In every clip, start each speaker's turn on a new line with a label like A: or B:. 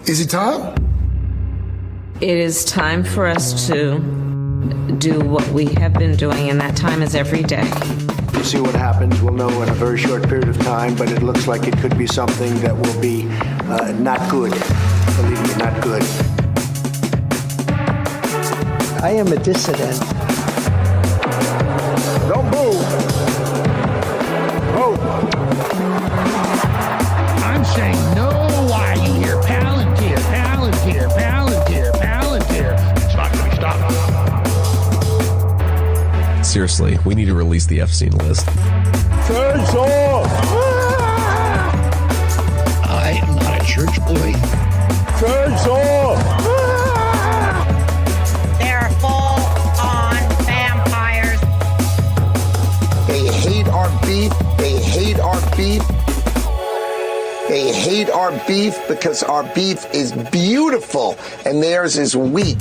A: Is it time?
B: It is time for us to do what we have been doing, and that time is every day.
C: We'll see what happens. We'll know in a very short period of time, but it looks like it could be something that will be not good. Believe me, not good.
D: I am a dissident.
C: Don't move. Vote.
E: I'm saying no. Why are you here? Palantir, Palantir, Palantir, Palantir. It's not going to be stopped.
F: Seriously, we need to release the Epstein list.
C: Turns off.
E: I am not a church boy.
C: Turns off.
G: They're full-on vampires.
D: They hate our beef. They hate our beef. They hate our beef because our beef is beautiful and theirs is weak.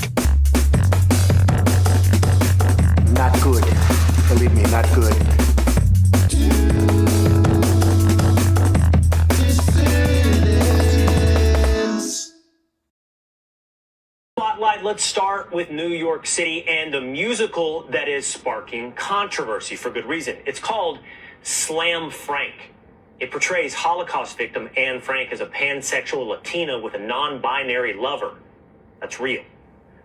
C: Not good. Believe me, not good.
H: Spotlight, let's start with New York City and a musical that is sparking controversy for good reason. It's called Slam Frank. It portrays Holocaust victim Anne Frank as a pansexual Latina with a non-binary lover. That's real.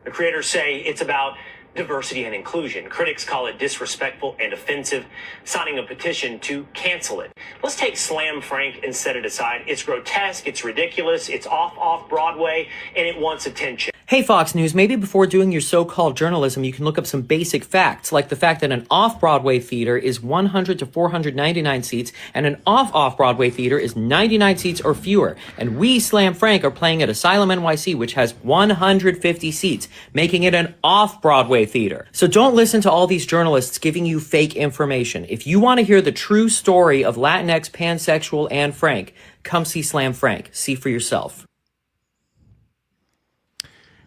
H: The creators say it's about diversity and inclusion. Critics call it disrespectful and offensive, signing a petition to cancel it. Let's take Slam Frank and set it aside. It's grotesque, it's ridiculous, it's off Broadway, and it wants attention.
I: Hey Fox News, maybe before doing your so-called journalism, you can look up some basic facts, like the fact that an off-Broadway theater is 100 to 499 seats, and an off-Broadway theater is 99 seats or fewer. And we, Slam Frank, are playing at Asylum NYC, which has 150 seats, making it an off-Broadway theater. So don't listen to all these journalists giving you fake information. If you want to hear the true story of Latinx pansexual Anne Frank, come see Slam Frank. See for yourself.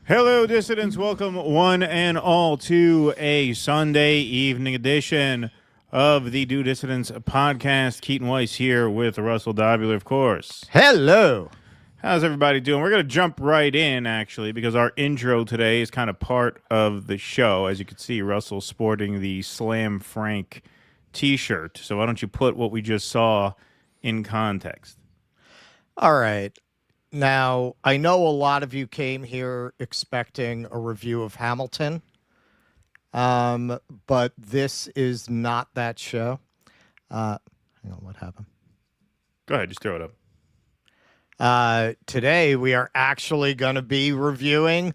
J: Hello, dissidents. Welcome one and all to a Sunday evening edition of the Do Dissidents podcast. Keaton Weiss here with Russell Dobbular, of course.
K: Hello.
J: How's everybody doing? We're going to jump right in, actually, because our intro today is kind of part of the show. As you can see, Russell's sporting the Slam Frank t-shirt. So why don't you put what we just saw in context?
K: All right. Now, I know a lot of you came here expecting a review of Hamilton, but this is not that show. Hang on, what happened?
J: Go ahead, just throw it up.
K: Today, we are actually going to be reviewing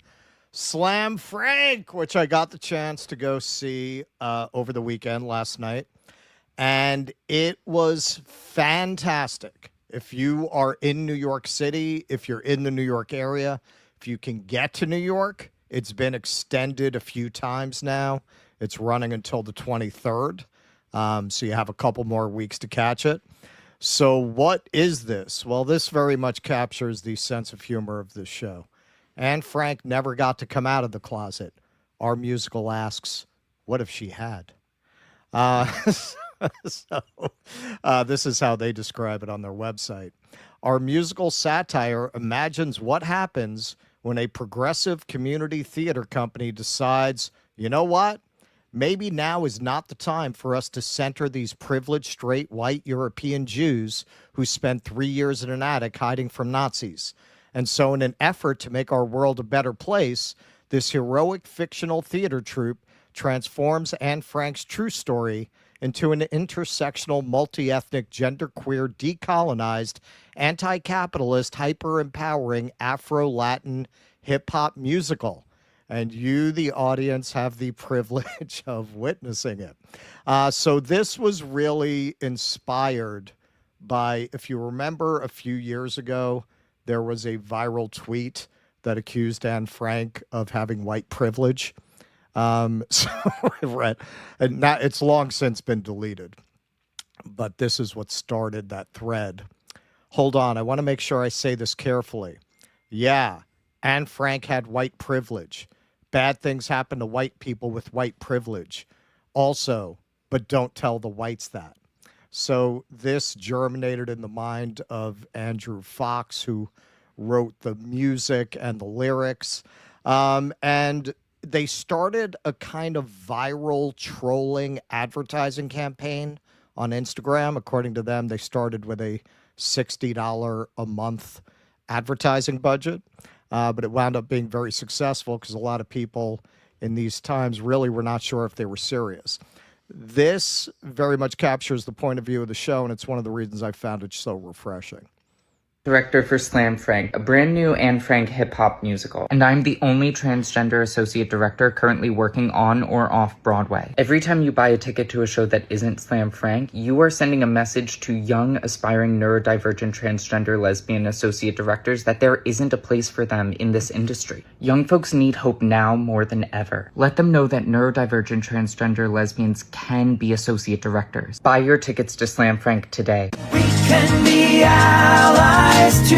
K: Slam Frank, which I got the chance to go see over the weekend last night, and it was fantastic. If you are in New York City, if you're in the New York area, if you can get to New York, it's been extended a few times now. It's running until the 23rd, so you have a couple more weeks to catch it. So what is this? Well, this very much captures the sense of humor of this show. Anne Frank never got to come out of the closet. Our musical asks, what if she had? So this is how they describe it on their website. Our musical satire imagines what happens when a progressive community theater company decides, you know what? Maybe now is not the time for us to center these privileged, straight, white European Jews who spent 3 years in an attic hiding from Nazis. And so in an effort to make our world a better place, this heroic fictional theater troupe transforms Anne Frank's true story into an intersectional, multi-ethnic, genderqueer, decolonized, anti-capitalist, hyper-empowering Afro-Latin hip-hop musical. And you, the audience, have the privilege of witnessing it. So this was really inspired by, if you remember a few years ago, there was a viral tweet that accused Anne Frank of having white privilege. So right, and now it's long since been deleted, but this is what started that thread. Hold on, I want to make sure I say this carefully. Yeah, Anne Frank had white privilege. Bad things happen to white people with white privilege. Also, but don't tell the whites that. So this germinated in the mind of Andrew Fox, who wrote the music and the lyrics. And they started a kind of viral trolling advertising campaign on Instagram. According to them, they started with a $60 a month advertising budget, but it wound up being very successful because a lot of people in these times really were not sure if they were serious. This very much captures the point of view of the show, and it's one of the reasons I found it so refreshing.
A: Director for Slam Frank, a brand new Anne Frank hip-hop musical, and I'm the only transgender associate director currently working on or off Broadway. Every time you buy a ticket to a show that isn't Slam Frank, you are sending a message to young, aspiring neurodivergent transgender lesbian associate directors that there isn't a place for them in this industry. Young folks need hope now more than ever. Let them know that neurodivergent transgender lesbians can be associate directors. Buy your tickets to Slam Frank today.
L: We can be allies too.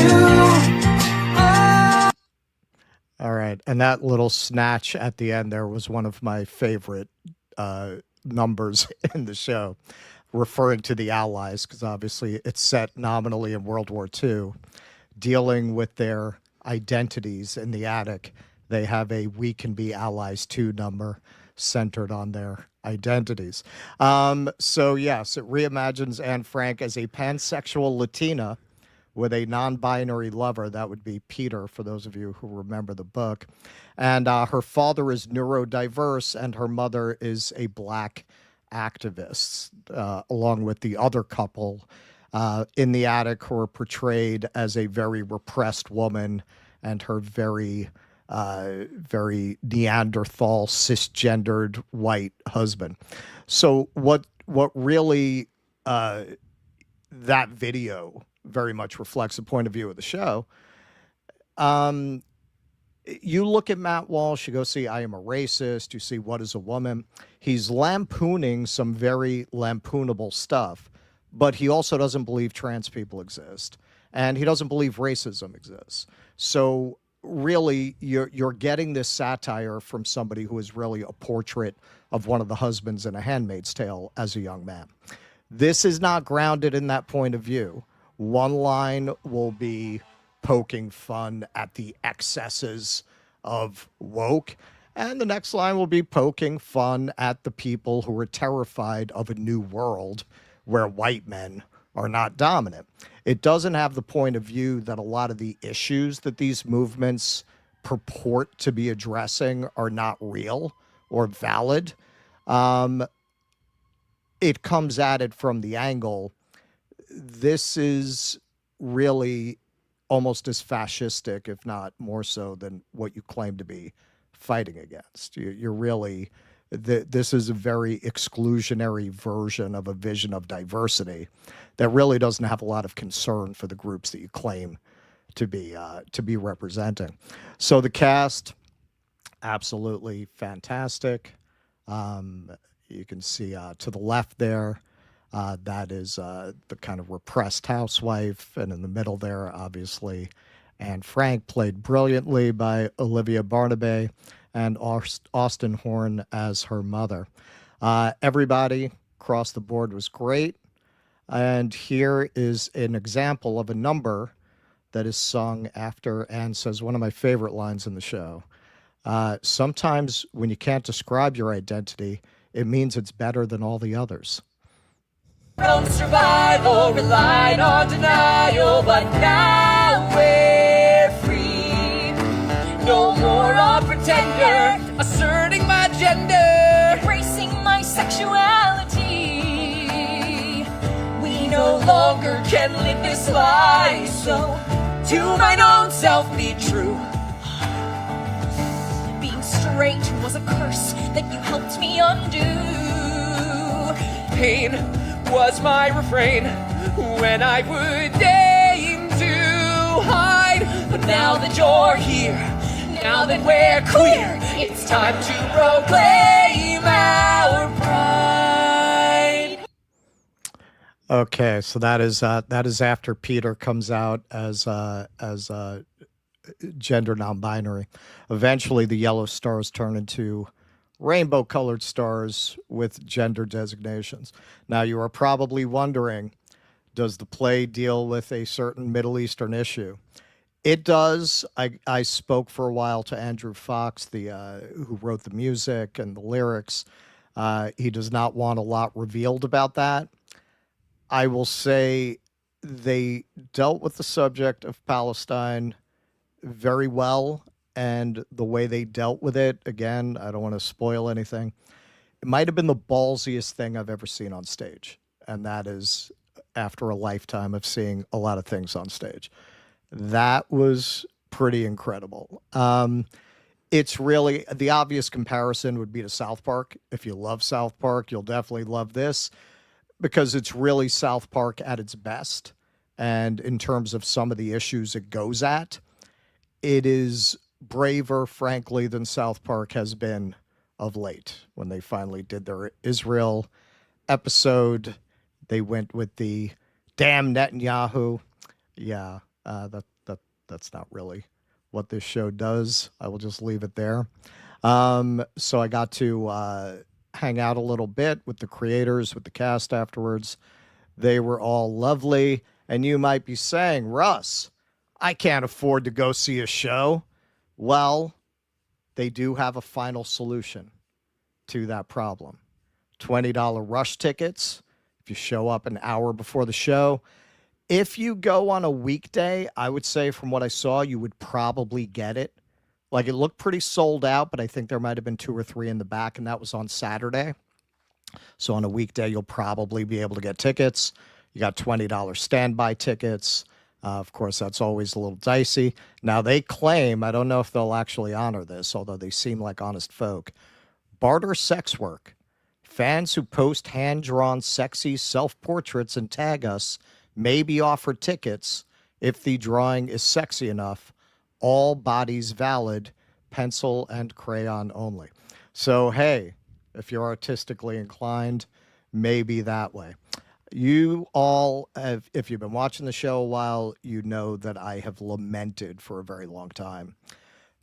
K: All right. And that little snatch at the end there was one of my favorite numbers in the show, referring to the Allies, because obviously it's set nominally in World War II, dealing with their identities in the attic. They have a "We Can Be Allies Too" number centered on their identities. So yes, it reimagines Anne Frank as a pansexual Latina with a non-binary lover. That would be Peter, for those of you who remember the book. And her father is neurodiverse, and her mother is a black activist, along with the other couple in the attic, who are portrayed as a very repressed woman and her very Neanderthal, cisgendered white husband. So what really that video very much reflects the point of view of the show. You look at Matt Walsh, you go see I Am a Racist, you see What is a Woman. He's lampooning some very lampoonable stuff, but he also doesn't believe trans people exist, and he doesn't believe racism exists. So really, you're getting this satire from somebody who is really a portrait of one of the husbands in A Handmaid's Tale as a young man. This is not grounded in that point of view. One line will be poking fun at the excesses of woke, and the next line will be poking fun at the people who are terrified of a new world where white men are not dominant. It doesn't have the point of view that a lot of the issues that these movements purport to be addressing are not real or valid. It comes at it from the angle, this is really almost as fascistic, if not more so, than what you claim to be fighting against. You're really, this is a very exclusionary version of a vision of diversity that really doesn't have a lot of concern for the groups that you claim to be representing. So the cast, absolutely fantastic. You can see to the left there, that is the kind of repressed housewife, and in the middle there, obviously, Anne Frank, played brilliantly by Olivia Barnaby, and Austin Horn as her mother. Everybody across the board was great, and here is an example of a number that is sung after Anne says one of my favorite lines in the show. Sometimes when you can't describe your identity, it means it's better than all the others.
L: From survival, relied on denial, but now we're free. No more a pretender, asserting my gender, embracing my sexuality. We no longer can live this life, so to mine own self be true. Being straight was a curse that you helped me undo. Pain was my refrain when I would deign to hide. But now that you're here, now that we're queer, it's time to proclaim our pride.
K: Okay, so that is after Peter comes out as gender non-binary. Eventually, the yellow stars turn into rainbow-colored stars with gender designations. Now, you are probably wondering, does the play deal with a certain Middle Eastern issue? It does. I spoke for a while to Andrew Fox, the who wrote the music and the lyrics. He does not want a lot revealed about that. I will say they dealt with the subject of Palestine very well, and the way they dealt with it, again, I don't want to spoil anything. It might have been the ballsiest thing I've ever seen on stage, and that is after a lifetime of seeing a lot of things on stage. That was pretty incredible. It's really the obvious comparison would be to South Park. If you love South Park, you'll definitely love this because it's really South Park at its best. And in terms of some of the issues it goes at, it is braver, frankly, than South Park has been of late. When they finally did their Israel episode, they went with the damn Netanyahu. Yeah, that's not really what this show does. I will just leave it there. So I got to hang out a little bit with the creators, with the cast afterwards. They were all lovely. And you might be saying, Russ, I can't afford to go see a show. Well, they do have a final solution to that problem. $20 rush tickets if you show up an hour before the show. If you go on a weekday, I would say from what I saw, you would probably get it. Like it looked pretty sold out, but I think there might have been 2 or 3 in the back, and that was on Saturday. So on a weekday, you'll probably be able to get tickets. You got $20 standby tickets. Of course, that's always a little dicey. Now, they claim, I don't know if they'll actually honor this, although they seem like honest folk, barter sex work. Fans who post hand-drawn sexy self-portraits and tag us may be offered tickets if the drawing is sexy enough. All bodies valid, pencil and crayon only. So, hey, if you're artistically inclined, maybe that way. You all have, if you've been watching the show a while, you know that I have lamented for a very long time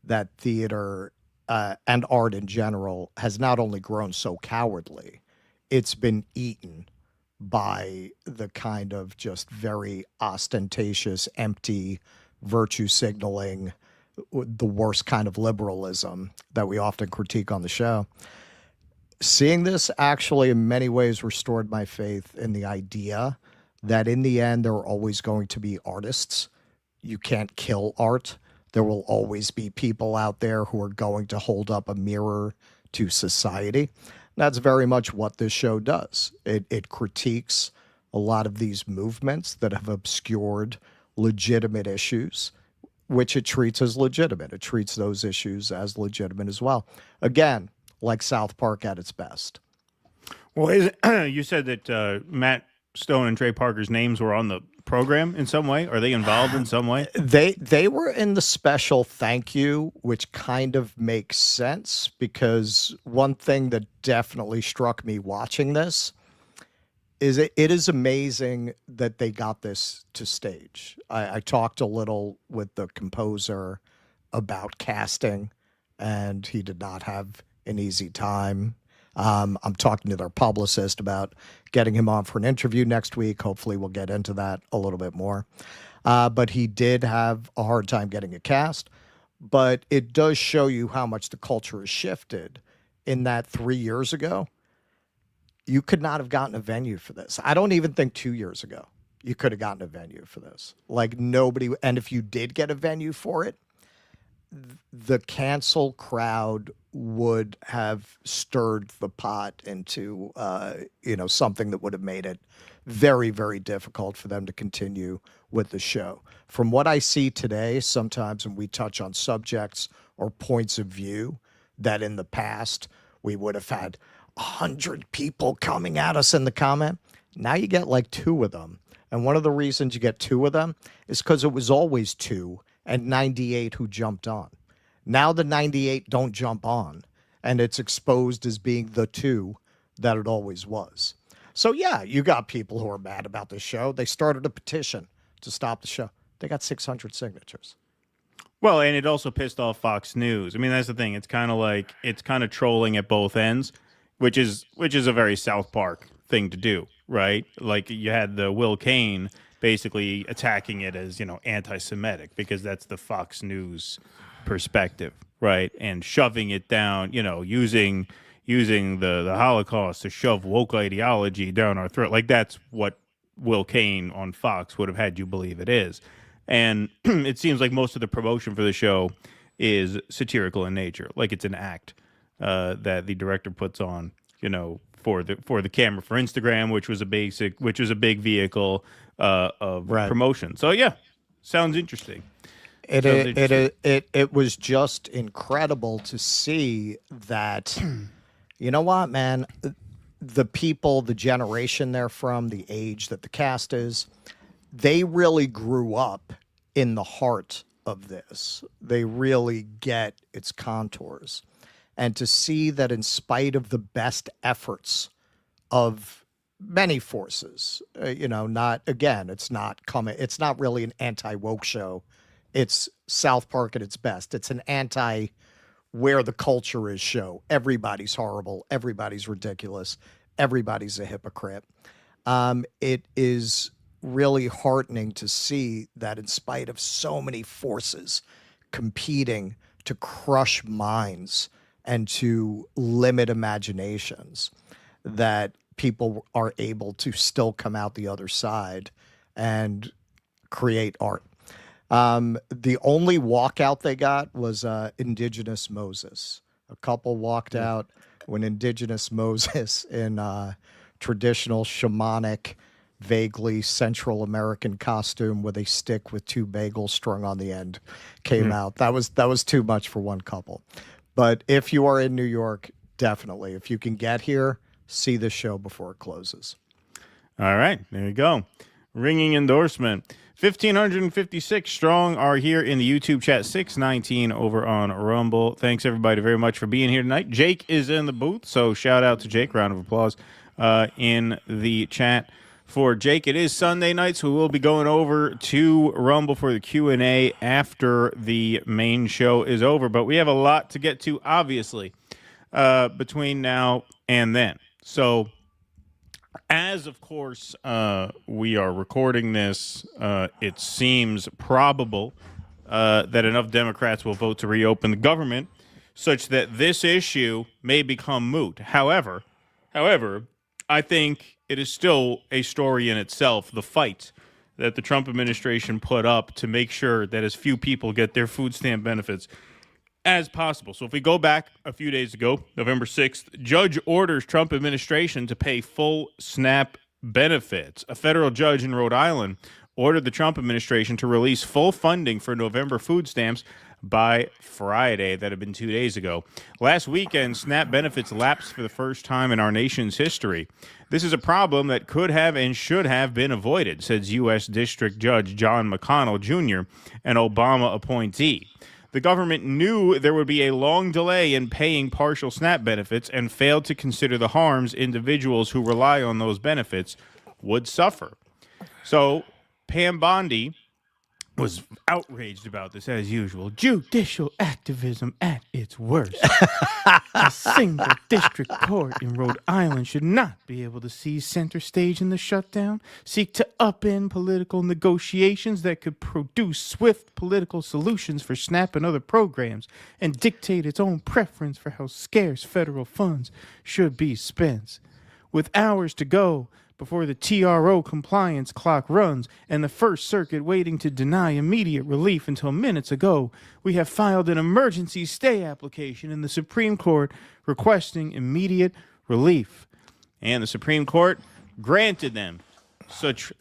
K: that theater and art in general has not only grown so cowardly, it's been eaten by the kind of just very ostentatious, empty virtue signaling, the worst kind of liberalism that we often critique on the show. Seeing this actually in many ways restored my faith in the idea that in the end there are always going to be artists. You can't kill art. There will always be people out there who are going to hold up a mirror to society. That's very much what this show does. It critiques a lot of these movements that have obscured legitimate issues, which it treats as legitimate. It treats those issues as legitimate as well. Again, like South Park at its best.
J: Well, you said that Matt Stone and Trey Parker's names were on the program in some way. Are they involved in some way?
K: They were in the special thank you, which kind of makes sense because one thing that definitely struck me watching this is it is amazing that they got this to stage. I talked a little with the composer about casting, and he did not have an easy time. I'm talking to their publicist about getting him on for an interview next week. Hopefully we'll get into that a little bit more. But he did have a hard time getting a cast. But it does show you how much the culture has shifted in that 3 years ago. You could not have gotten a venue for this. I don't even think 2 years ago you could have gotten a venue for this. Like nobody, and if you did get a venue for it, the cancel crowd would have stirred the pot into, something that would have made it very, very difficult for them to continue with the show. From what I see today, sometimes when we touch on subjects or points of view that in the past we would have had 100 people coming at us in the comment, now you get like 2 of them. And one of the reasons you get 2 of them is because it was always 2 and 98 who jumped on. Now the 98 don't jump on, and it's exposed as being the 2 that it always was. So yeah, you got people who are mad about this show. They started a petition to stop the show. They got 600 signatures.
J: Well, and it also pissed off Fox News. I mean, that's the thing. It's kind of trolling at both ends, which is a very South Park thing to do, right? Like you had the Will Kane basically attacking it as, anti-Semitic, because that's the Fox News perspective, right? And shoving it down, using the Holocaust to shove woke ideology down our throat. Like, that's what Will Cain on Fox would have had you believe it is. And it seems like most of the promotion for the show is satirical in nature, like it's an act that the director puts on, for the camera for Instagram, which was a big vehicle of promotion. So yeah, sounds interesting.
K: It was just incredible to see that. You know what, man? The people, the generation they're from, the age that the cast is, they really grew up in the heart of this. They really get its contours. And to see that in spite of the best efforts of many forces, it's not really an anti-woke show. It's South Park at its best. It's an where the culture is show. Everybody's horrible. Everybody's ridiculous. Everybody's a hypocrite. It is really heartening to see that in spite of so many forces competing to crush minds and to limit imaginations, that people are able to still come out the other side and create art. The only walkout they got was Indigenous Moses. A couple walked out when Indigenous Moses in traditional shamanic, vaguely Central American costume with a stick with two bagels strung on the end came out. That was too much for one couple. But if you are in New York, definitely, if you can get here, see the show before it closes.
J: All right, there you go. Ringing endorsement. 1,556 strong are here in the YouTube chat, 619 over on Rumble. Thanks, everybody, very much for being here tonight. Jake is in the booth, so shout out to Jake. Round of applause in the chat for Jake. It is Sunday night, so we will be going over to Rumble for the Q&A after the main show is over. But we have a lot to get to, obviously, between now and then. So, as, of course, we are recording this, it seems probable that enough Democrats will vote to reopen the government such that this issue may become moot. However, I think it is still a story in itself, the fight that the Trump administration put up to make sure that as few people get their food stamp benefits as possible. So if we go back a few days ago, November 6th, judge orders Trump administration to pay full SNAP benefits. A federal judge in Rhode Island ordered the Trump administration to release full funding for November food stamps by Friday. That had been 2 days ago. Last weekend, SNAP benefits lapsed for the first time in our nation's history. This is a problem that could have and should have been avoided, says U.S. District Judge John McConnell Jr., an Obama appointee. The government knew there would be a long delay in paying partial SNAP benefits and failed to consider the harms individuals who rely on those benefits would suffer. So Pam Bondi was outraged about this, as usual. Judicial activism at its worst. A single district court in Rhode Island should not be able to seize center stage in the shutdown, seek to upend political negotiations that could produce swift political solutions for SNAP and other programs, and dictate its own preference for how scarce federal funds should be spent. With hours to go before the TRO compliance clock runs and the First Circuit waiting to deny immediate relief until minutes ago, we have filed an emergency stay application in the Supreme Court requesting immediate relief. And the Supreme Court granted them such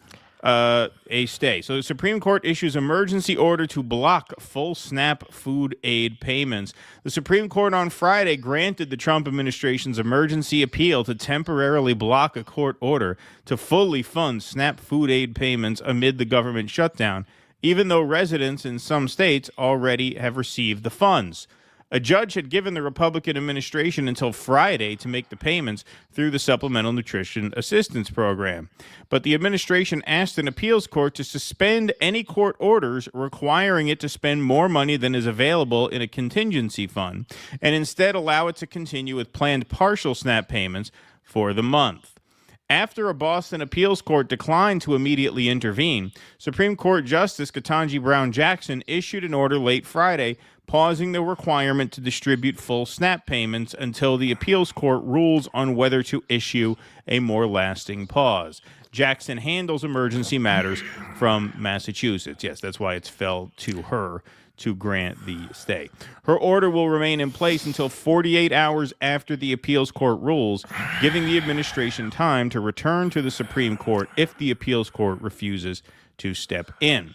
J: a stay. So the Supreme Court issues emergency order to block full SNAP food aid payments. The Supreme Court on Friday granted the Trump administration's emergency appeal to temporarily block a court order to fully fund SNAP food aid payments amid the government shutdown, even though residents in some states already have received the funds. A judge had given the Republican administration until Friday to make the payments through the Supplemental Nutrition Assistance Program. But the administration asked an appeals court to suspend any court orders requiring it to spend more money than is available in a contingency fund, and instead allow it to continue with planned partial SNAP payments for the month. After a Boston appeals court declined to immediately intervene, Supreme Court Justice Ketanji Brown Jackson issued an order late Friday pausing the requirement to distribute full SNAP payments until the appeals court rules on whether to issue a more lasting pause. Jackson handles emergency matters from Massachusetts. Yes, that's why it's fell to her to grant the stay. Her order will remain in place until 48 hours after the appeals court rules, giving the administration time to return to the Supreme Court if the appeals court refuses to step in.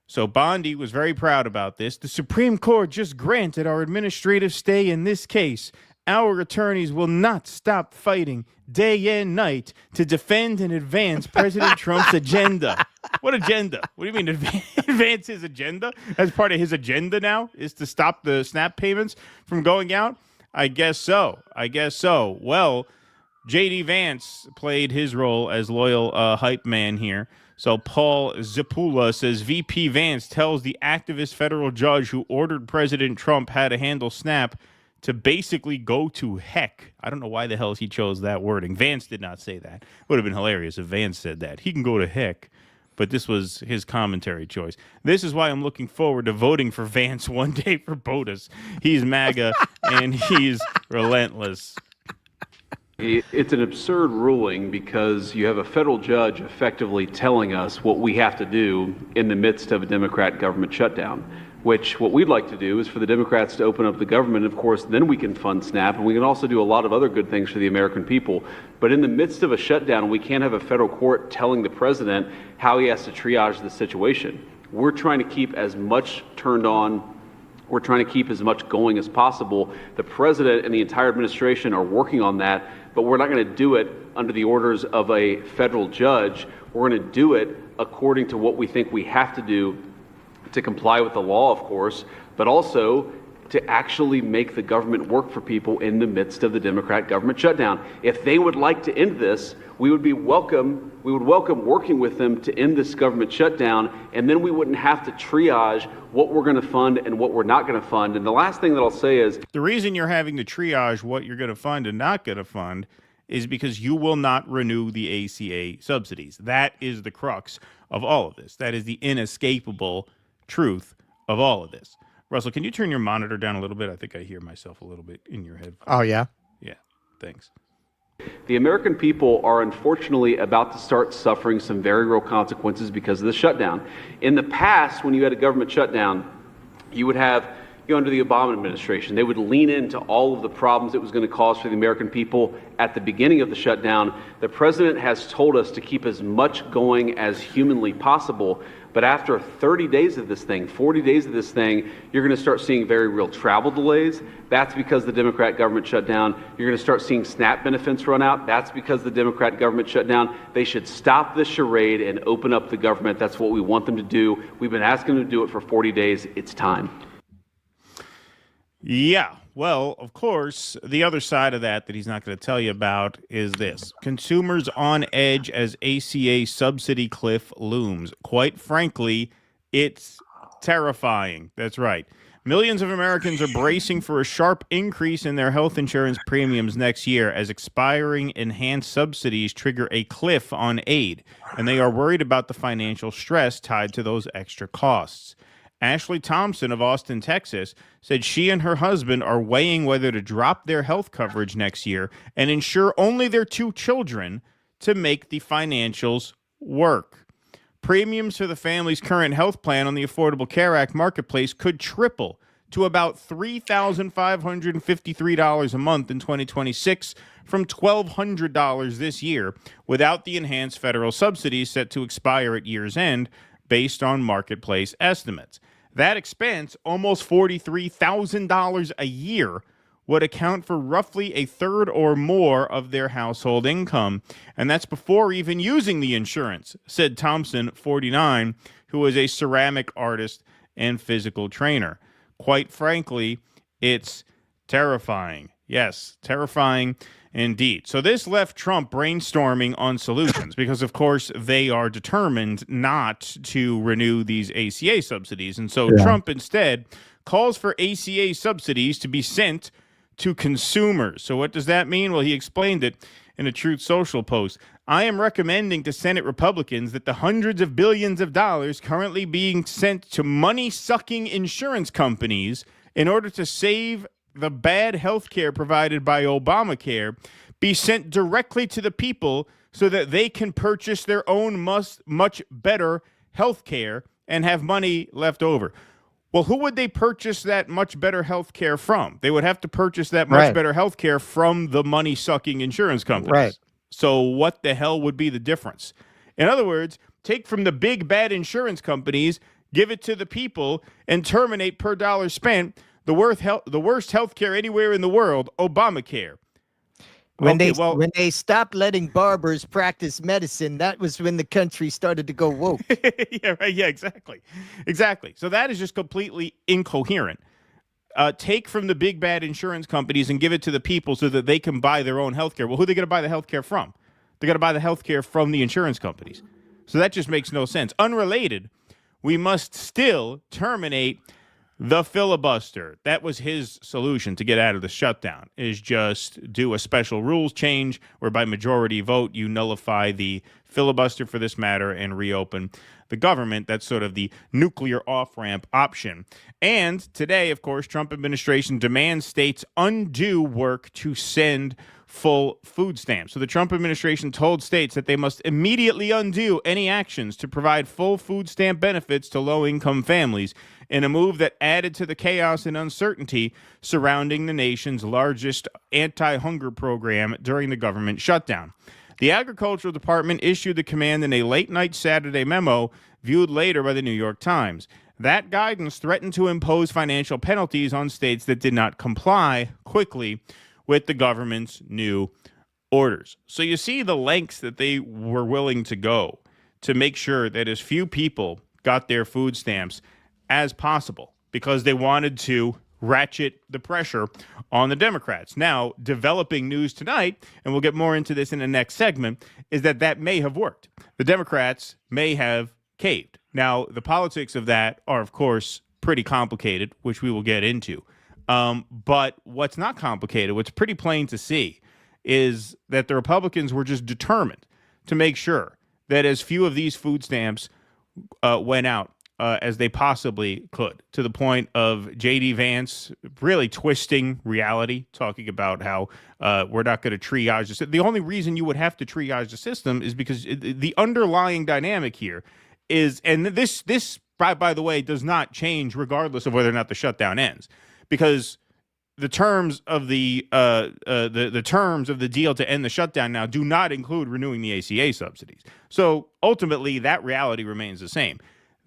J: So Bondi was very proud about this. The Supreme Court just granted our administrative stay in this case. Our attorneys will not stop fighting day and night to defend and advance President Trump's agenda. What agenda? What do you mean advance his agenda? As part of his agenda now is to stop the SNAP payments from going out? I guess so. Well, J.D. Vance played his role as loyal hype man here. So Paul Zipula says VP Vance tells the activist federal judge who ordered President Trump how to handle SNAP to basically go to heck. I don't know why the hell he chose that wording. Vance did not say that. Would have been hilarious if Vance said that. He can go to heck. But this was his commentary choice. This is why I'm looking forward to voting for Vance one day for POTUS. He's MAGA and he's relentless.
M: It's an absurd ruling because you have a federal judge effectively telling us what we have to do in the midst of a Democrat government shutdown, which what we'd like to do is for the Democrats to open up the government. Of course, then we can fund SNAP, and we can also do a lot of other good things for the American people. But in the midst of a shutdown, we can't have a federal court telling the president how he has to triage the situation. We're trying to keep as much turned on. We're trying to keep as much going as possible. The president and the entire administration are working on that, but we're not going to do it under the orders of a federal judge. We're going to do it according to what we think we have to do to comply with the law, of course, but also to actually make the government work for people in the midst of the Democrat government shutdown. If they would like to end this, we would welcome working with them to end this government shutdown, and then we wouldn't have to triage what we're going to fund and what we're not going to fund. And the last thing that I'll say is
J: the reason you're having to triage what you're going to fund and not going to fund is because you will not renew the ACA subsidies. That is the crux of all of this. That is the inescapable truth of all of this. Russell, can you turn your monitor down a little bit? I think I hear myself a little bit in your head.
K: Oh, yeah?
J: Yeah, thanks.
M: the American people are unfortunately about to start suffering some very real consequences because of the shutdown. In the past, when you had a government shutdown, you would have, under the Obama administration, they would lean into all of the problems it was going to cause for the American people at the beginning of the shutdown. The president has told us to keep as much going as humanly possible. But after 30 days of this thing, 40 days of this thing, you're going to start seeing very real travel delays. That's because the Democrat government shut down. You're going to start seeing SNAP benefits run out. That's because the Democrat government shut down. They should stop this charade and open up the government. That's what we want them to do. We've been asking them to do it for 40 days. It's time.
J: Yeah, well, of course, the other side of that he's not going to tell you about is this. Consumers on edge as ACA subsidy cliff looms. Quite frankly, it's terrifying. That's right. Millions of Americans are bracing for a sharp increase in their health insurance premiums next year as expiring enhanced subsidies trigger a cliff on aid, and they are worried about the financial stress tied to those extra costs. Ashley Thompson of Austin, Texas, said she and her husband are weighing whether to drop their health coverage next year and insure only their 2 children to make the financials work. Premiums for the family's current health plan on the Affordable Care Act marketplace could triple to about $3,553 a month in 2026 from $1,200 this year without the enhanced federal subsidies set to expire at year's end based on marketplace estimates. That expense, almost $43,000 a year, would account for roughly a third or more of their household income. And that's before even using the insurance, said Thompson, 49, who is a ceramic artist and physical trainer. Quite frankly, it's terrifying. Yes, terrifying indeed. So this left Trump brainstorming on solutions because, of course, they are determined not to renew these ACA subsidies. And so Trump instead calls for ACA subsidies to be sent to consumers. So what does that mean? Well, he explained it in a Truth Social post. I am recommending to Senate Republicans that the hundreds of billions of dollars currently being sent to money-sucking insurance companies in order to save the bad health care provided by Obamacare be sent directly to the people so that they can purchase their own much better health care and have money left over. Well, who would they purchase that much better health care from? They would have to purchase that much better health care from the money-sucking insurance companies.
K: Right.
J: So what the hell would be the difference? In other words, take from the big bad insurance companies, give it to the people, and terminate per dollar spent the worst health care anywhere in the world, Obamacare.
K: When they stopped letting barbers practice medicine, that was when the country started to go woke.
J: Yeah, right. Yeah, exactly. So that is just completely incoherent. Take from the big bad insurance companies and give it to the people so that they can buy their own healthcare. Well, who are they going to buy the healthcare from? They got to buy the healthcare from the insurance companies. So that just makes no sense. Unrelated, we must still terminate the filibuster. That was his solution to get out of the shutdown, is just do a special rules change where by majority vote you nullify the filibuster for this matter and reopen the government. That's sort of the nuclear off-ramp option. And today, of course, Trump administration demands states undo work to send full food stamps. So the Trump administration told states that they must immediately undo any actions to provide full food stamp benefits to low-income families in a move that added to the chaos and uncertainty surrounding the nation's largest anti-hunger program during the government shutdown. The Agricultural Department issued the command in a late-night Saturday memo viewed later by the New York Times. That guidance threatened to impose financial penalties on states that did not comply quickly with the government's new orders. So you see the lengths that they were willing to go to make sure that as few people got their food stamps as possible because they wanted to ratchet the pressure on the Democrats. Now, developing news tonight, and we'll get more into this in the next segment, is that may have worked. The Democrats may have caved. Now, the politics of that are, of course, pretty complicated, which we will get into. But what's not complicated, what's pretty plain to see, is that the Republicans were just determined to make sure that as few of these food stamps went out as they possibly could, to the point of J.D. Vance really twisting reality, talking about how we're not going to triage the system. The only reason you would have to triage the system is because the underlying dynamic here is, and this by the way, does not change regardless of whether or not the shutdown ends, because the terms of the terms of the deal to end the shutdown now do not include renewing the ACA subsidies. So ultimately, that reality remains the same.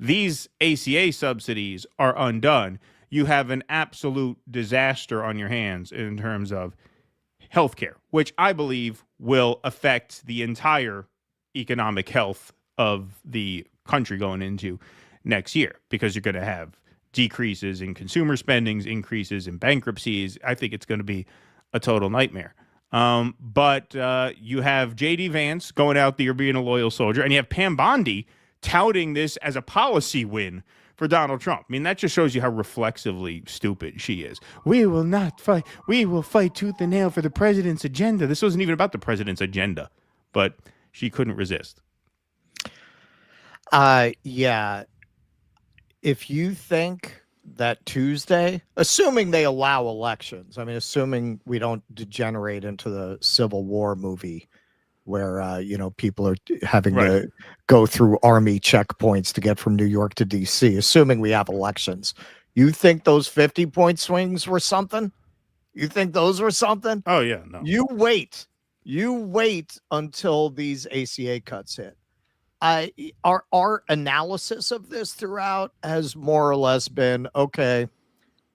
J: These ACA subsidies are undone. You have an absolute disaster on your hands in terms of healthcare, which I believe will affect the entire economic health of the country going into next year, because you're going to have decreases in consumer spendings, increases in bankruptcies. I think it's going to be a total nightmare. But you have J.D. Vance going out there being a loyal soldier, and you have Pam Bondi touting this as a policy win for Donald Trump. I mean, that just shows you how reflexively stupid she is. We will not fight. We will fight tooth and nail for the president's agenda. This wasn't even about the president's agenda, but she couldn't resist.
K: Yeah. If you think that Tuesday, assuming they allow elections, I mean, assuming we don't degenerate into the Civil War movie where, people are having to go through army checkpoints to get from New York to D.C., assuming we have elections, you think those 50-point swings were something? You think those were something?
J: Oh, yeah, no.
K: You wait until these ACA cuts hit. Our analysis of this throughout has more or less been, okay,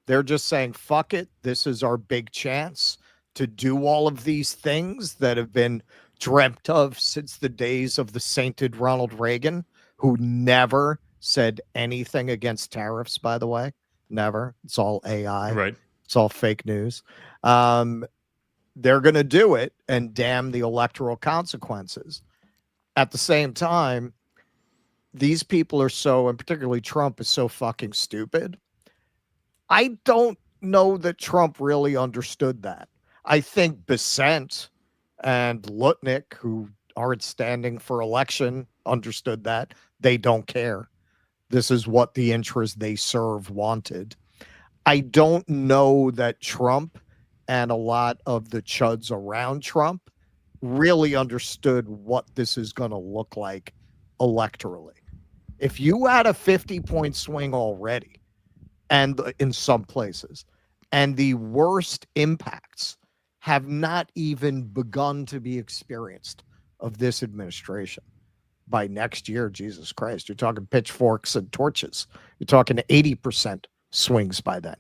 K: they're just saying, fuck it. This is our big chance to do all of these things that have been dreamt of since the days of the sainted Ronald Reagan, who never said anything against tariffs, by the way. Never. It's all AI.
J: Right.
K: It's all fake news. They're going to do it and damn the electoral consequences. At the same time, these people are so, and particularly Trump is so fucking stupid. I don't know that Trump really understood that. I think Besant and Lutnick, who aren't standing for election, understood that. They don't care. This is what the interests they serve wanted. I don't know that Trump and a lot of the chuds around Trump really understood what this is going to look like electorally. If you had a 50-point swing already, and in some places, and the worst impacts have not even begun to be experienced of this administration, by next year, Jesus Christ, you're talking pitchforks and torches. You're talking 80% swings by then.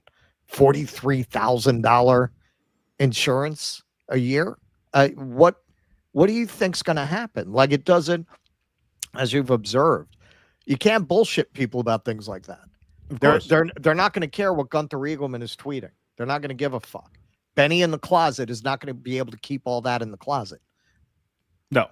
K: $43,000 insurance a year. What do you think's going to happen? Like, it doesn't, as you've observed, you can't bullshit people about things like that. They're not going to care what Gunther Eagleman is tweeting. They're not going to give a fuck. Benny in the closet is not going to be able to keep all that in the closet.
J: No.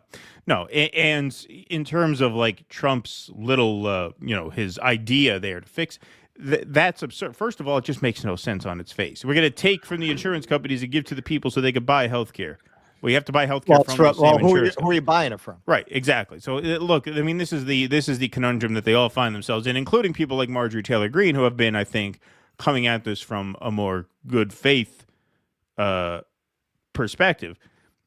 J: And in terms of like Trump's little, his idea there to fix, that's absurd. First of all, it just makes no sense on its face. We're going to take from the insurance companies and give to the people so they could buy health care. Well, you have to buy health care from the same insurance
K: who are you buying it from?
J: Right, exactly. So look, I mean, this is the conundrum that they all find themselves in, including people like Marjorie Taylor Greene, who have been, I think, coming at this from a more good faith perspective.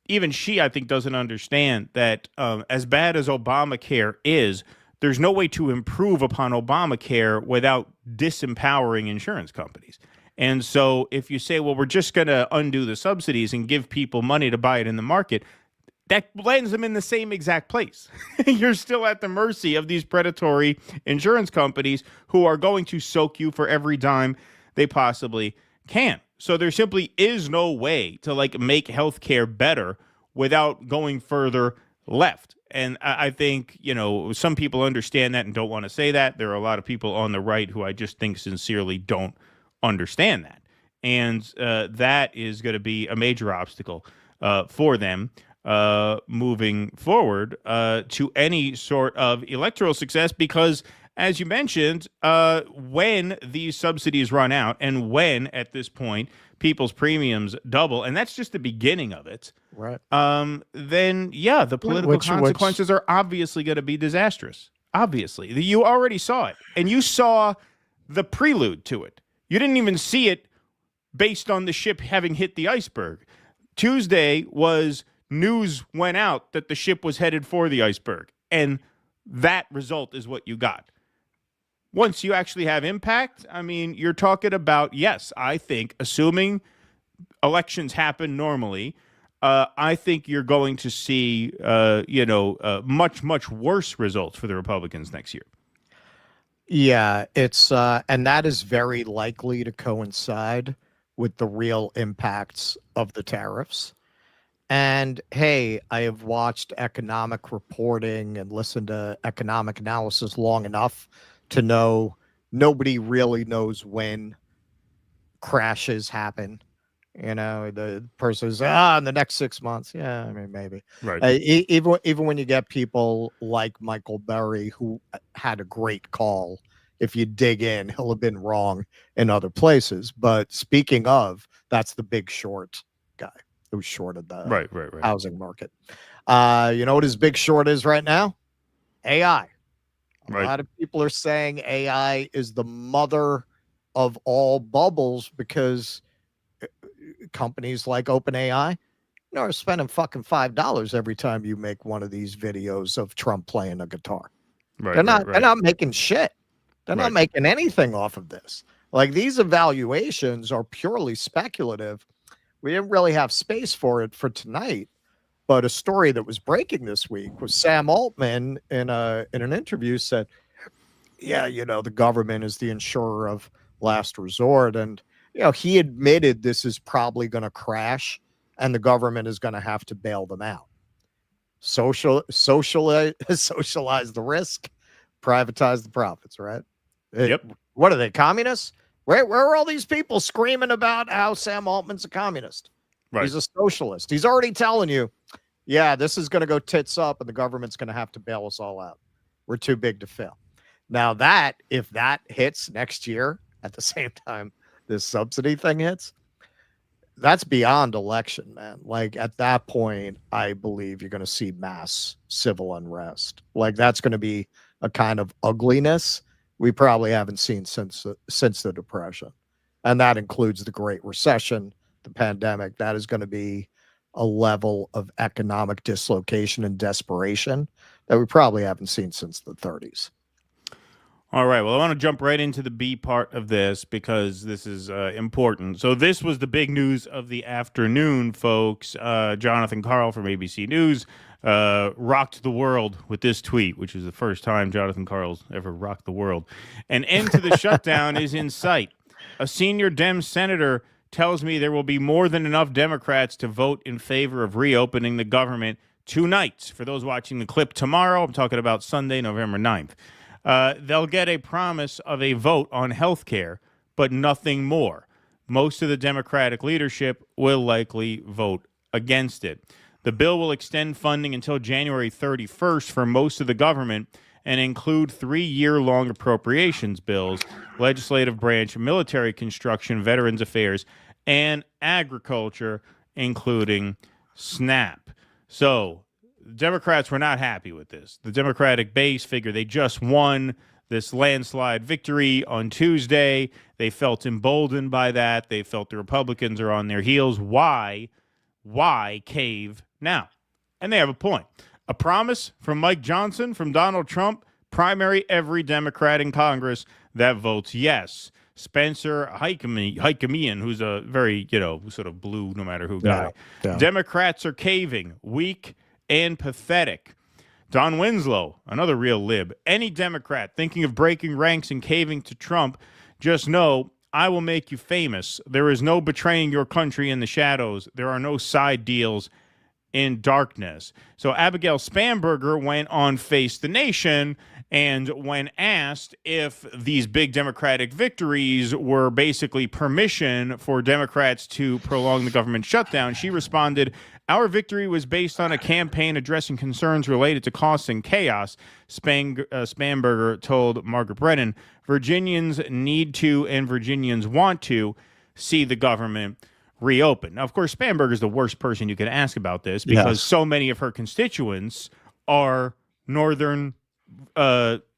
J: Even she, I think, doesn't understand that as bad as Obamacare is, there's no way to improve upon Obamacare without disempowering insurance companies. And so if you say, well, we're just going to undo the subsidies and give people money to buy it in the market, that lands them in the same exact place. You're still at the mercy of these predatory insurance companies who are going to soak you for every dime they possibly can. So there simply is no way to like make healthcare better without going further left. And I think, some people understand that and don't want to say that. There are a lot of people on the right who I just think sincerely don't understand that. And that is going to be a major obstacle for them moving forward to any sort of electoral success, because as you mentioned, when these subsidies run out and when at this point people's premiums double, and that's just the beginning of it,
K: right?
J: Then the political consequences are obviously going to be disastrous. Obviously, you already saw it, and you saw the prelude to it. You didn't even see it based on the ship having hit the iceberg. Tuesday was news went out that the ship was headed for the iceberg, and that result is what you got. Once you actually have impact, I mean, you're talking about, yes, I think, assuming elections happen normally, I think you're going to see, much, much worse results for the Republicans next year.
K: Yeah, it's and that is very likely to coincide with the real impacts of the tariffs. And hey, I have watched economic reporting and listened to economic analysis long enough to know nobody really knows when crashes happen. The person says, in the next 6 months. Yeah, I mean, maybe.
J: Right.
K: Even when you get people like Michael Burry, who had a great call, if you dig in, he'll have been wrong in other places. But speaking of, that's the Big Short guy who shorted the
J: right.
K: housing market. You know what his big short is right now? AI. A lot of people are saying AI is the mother of all bubbles because companies like OpenAI are spending fucking $5 every time you make one of these videos of Trump playing a guitar. They're not making shit. They're not making anything off of this. Like, these evaluations are purely speculative. We didn't really have space for it for tonight, but a story that was breaking this week was Sam Altman in an interview said, the government is the insurer of last resort. And, he admitted this is probably going to crash and the government is going to have to bail them out. Socialize the risk, privatize the profits, right?
J: Yep.
K: What are they, communists? Where are all these people screaming about how Sam Altman's a communist?
J: Right.
K: He's a socialist. He's already telling you, this is going to go tits up and the government's going to have to bail us all out. We're too big to fail. Now if that hits next year at the same time this subsidy thing hits, that's beyond election, man. Like at that point, I believe you're going to see mass civil unrest. Like that's going to be a kind of ugliness we probably haven't seen since the Depression, and that includes the Great Recession, the pandemic. That is going to be a level of economic dislocation and desperation that we probably haven't seen since the 30s.
J: All right. Well, I want to jump right into the B part of this because this is important. So this was the big news of the afternoon, folks. Jonathan Karl from ABC News rocked the world with this tweet, which is the first time Jonathan Karl's ever rocked the world. An end to the shutdown is in sight. A senior Dem senator tells me there will be more than enough Democrats to vote in favor of reopening the government tonight. For those watching the clip tomorrow, I'm talking about Sunday, November 9th. They'll get a promise of a vote on health care, but nothing more. Most of the Democratic leadership will likely vote against it. The bill will extend funding until January 31st for most of the government and include 3-year-long appropriations bills, legislative branch, military construction, veterans affairs, and agriculture, including SNAP. So Democrats were not happy with this. The Democratic base figured they just won this landslide victory on Tuesday. They felt emboldened by that. They felt the Republicans are on their heels. Why cave now? And they have a point. A promise from Mike Johnson, from Donald Trump, primary every Democrat in Congress that votes yes. Spencer Heikemian, who's a very, sort of blue, no matter who guy. Yeah. Democrats are caving, weak and pathetic. Don Winslow, another real lib. Any Democrat thinking of breaking ranks and caving to Trump, just know I will make you famous. There is no betraying your country in the shadows. There are no side deals in darkness. So Abigail Spanberger went on Face the Nation, and when asked if these big Democratic victories were basically permission for Democrats to prolong the government shutdown, she responded, "Our victory was based on a campaign addressing concerns related to costs and chaos," Spanberger told Margaret Brennan. Virginians need to and Virginians want to see the government reopen. Now, of course, Spanberger is the worst person you could ask about this because so many of her constituents are northern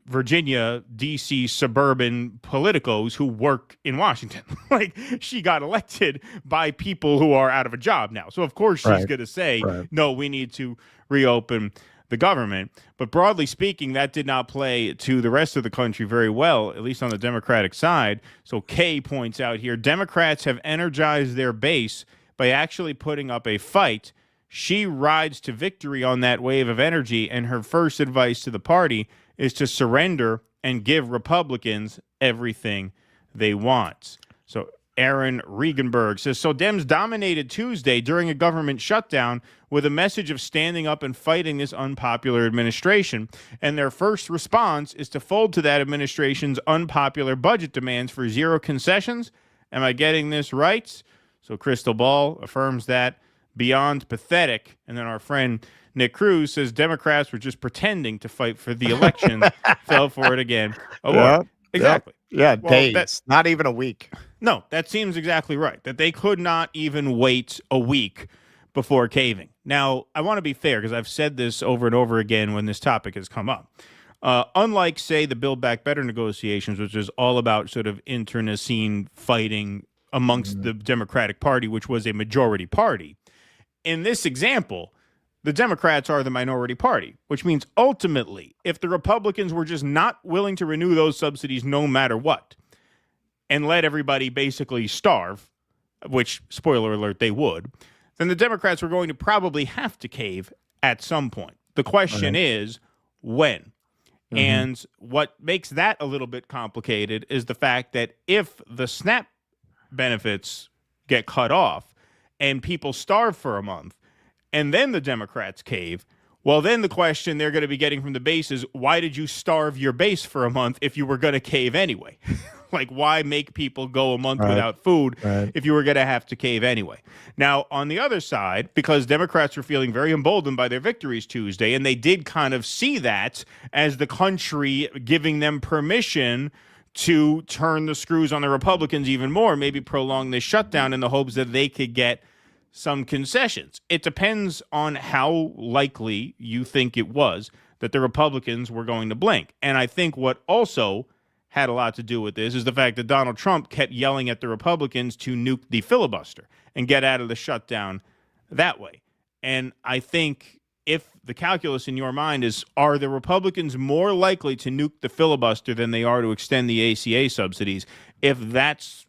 J: Virginia, D.C. suburban politicos who work in Washington. Like, she got elected by people who are out of a job now. So, of course, she's going to say, no, we need to reopen the government. But broadly speaking, that did not play to the rest of the country very well, at least on the Democratic side. So Kay points out here, Democrats have energized their base by actually putting up a fight. She rides to victory on that wave of energy, and her first advice to the party is to surrender and give Republicans everything they want. So Aaron Regenberg says, so Dems dominated Tuesday during a government shutdown with a message of standing up and fighting this unpopular administration. And their first response is to fold to that administration's unpopular budget demands for zero concessions. Am I getting this right? So Crystal Ball affirms that. Beyond pathetic. And then our friend Nick Cruz says Democrats were just pretending to fight for the election, fell for it again. Oh, yeah. Exactly.
K: Yeah, well, days, not even a week.
J: No, that seems exactly right, that they could not even wait a week before caving. Now, I want to be fair because I've said this over and over again when this topic has come up. Unlike, say, the Build Back Better negotiations, which is all about sort of internecine fighting amongst the Democratic Party, which was a majority party, in this example, the Democrats are the minority party, which means ultimately, if the Republicans were just not willing to renew those subsidies no matter what, and let everybody basically starve, which, spoiler alert, they would, then the Democrats were going to probably have to cave at some point. The question is, when? And what makes that a little bit complicated is the fact that if the SNAP benefits get cut off and people starve for a month, and then the Democrats cave, well, then the question they're going to be getting from the base is, why did you starve your base for a month if you were going to cave anyway? Like, why make people go a month without food if you were going to have to cave anyway? Now, on the other side, because Democrats were feeling very emboldened by their victories Tuesday, and they did kind of see that as the country giving them permission to turn the screws on the Republicans even more, maybe prolong this shutdown in the hopes that they could get some concessions. It depends on how likely you think it was that the Republicans were going to blink. And I think what also had a lot to do with this is the fact that Donald Trump kept yelling at the Republicans to nuke the filibuster and get out of the shutdown that way. And I think if the calculus in your mind is, are the Republicans more likely to nuke the filibuster than they are to extend the ACA subsidies? If that's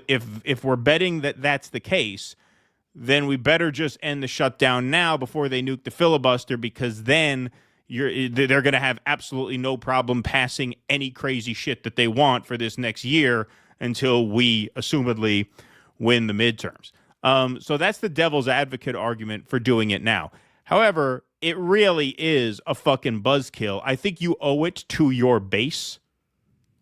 J: if we're betting that that's the case, then we better just end the shutdown now before they nuke the filibuster, because then they're going to have absolutely no problem passing any crazy shit that they want for this next year until we assumedly win the midterms. So that's the devil's advocate argument for doing it now. However, it really is a fucking buzzkill. I think you owe it to your base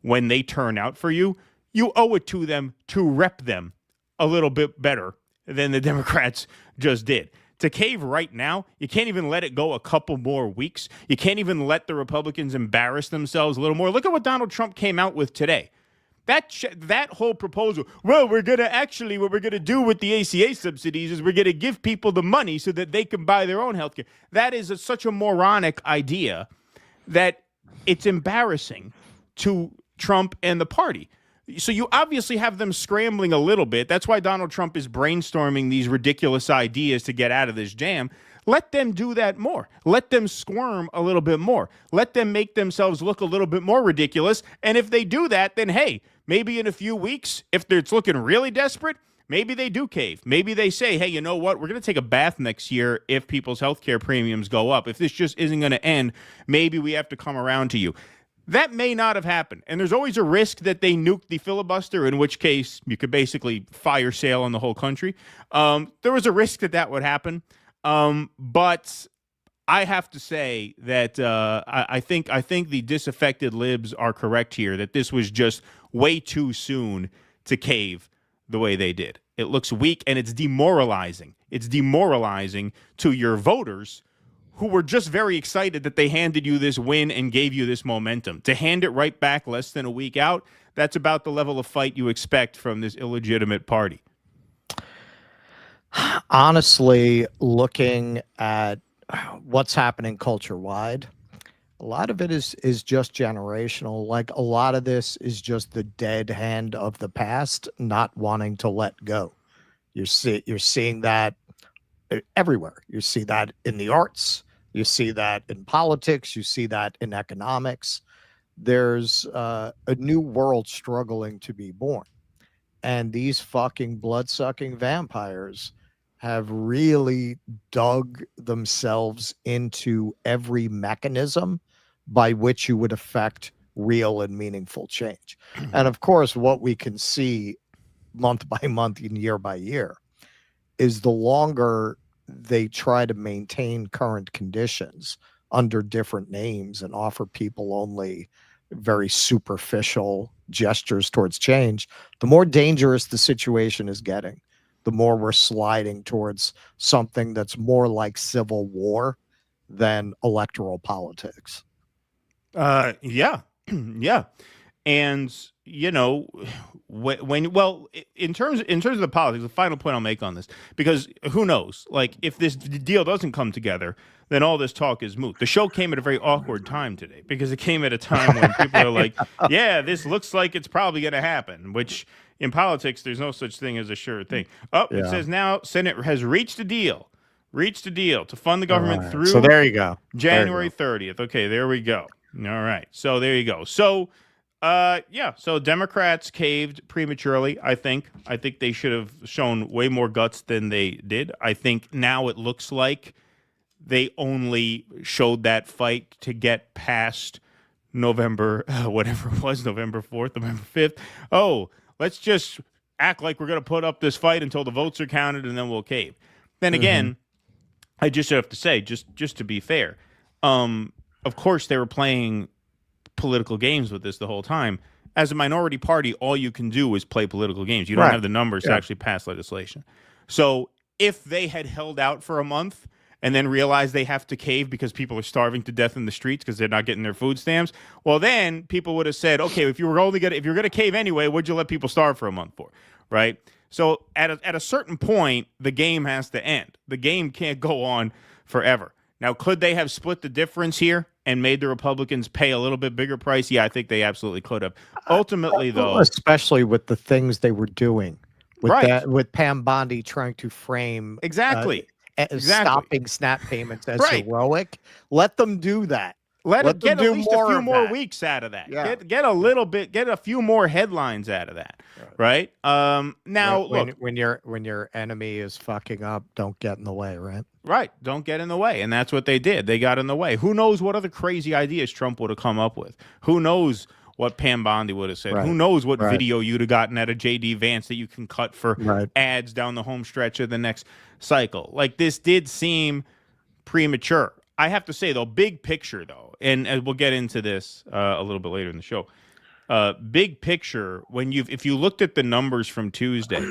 J: when they turn out for you. You owe it to them to rep them a little bit better than the Democrats just did. To cave right now, you can't even let it go a couple more weeks. You can't even let the Republicans embarrass themselves a little more. Look at what Donald Trump came out with today. That whole proposal, well, what we're going to do with the ACA subsidies is we're going to give people the money so that they can buy their own health care. That is such a moronic idea that it's embarrassing to Trump and the party. So you obviously have them scrambling a little bit. That's why Donald Trump is brainstorming these ridiculous ideas to get out of this jam. Let them do that more. Let them squirm a little bit more. Let them make themselves look a little bit more ridiculous. And if they do that, then hey, maybe in a few weeks, if it's looking really desperate, maybe they do cave. Maybe they say, hey, you know what? We're going to take a bath next year if people's healthcare premiums go up. If this just isn't going to end, maybe we have to come around to you. That may not have happened. And there's always a risk that they nuke the filibuster, in which case you could basically fire sale on the whole country. There was a risk that would happen. But I have to say that I think the disaffected libs are correct here, that this was just way too soon to cave the way they did. It looks weak, and it's demoralizing. It's demoralizing to your voters, who were just very excited that they handed you this win and gave you this momentum. To hand it right back less than a week out, that's about the level of fight you expect from this illegitimate party.
K: Honestly, looking at what's happening culture-wide, a lot of it is just generational. Like, a lot of this is just the dead hand of the past not wanting to let go. You're seeing that everywhere. You see that in the arts. You see that in politics. You see that in economics. There's a new world struggling to be born. And these fucking blood-sucking vampires have really dug themselves into every mechanism by which you would affect real and meaningful change. And of course, what we can see month by month and year by year is the longer they try to maintain current conditions under different names and offer people only very superficial gestures towards change, the more dangerous the situation is getting, the more we're sliding towards something that's more like civil war than electoral politics.
J: Yeah. And you know, in terms of the politics, the final point I'll make on this, because who knows, like, if this deal doesn't come together, then all this talk is moot. The show came at a very awkward time today, because it came at a time when people are like, yeah, this looks like it's probably going to happen, which in politics, there's no such thing as a sure thing. It says now Senate has reached a deal to fund the government through
K: so there you go.
J: January 30th. Okay, there we go. All right. So there you go. So so Democrats caved prematurely, I think. I think they should have shown way more guts than they did. I think now it looks like they only showed that fight to get past November, whatever it was, November 4th, November 5th. Oh, let's just act like we're going to put up this fight until the votes are counted, and then we'll cave. Then again, I just have to say, just to be fair, of course they were playing political games with this the whole time. As a minority party, all you can do is play political games. You don't have the numbers to actually pass legislation. So if they had held out for a month and then realize they have to cave because people are starving to death in the streets because they're not getting their food stamps, well, then people would have said, okay, if you're going to cave anyway, what'd you let people starve for a month for, right? So at a certain point, the game has to end. The game can't go on forever. Now, could they have split the difference here and made the Republicans pay a little bit bigger price? Yeah, I think they absolutely could have. Ultimately, though,
K: especially with the things they were doing, with
J: Right.
K: with Pam Bondi trying to frame
J: Exactly.
K: stopping SNAP payments as
J: Right.
K: heroic, let them do that.
J: Let it get
K: them
J: at
K: do
J: least a few
K: of
J: more
K: that.
J: weeks out of that.
K: Yeah.
J: Get a little bit, get a few more headlines out of that, right? Now, look,
K: when your enemy is fucking up, don't get in the way, right?
J: right, don't get in the way, and that's what they did. They got in the way. Who knows what other crazy ideas Trump would have come up with? Who knows what Pam Bondi would have said?
K: Right.
J: Who knows what
K: Right.
J: video you'd have gotten out of J.D. Vance that you can cut for ads down the home stretch of the next cycle? Like, this did seem premature. I have to say, though, big picture, though, and we'll get into this a little bit later in the show. Big picture, if you looked at the numbers from Tuesday,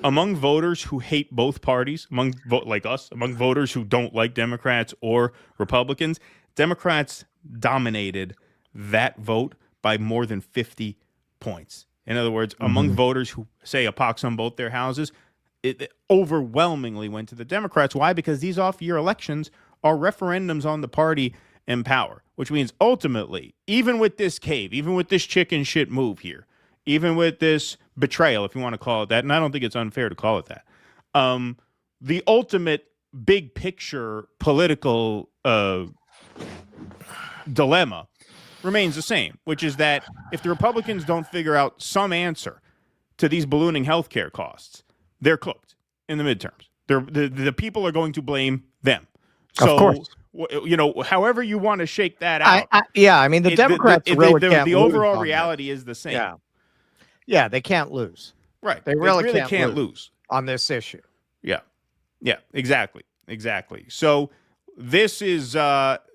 J: among voters who hate both parties, like us, among voters who don't like Democrats or Republicans, Democrats dominated that vote by more than 50 points. In other words, among voters who say a pox on both their houses, it overwhelmingly went to the Democrats. Why? Because these off-year elections are referendums on the party in power, which means ultimately, even with this cave, even with this chicken shit move here, even with this betrayal, if you want to call it that, and I don't think it's unfair to call it that, the ultimate big picture political dilemma remains the same, which is that if the Republicans don't figure out some answer to these ballooning healthcare costs, they're cooked in the midterms. The people are going to blame them. So,
K: of course.
J: You know, however you want to shake that out.
K: I mean, the Democrats really can't
J: the
K: lose
J: overall
K: on
J: reality is the same.
K: Yeah, they can't lose.
J: Right.
K: They really,
J: can't lose
K: on this issue.
J: Yeah, exactly. So this is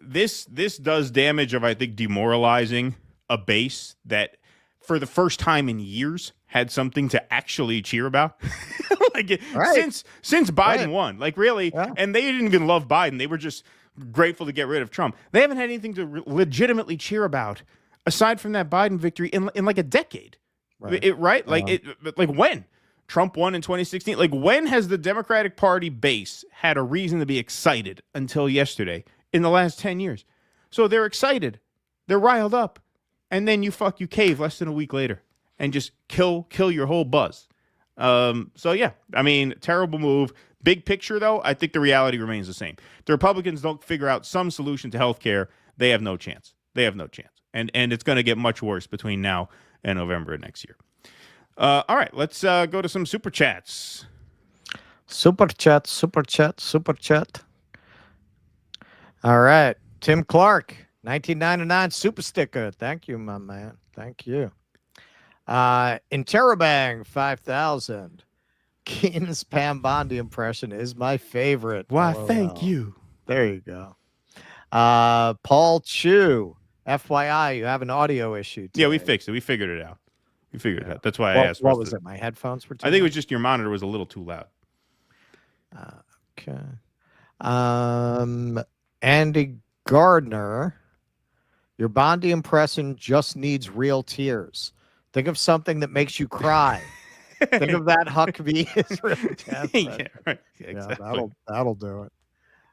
J: this does damage of, I think, demoralizing a base that for the first time in years had something to actually cheer about. Since Biden won, like really, and they didn't even love Biden. They were just grateful to get rid of Trump. They haven't had anything to legitimately cheer about aside from that Biden victory in like a decade. Right? Like when Trump won in 2016, like when has the Democratic Party base had a reason to be excited until yesterday in the last 10 years? So they're excited. They're riled up. And then you cave less than a week later and just kill your whole buzz. So yeah, I mean, terrible move. Big picture, though, I think the reality remains the same. The Republicans don't figure out some solution to health care, they have no chance. And it's going to get much worse between now and November of next year. All right, let's go to some super chats.
K: Super chat. All right, Tim Clark, 1999 super sticker. Thank you, my man. Thank you. Interrobang 5000. Keen's Pam Bondi impression is my favorite.
J: Why,
K: LOL.
J: thank you.
K: There you go. Paul Chu, FYI, you have an audio issue today.
J: Yeah, we fixed it. We figured it out. That's why I asked.
K: What was it? My headphones were too
J: I think it
K: loud?
J: was just your monitor was a little too loud.
K: Okay. Andy Gardner, your Bondi impression just needs real tears. Think of something that makes you cry. Think of that Huckabee Israel test.
J: Yeah, right. Yeah, exactly.
K: That'll do it.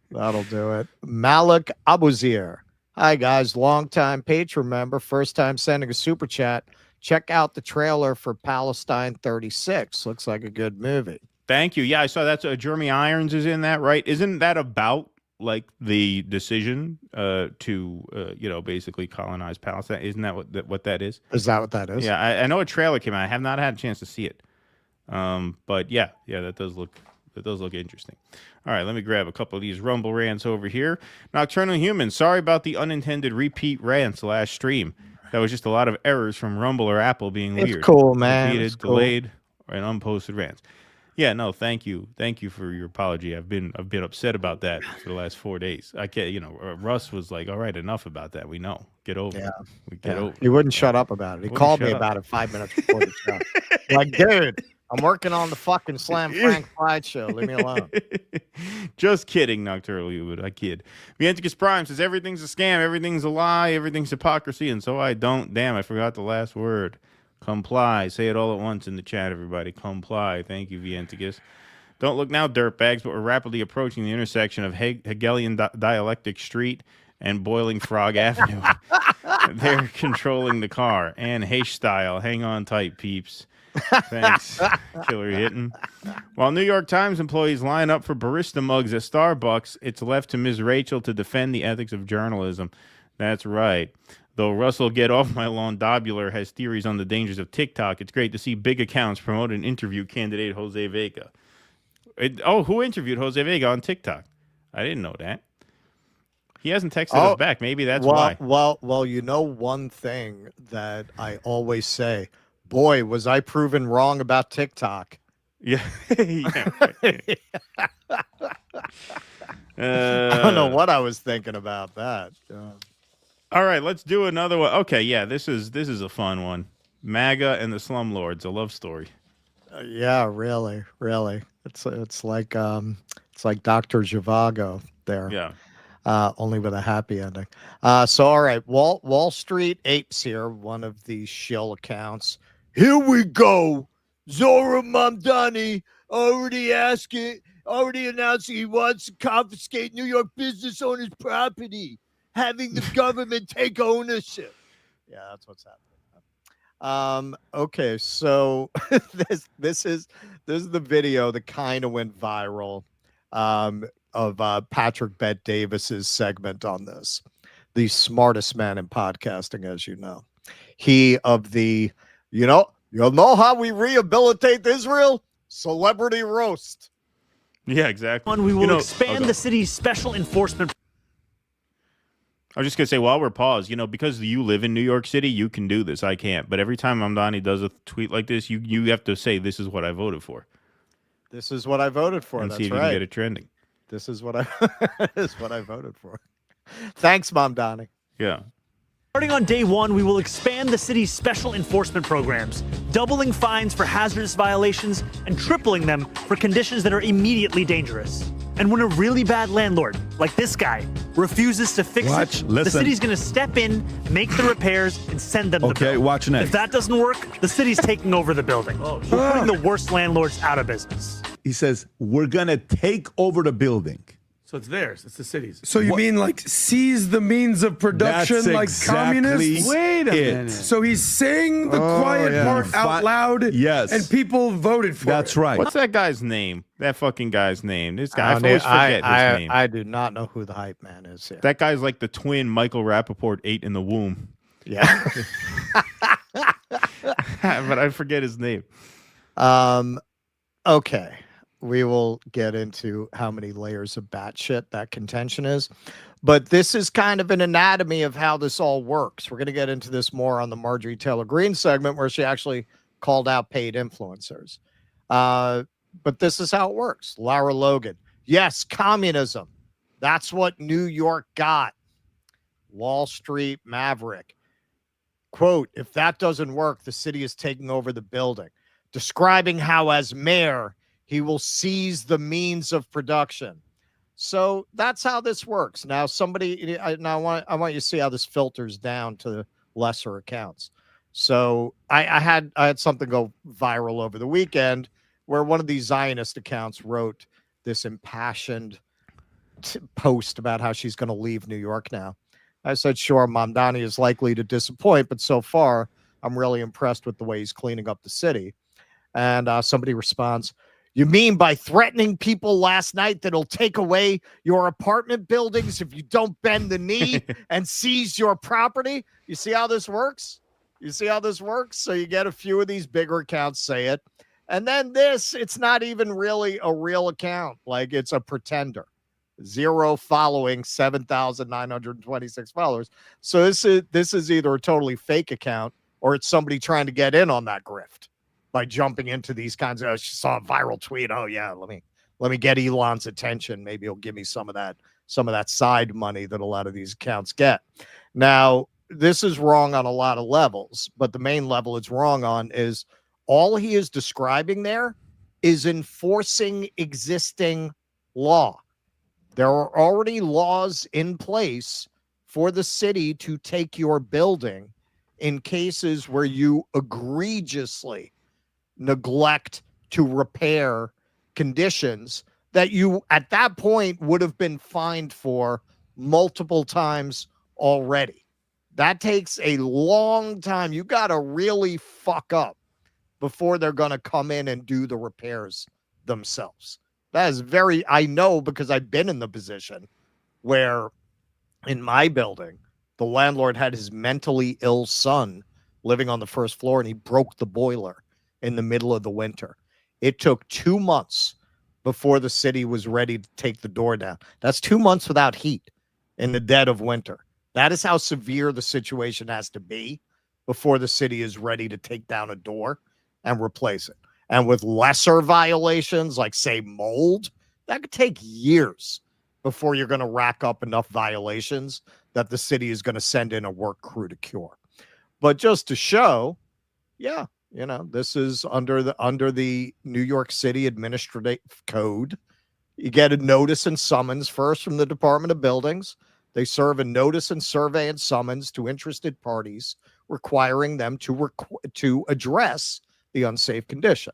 K: That'll do it. Malik Abuzir. Hi guys, longtime Patreon member, first time sending a super chat. Check out the trailer for Palestine 36. Looks like a good movie.
J: Thank you. Yeah, I saw that. Jeremy Irons is in that, right? Isn't that about like the decision to basically colonize Palestine? Isn't that what that is?
K: Is that what that is?
J: Yeah, I know a trailer came out. I have not had a chance to see it. But yeah, that does look interesting. All right, let me grab a couple of these Rumble rants over here. Nocturnal Human, sorry about the unintended repeat rants last stream. That was just a lot of errors from Rumble or Apple being weird.
K: It's cool, man.
J: Repeated,
K: it's cool.
J: delayed, and unposted rants. Yeah, no, thank you for your apology. I've been upset about that for the last 4 days. I can't, Russ was like, all right, enough about that. We know, get over it. We get over it.
K: He wouldn't shut up about it. He called me about it 5 minutes before the show. Like, dude, I'm working on the fucking Slam Frank slideshow. Leave me alone.
J: Just kidding, Nocturnal Hubert. I kid. Vienticus Prime says everything's a scam, everything's a lie, everything's hypocrisy, and so I don't. Damn, I forgot the last word. Comply. Say it all at once in the chat, everybody. Comply. Thank you, Vienticus. Don't look now, dirtbags, but we're rapidly approaching the intersection of Hegelian Dialectic Street and Boiling Frog Avenue. They're controlling the car. And Heish style. Hang on tight, peeps. Thanks, Killer Hittin'. While New York Times employees line up for barista mugs at Starbucks, it's left to Ms. Rachel to defend the ethics of journalism. That's right. Though Russell Get Off My Lawn Dobular has theories on the dangers of TikTok, it's great to see big accounts promote and interview candidate Jose Vega. Who interviewed Jose Vega on TikTok? I didn't know that. He hasn't texted us back. Maybe that's why.
K: Well, you know one thing that I always say, boy, was I proven wrong about TikTok.
J: Yeah.
K: I don't know what I was thinking about that.
J: All right, let's do another one. Okay, yeah, this is a fun one. MAGA and the Slumlords, a love story.
K: Yeah, really. It's like Dr. Zhivago there.
J: Yeah.
K: Only with a happy ending. So all right, Wall Street Apes here, one of these shill accounts. Here we go. Zora Mamdani already announcing he wants to confiscate New York business owners' property, having the government take ownership. Yeah, that's what's happening. Okay, so this is the video that kind of went viral of Patrick Bet Davis's segment on this, the smartest man in podcasting, as you know. He of the, you'll know how we rehabilitate Israel? Celebrity roast.
J: Yeah, exactly.
N: We will expand the city's special enforcement.
J: I was just going to say, while we're paused, because you live in New York City, you can do this. I can't. But every time Mamdani does a tweet like this, you have to say, this is what I voted for.
K: This is what I voted for.
J: And
K: That's
J: see if
K: right.
J: you can get it trending.
K: This is what I voted for. Thanks, Mamdani.
J: Yeah.
N: Starting on day one, we will expand the city's special enforcement programs, doubling fines for hazardous violations and tripling them for conditions that are immediately dangerous. And when a really bad landlord, like this guy, refuses to fix it, the city's going to step in, make the repairs, and send them the bill.
O: Okay, watch next.
N: If that doesn't work, the city's taking over the building. We're putting the worst landlords out of business.
O: He says, we're going to take over the building.
P: So it's theirs. It's the city's.
Q: So you mean like seize the means of production
O: That's
Q: like
O: exactly
Q: communists?
P: Wait a minute.
Q: So he's saying the quiet part out loud.
O: Yes.
Q: And people voted for
O: That's
Q: it.
O: right.
J: What's that guy's name? That fucking guy's name. This guy, I always forget his name.
K: I do not know who the hype man is here.
J: That guy's like the twin Michael Rappaport ate in the womb.
K: Yeah.
J: But I forget his name.
K: Okay. We will get into how many layers of batshit that contention is. But this is kind of an anatomy of how this all works. We're going to get into this more on the Marjorie Taylor Greene segment where she actually called out paid influencers. But this is how it works. Lara Logan. Yes, communism. That's what New York got. Wall Street Maverick. Quote, if that doesn't work, the city is taking over the building. Describing how as mayor, he will seize the means of production. So that's how this works. Now, I want you to see how this filters down to the lesser accounts. So I had something go viral over the weekend where one of these Zionist accounts wrote this impassioned post about how she's going to leave New York now. I said, sure, Mamdani is likely to disappoint, but so far I'm really impressed with the way he's cleaning up the city. And somebody responds, you mean by threatening people last night that it'll take away your apartment buildings if you don't bend the knee and seize your property? You see how this works? So you get a few of these bigger accounts say it. And then it's not even really a real account. Like it's a pretender. 0 following, 7,926 followers. So this is either a totally fake account or it's somebody trying to get in on that grift by jumping into these kinds of, she saw a viral tweet. Oh yeah, let me get Elon's attention. Maybe he'll give me some of that side money that a lot of these accounts get. Now, this is wrong on a lot of levels, but the main level it's wrong on is all he is describing there is enforcing existing law. There are already laws in place for the city to take your building in cases where you egregiously neglect to repair conditions that you at that point would have been fined for multiple times already. That takes a long time. You got to really fuck up before they're going to come in and do the repairs themselves. That is I know because I've been in the position where in my building, the landlord had his mentally ill son living on the first floor and he broke the boiler in the middle of the winter. It took 2 months before the city was ready to take the door down. That's 2 months without heat in the dead of winter. That is how severe the situation has to be before the city is ready to take down a door and replace it. And with lesser violations, like, say, mold, that could take years before you're going to rack up enough violations that the city is going to send in a work crew to cure. But just to show, yeah, this is under the New York City Administrative Code. You get a notice and summons first from the Department of Buildings. They serve a notice and survey and summons to interested parties, requiring them to address the unsafe condition.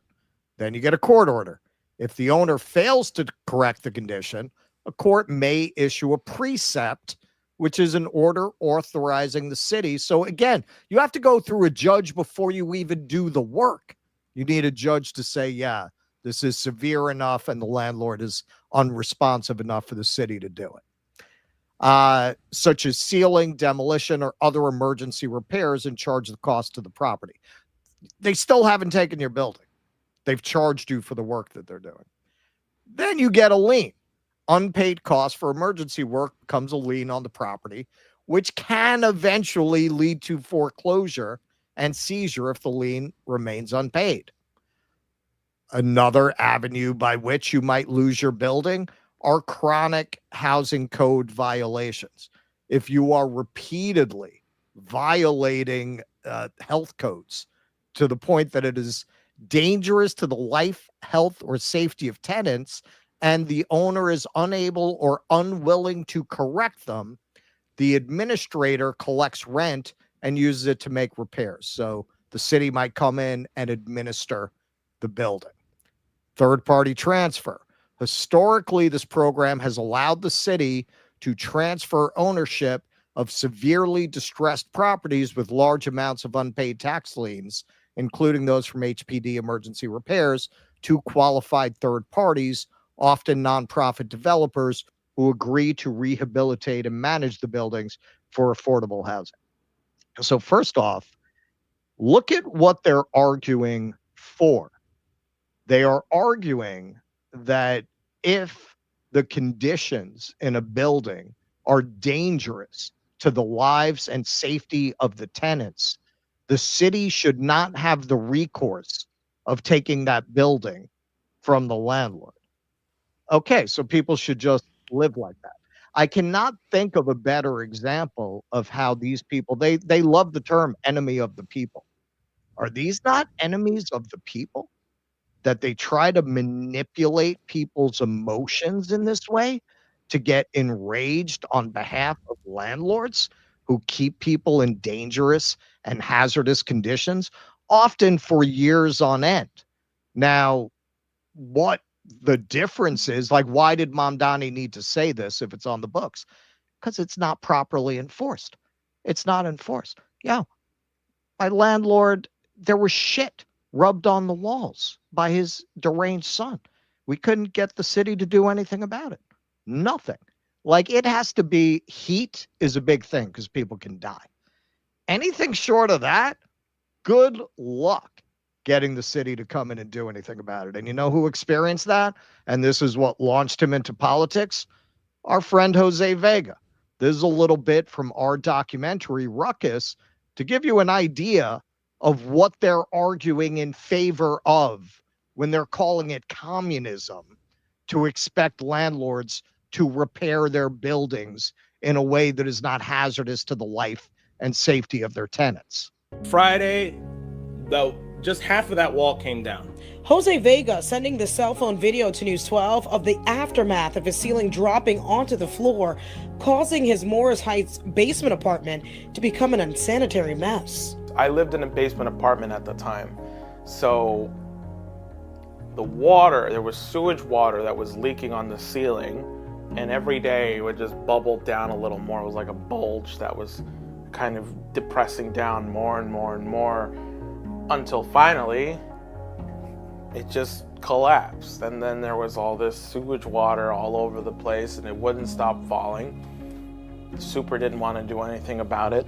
K: Then you get a court order. If the owner fails to correct the condition, a court may issue a precept, which is an order authorizing the city. So again, you have to go through a judge before you even do the work. You need a judge to say, yeah, this is severe enough and the landlord is unresponsive enough for the city to do it. Such as sealing, demolition, or other emergency repairs and charge the cost to the property. They still haven't taken your building. They've charged you for the work that they're doing. Then you get a lien. Unpaid cost for emergency work becomes a lien on the property, which can eventually lead to foreclosure and seizure if the lien remains unpaid. Another avenue by which you might lose your building are chronic housing code violations. If you are repeatedly violating health codes to the point that it is dangerous to the life, health, or safety of tenants, and the owner is unable or unwilling to correct them, the administrator collects rent and uses it to make repairs. So the city might come in and administer the building. Third-party transfer. Historically, this program has allowed the city to transfer ownership of severely distressed properties with large amounts of unpaid tax liens, including those from HPD emergency repairs, to qualified third parties, often nonprofit developers who agree to rehabilitate and manage the buildings for affordable housing. So first off, look at what they're arguing for. They are arguing that if the conditions in a building are dangerous to the lives and safety of the tenants, the city should not have the recourse of taking that building from the landlord. Okay, so people should just live like that. I cannot think of a better example of how these people, they love the term enemy of the people. Are these not enemies of the people? That they try to manipulate people's emotions in this way to get enraged on behalf of landlords who keep people in dangerous and hazardous conditions, often for years on end. Now, what the difference is, like, why did Mamdani need to say this if it's on the books? Because it's not properly enforced. It's not enforced. Yeah, my landlord, there was shit rubbed on the walls by his deranged son. We couldn't get the city to do anything about it. Nothing. Like, it has to be, heat is a big thing because people can die. Anything short of that, good luck getting the city to come in and do anything about it. And you know who experienced that? And this is what launched him into politics? Our friend Jose Vega. This is a little bit from our documentary, Ruckus, to give you an idea of what they're arguing in favor of when they're calling it communism, to expect landlords to repair their buildings in a way that is not hazardous to the life and safety of their tenants.
R: Friday, though, just half of that wall came down. Jose Vega sending the cell phone video to News 12 of the aftermath of his ceiling dropping onto the floor, causing his Morris Heights basement apartment to become an unsanitary mess.
S: I lived in a basement apartment at the time, so the water, there was sewage water that was leaking on the ceiling, and every day it would just bubble down a little more. It was like a bulge that was kind of depressing down more and more and more until finally it just collapsed. And then there was all this sewage water all over the place and it wouldn't stop falling. The super didn't want to do anything about it.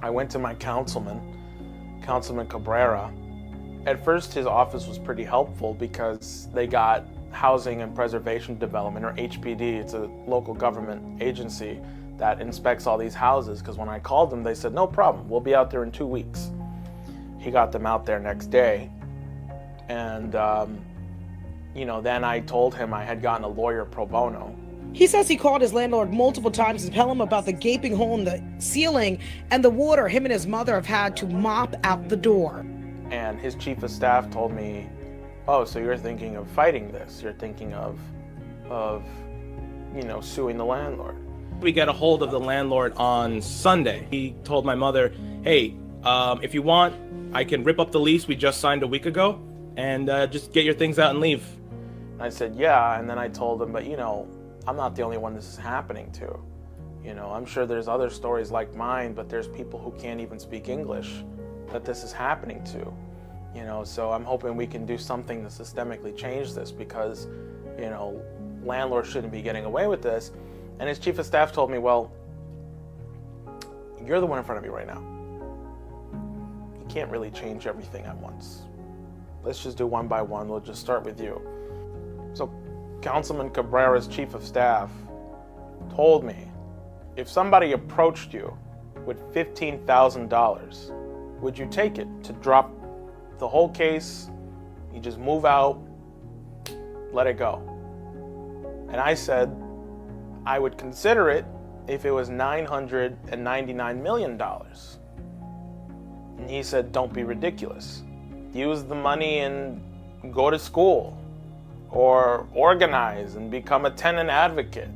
S: I went to my Councilman Cabrera. At first his office was pretty helpful because they got Housing and Preservation Development, or HPD. It's a local government agency that inspects all these houses, because when I called them, they said, no problem, we'll be out there in 2 weeks. He got them out there next day. And, then I told him I had gotten a lawyer pro bono.
R: He says he called his landlord multiple times to tell him about the gaping hole in the ceiling and the water him and his mother have had to mop out the door.
S: And his chief of staff told me, oh, so you're thinking of fighting this? You're thinking of suing the landlord?
T: We get a hold of the landlord on Sunday. He told my mother, hey, if you want, I can rip up the lease we just signed a week ago and just get your things out and leave.
S: I said, yeah, and then I told him, but I'm not the only one this is happening to. I'm sure there's other stories like mine, but there's people who can't even speak English that this is happening to. So I'm hoping we can do something to systemically change this, because, landlords shouldn't be getting away with this. And his chief of staff told me, well, you're the one in front of me right now. You can't really change everything at once. Let's just do one by one. We'll just start with you. So Councilman Cabrera's chief of staff told me, if somebody approached you with $15,000, would you take it to drop the whole case? You just move out, let it go. And I said, I would consider it if it was $999 million. And he said, don't be ridiculous. Use the money and go to school or organize and become a tenant advocate.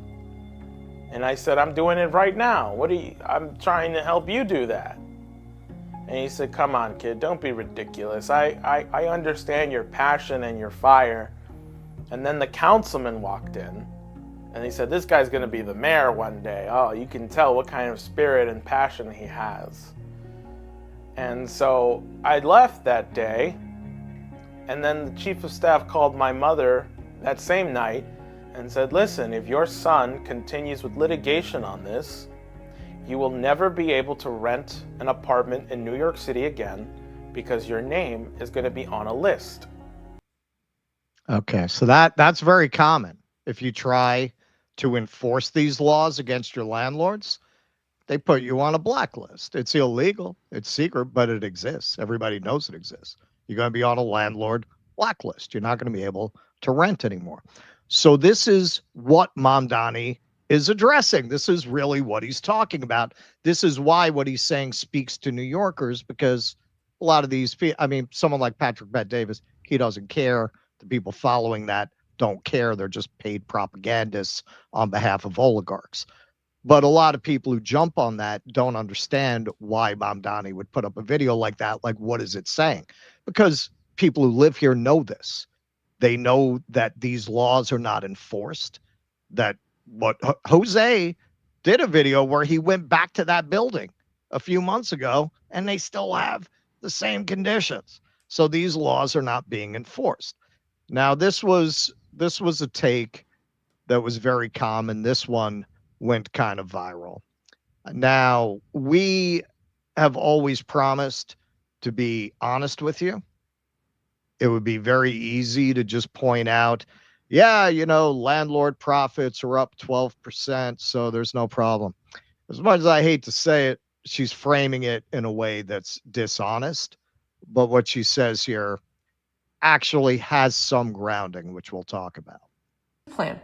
S: And I said, I'm doing it right now. I'm trying to help you do that. And he said, come on, kid, don't be ridiculous. I understand your passion and your fire. And then the councilman walked in and he said, this guy's gonna be the mayor one day. Oh, you can tell what kind of spirit and passion he has. And so I left that day, and then the chief of staff called my mother that same night and said, listen, if your son continues with litigation on this, you will never be able to rent an apartment in New York City again, because your name is going to be on a list.
K: Okay, so that's very common. If you try to enforce these laws against your landlords, they put you on a blacklist. It's illegal, it's secret, but it exists. Everybody knows it exists. You're going to be on a landlord blacklist. You're not going to be able to rent anymore. So this is what Mamdani is addressing. This is really what he's talking about. This is why what he's saying speaks to New Yorkers, because a lot of these people, someone like Patrick Bet-Davis, he doesn't care. The people following that don't care. They're just paid propagandists on behalf of oligarchs. But a lot of people who jump on that don't understand why Mamdani would put up a video like that. Like, what is it saying? Because people who live here know this. They know that these laws are not enforced. That what Jose did a video where he went back to that building a few months ago and they still have the same conditions. So these laws are not being enforced. Now, this was a take that was very common. This one went kind of viral. Now, we have always promised to be honest with you. It would be very easy to just point out, yeah, landlord profits are up 12%, so there's no problem. As much as I hate to say it, she's framing it in a way that's dishonest. But what she says here actually has some grounding, which we'll talk about.
U: Plan.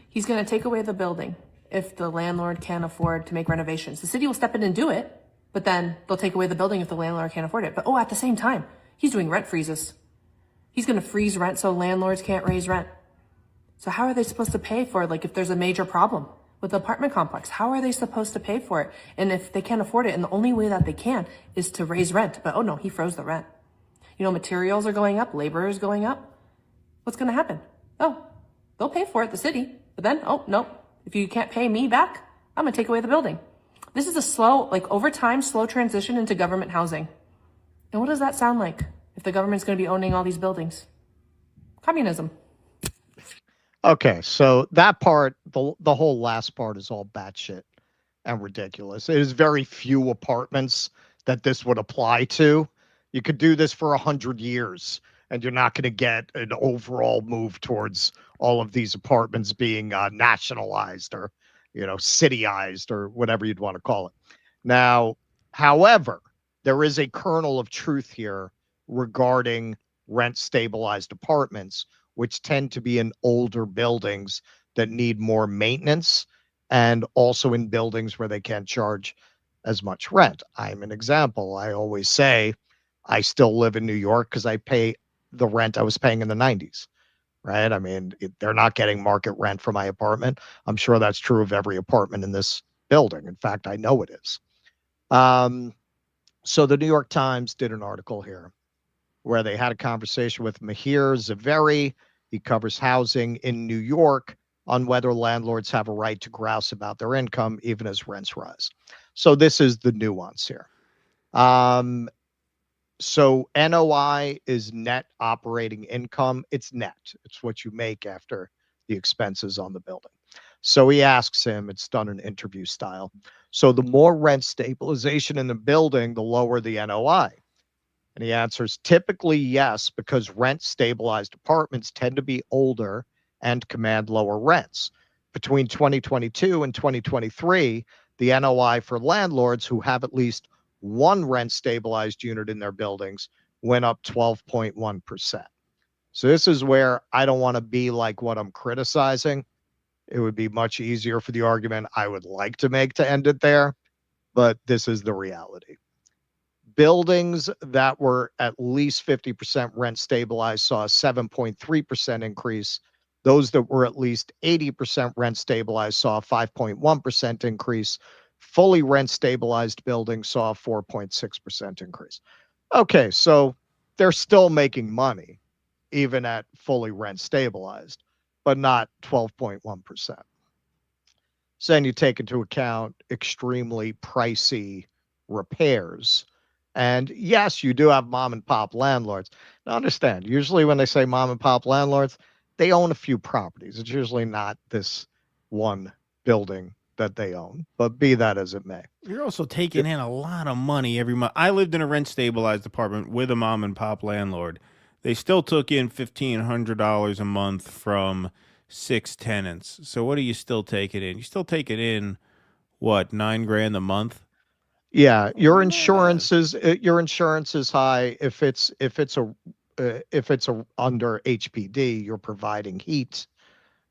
U: He's going to take away the building if the landlord can't afford to make renovations. The city will step in and do it, but then they'll take away the building if the landlord can't afford it. But at the same time, he's doing rent freezes. He's going to freeze rent so landlords can't raise rent. So how are they supposed to pay for it? Like if there's a major problem with the apartment complex, how are they supposed to pay for it? And if they can't afford it, and the only way that they can is to raise rent. But oh no, he froze the rent. You know, materials are going up, labor is going up. What's going to happen? Oh, they'll pay for it, the city. But then, oh no, if you can't pay me back, I'm going to take away the building. This is a slow, like over time, slow transition into government housing. And what does that sound like if the government's going to be owning all these buildings? Communism.
K: Okay, so that part, the whole last part is all batshit and ridiculous. It is very few apartments that this would apply to. You could do this for 100 years, and you're not going to get an overall move towards all of these apartments being nationalized or, cityized or whatever you'd want to call it. Now, however, there is a kernel of truth here regarding rent-stabilized apartments, which tend to be in older buildings that need more maintenance, and also in buildings where they can't charge as much rent. I'm an example. I always say I still live in New York because I pay the rent I was paying in the 90s, right? I mean, they're not getting market rent for my apartment. I'm sure that's true of every apartment in this building. In fact, I know it is. So the New York Times did an article here where they had a conversation with Mahir Zaveri. He covers housing in New York on whether landlords have a right to grouse about their income even as rents rise. So this is the nuance here. So NOI is net operating income. It's net. It's what you make after the expenses on the building. So he asks him, it's done in interview style. So the more rent stabilization in the building, the lower the NOI. And he answers, typically yes, because rent stabilized apartments tend to be older and command lower rents. Between 2022 and 2023, the NOI for landlords who have at least one rent stabilized unit in their buildings went up 12.1%. So this is where I don't want to be like what I'm criticizing. It would be much easier for the argument I would like to make to end it there, but this is the reality. Buildings that were at least 50% rent stabilized saw a 7.3% increase. Those that were at least 80% rent stabilized saw a 5.1% increase. Fully rent stabilized buildings saw a 4.6% increase. Okay, so they're still making money, even at fully rent stabilized, but not 12.1%. So then you take into account extremely pricey repairs. And yes, you do have mom and pop landlords. Now understand, usually when they say mom and pop landlords, they own a few properties. It's usually not this one building that they own, but be that as it may.
J: You're also taking in a lot of money every month. I lived in a rent stabilized apartment with a mom and pop landlord. They still took in $1,500 a month from 6 tenants. So what are you still taking in? You still taking in what, $9,000 a month?
K: Yeah, your insurance is high if it's under HPD. You're providing heat,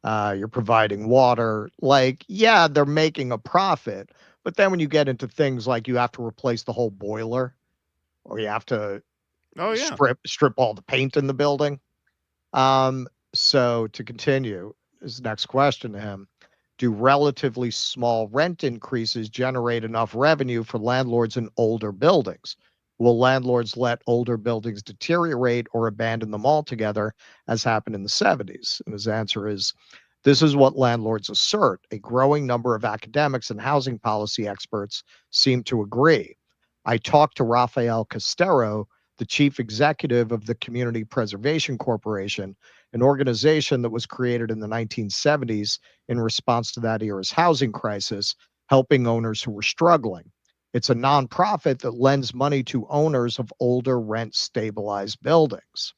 K: you're providing water. Like, yeah, they're making a profit, but then when you get into things like you have to replace the whole boiler, or you have to strip all the paint in the building. So to continue, his next question to him. Do relatively small rent increases generate enough revenue for landlords in older buildings? Will landlords let older buildings deteriorate or abandon them altogether, as happened in the 70s? And his answer is, this is what landlords assert. A growing number of academics and housing policy experts seem to agree. I talked to Rafael Castero, the chief executive of the Community Preservation Corporation, an organization that was created in the 1970s in response to that era's housing crisis, helping owners who were struggling. It's a nonprofit that lends money to owners of older rent-stabilized buildings.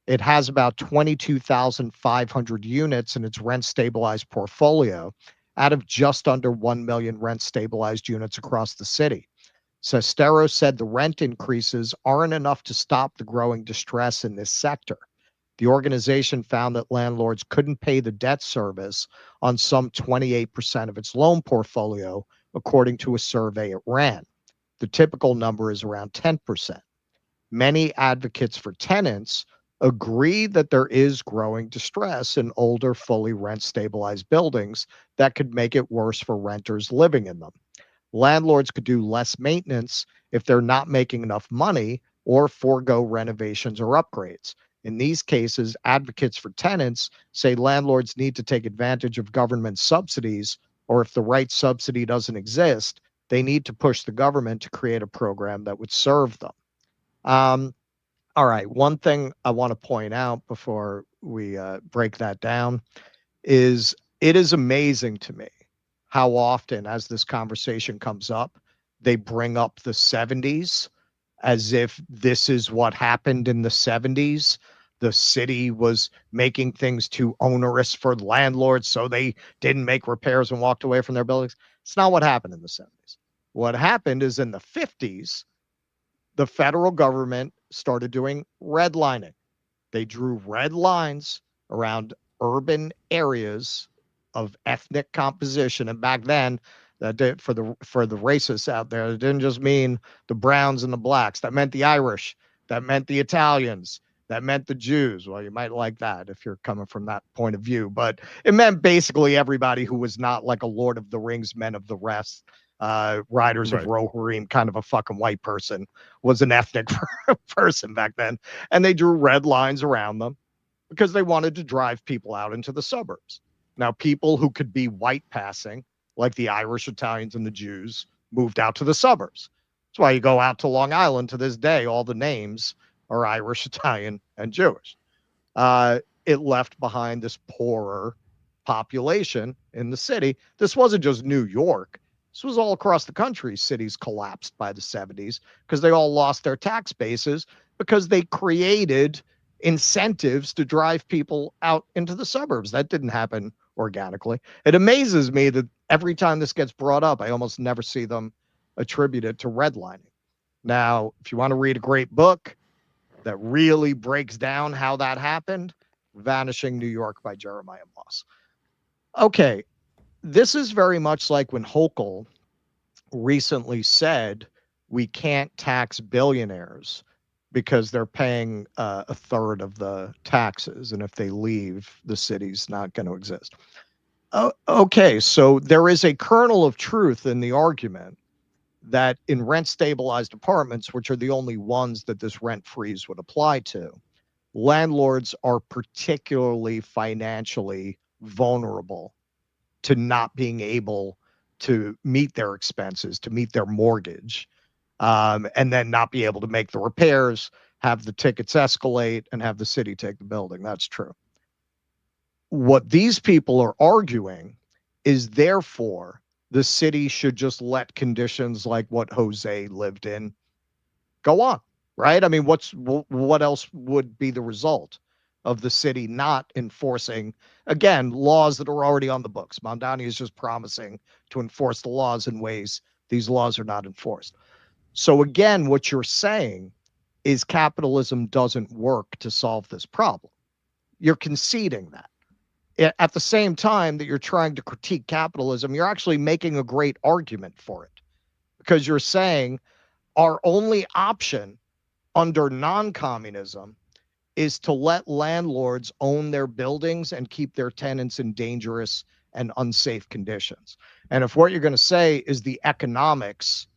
K: It has about 22,500 units in its rent-stabilized portfolio out of just under 1 million rent-stabilized units across the city. Castero said the rent increases aren't enough to stop the growing distress in this sector. The organization found that landlords couldn't pay the debt service on some 28% of its loan portfolio, according to a survey it ran. The typical number is around 10%. many advocates for tenants agree that there is growing distress in older, fully rent-stabilized buildings that could make it worse for renters living in them. Landlords could do less maintenance if they're not making enough money or forego renovations or upgrades. In these cases, advocates for tenants say landlords need to take advantage of government subsidies, or if the right subsidy doesn't exist, they need to push the government to create a program that would serve them. All right, one thing I want to point out before we break that down is it is amazing to me how often, as this conversation comes up, they bring up the 70s as if this is what happened in the 70s. The city was making things too onerous for landlords, so they didn't make repairs and walked away from their buildings. It's not what happened in the 70s. What happened is in the 50s, the federal government started doing redlining. They drew red lines around urban areas of ethnic composition, and back then, that did, for the racists out there, it didn't just mean the browns and the blacks. That meant the Irish. That meant the Italians. That meant the Jews. Well, you might like that if you're coming from that point of view, but it meant basically everybody who was not like a Lord of the Rings, Men of the Rest, Riders of Rohirrim, kind of a fucking white person, was an ethnic person back then. And they drew red lines around them because they wanted to drive people out into the suburbs. Now, people who could be white passing, like the Irish, Italians, and the Jews, moved out to the suburbs. That's why you go out to Long Island to this day, all the names are Irish, Italian, and Jewish. It left behind this poorer population in the city. This wasn't just New York. This was all across the country. Cities collapsed by the 70s because they all lost their tax bases because they created incentives to drive people out into the suburbs. That didn't happen organically. It amazes me that every time this gets brought up, I almost never see them attribute it to redlining. Now, if you want to read a great book that really breaks down how that happened, Vanishing New York by Jeremiah Moss. Okay, this is very much like when Hochul recently said we can't tax billionaires because they're paying a third of the taxes, and if they leave, the city's not going to exist. Okay, so there is a kernel of truth in the argument that in rent-stabilized apartments, which are the only ones that this rent freeze would apply to, landlords are particularly financially vulnerable to not being able to meet their expenses, to meet their mortgage, and then not be able to make the repairs, have the tickets escalate, and have the city take the building. That's true. What these people are arguing is, therefore, the city should just let conditions like what Jose lived in go on, right? I mean, what else would be the result of the city not enforcing, again, laws that are already on the books? Mamdani is just promising to enforce the laws in ways these laws are not enforced. So again, what you're saying is capitalism doesn't work to solve this problem. You're conceding that. At the same time that you're trying to critique capitalism, you're actually making a great argument for it, because you're saying our only option under non-communism is to let landlords own their buildings and keep their tenants in dangerous and unsafe conditions. And if what you're going to say is the economics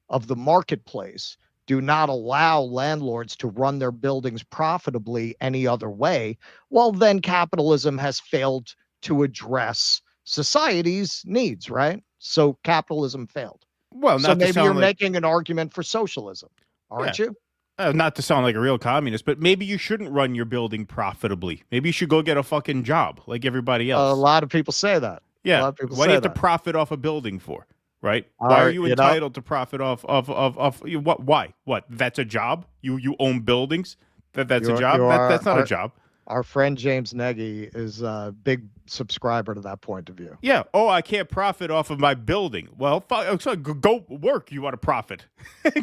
K: of the marketplace do not allow landlords to run their buildings profitably any other way, well, then capitalism has failed to address society's needs, right? So capitalism failed.
J: Well,
K: so maybe you're making an argument for socialism, aren't you?
J: Not to sound like a real communist, but maybe you shouldn't run your building profitably. Maybe you should go get a fucking job like everybody else.
K: A lot of people say that.
J: Yeah.
K: A lot of people
J: Why
K: say
J: do you have
K: that.
J: to profit off a building for? Right? Why are you entitled to profit off what? Why? What? That's a job? You own buildings? That's a job? That's not a job.
K: Our friend James Nagy is a big subscriber to that point of view.
J: Yeah. Oh, I can't profit off of my building. Well, go work. You want to profit?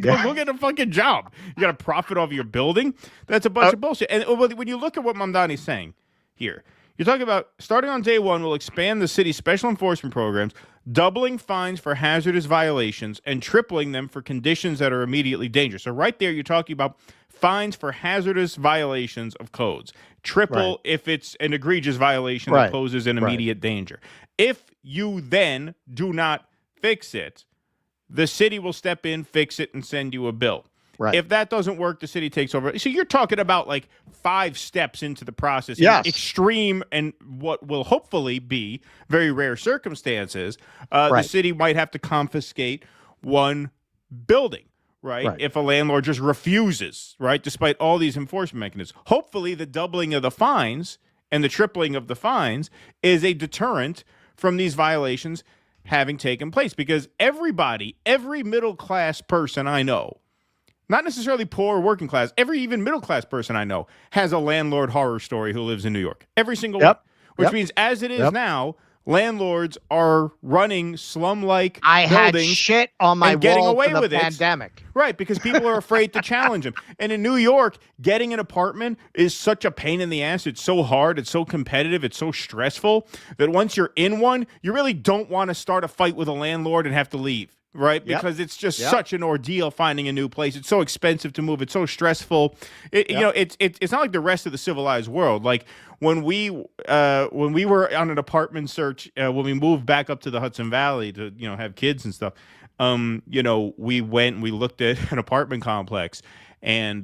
J: Go get a fucking job. You got to profit off your building? That's a bunch of bullshit. And when you look at what Mamdani's saying here, you're talking about starting on day one, we'll expand the city's special enforcement programs, doubling fines for hazardous violations and tripling them for conditions that are immediately dangerous. So right there, you're talking about fines for hazardous violations of codes. Triple if it's an egregious violation that poses an immediate danger. If you then do not fix it, the city will step in, fix it, and send you a bill.
K: Right.
J: If that doesn't work, the city takes over. So you're talking about like 5 steps into the process.
K: Yes.
J: Extreme and what will hopefully be very rare circumstances. The city might have to confiscate one building, right? If a landlord just refuses, right? Despite all these enforcement mechanisms. Hopefully the doubling of the fines and the tripling of the fines is a deterrent from these violations having taken place. Because everybody, every middle-class person I know, not necessarily poor or working class, every even middle-class person I know has a landlord horror story who lives in New York. Every single one. Which means as it is now, landlords are running slum-like buildings
K: shit on my
J: and getting
K: wall
J: away
K: for the
J: with
K: pandemic.
J: Right, because people are afraid to challenge them. And in New York, getting an apartment is such a pain in the ass. It's so hard. It's so competitive. It's so stressful that once you're in one, you really don't want to start a fight with a landlord and have to leave. Right, because it's just such an ordeal finding a new place. It's so expensive to move. It's so stressful. You know, it's not like the rest of the civilized world. Like when we were on an apartment search when we moved back up to the Hudson Valley to have kids and stuff. We went and we looked at an apartment complex, and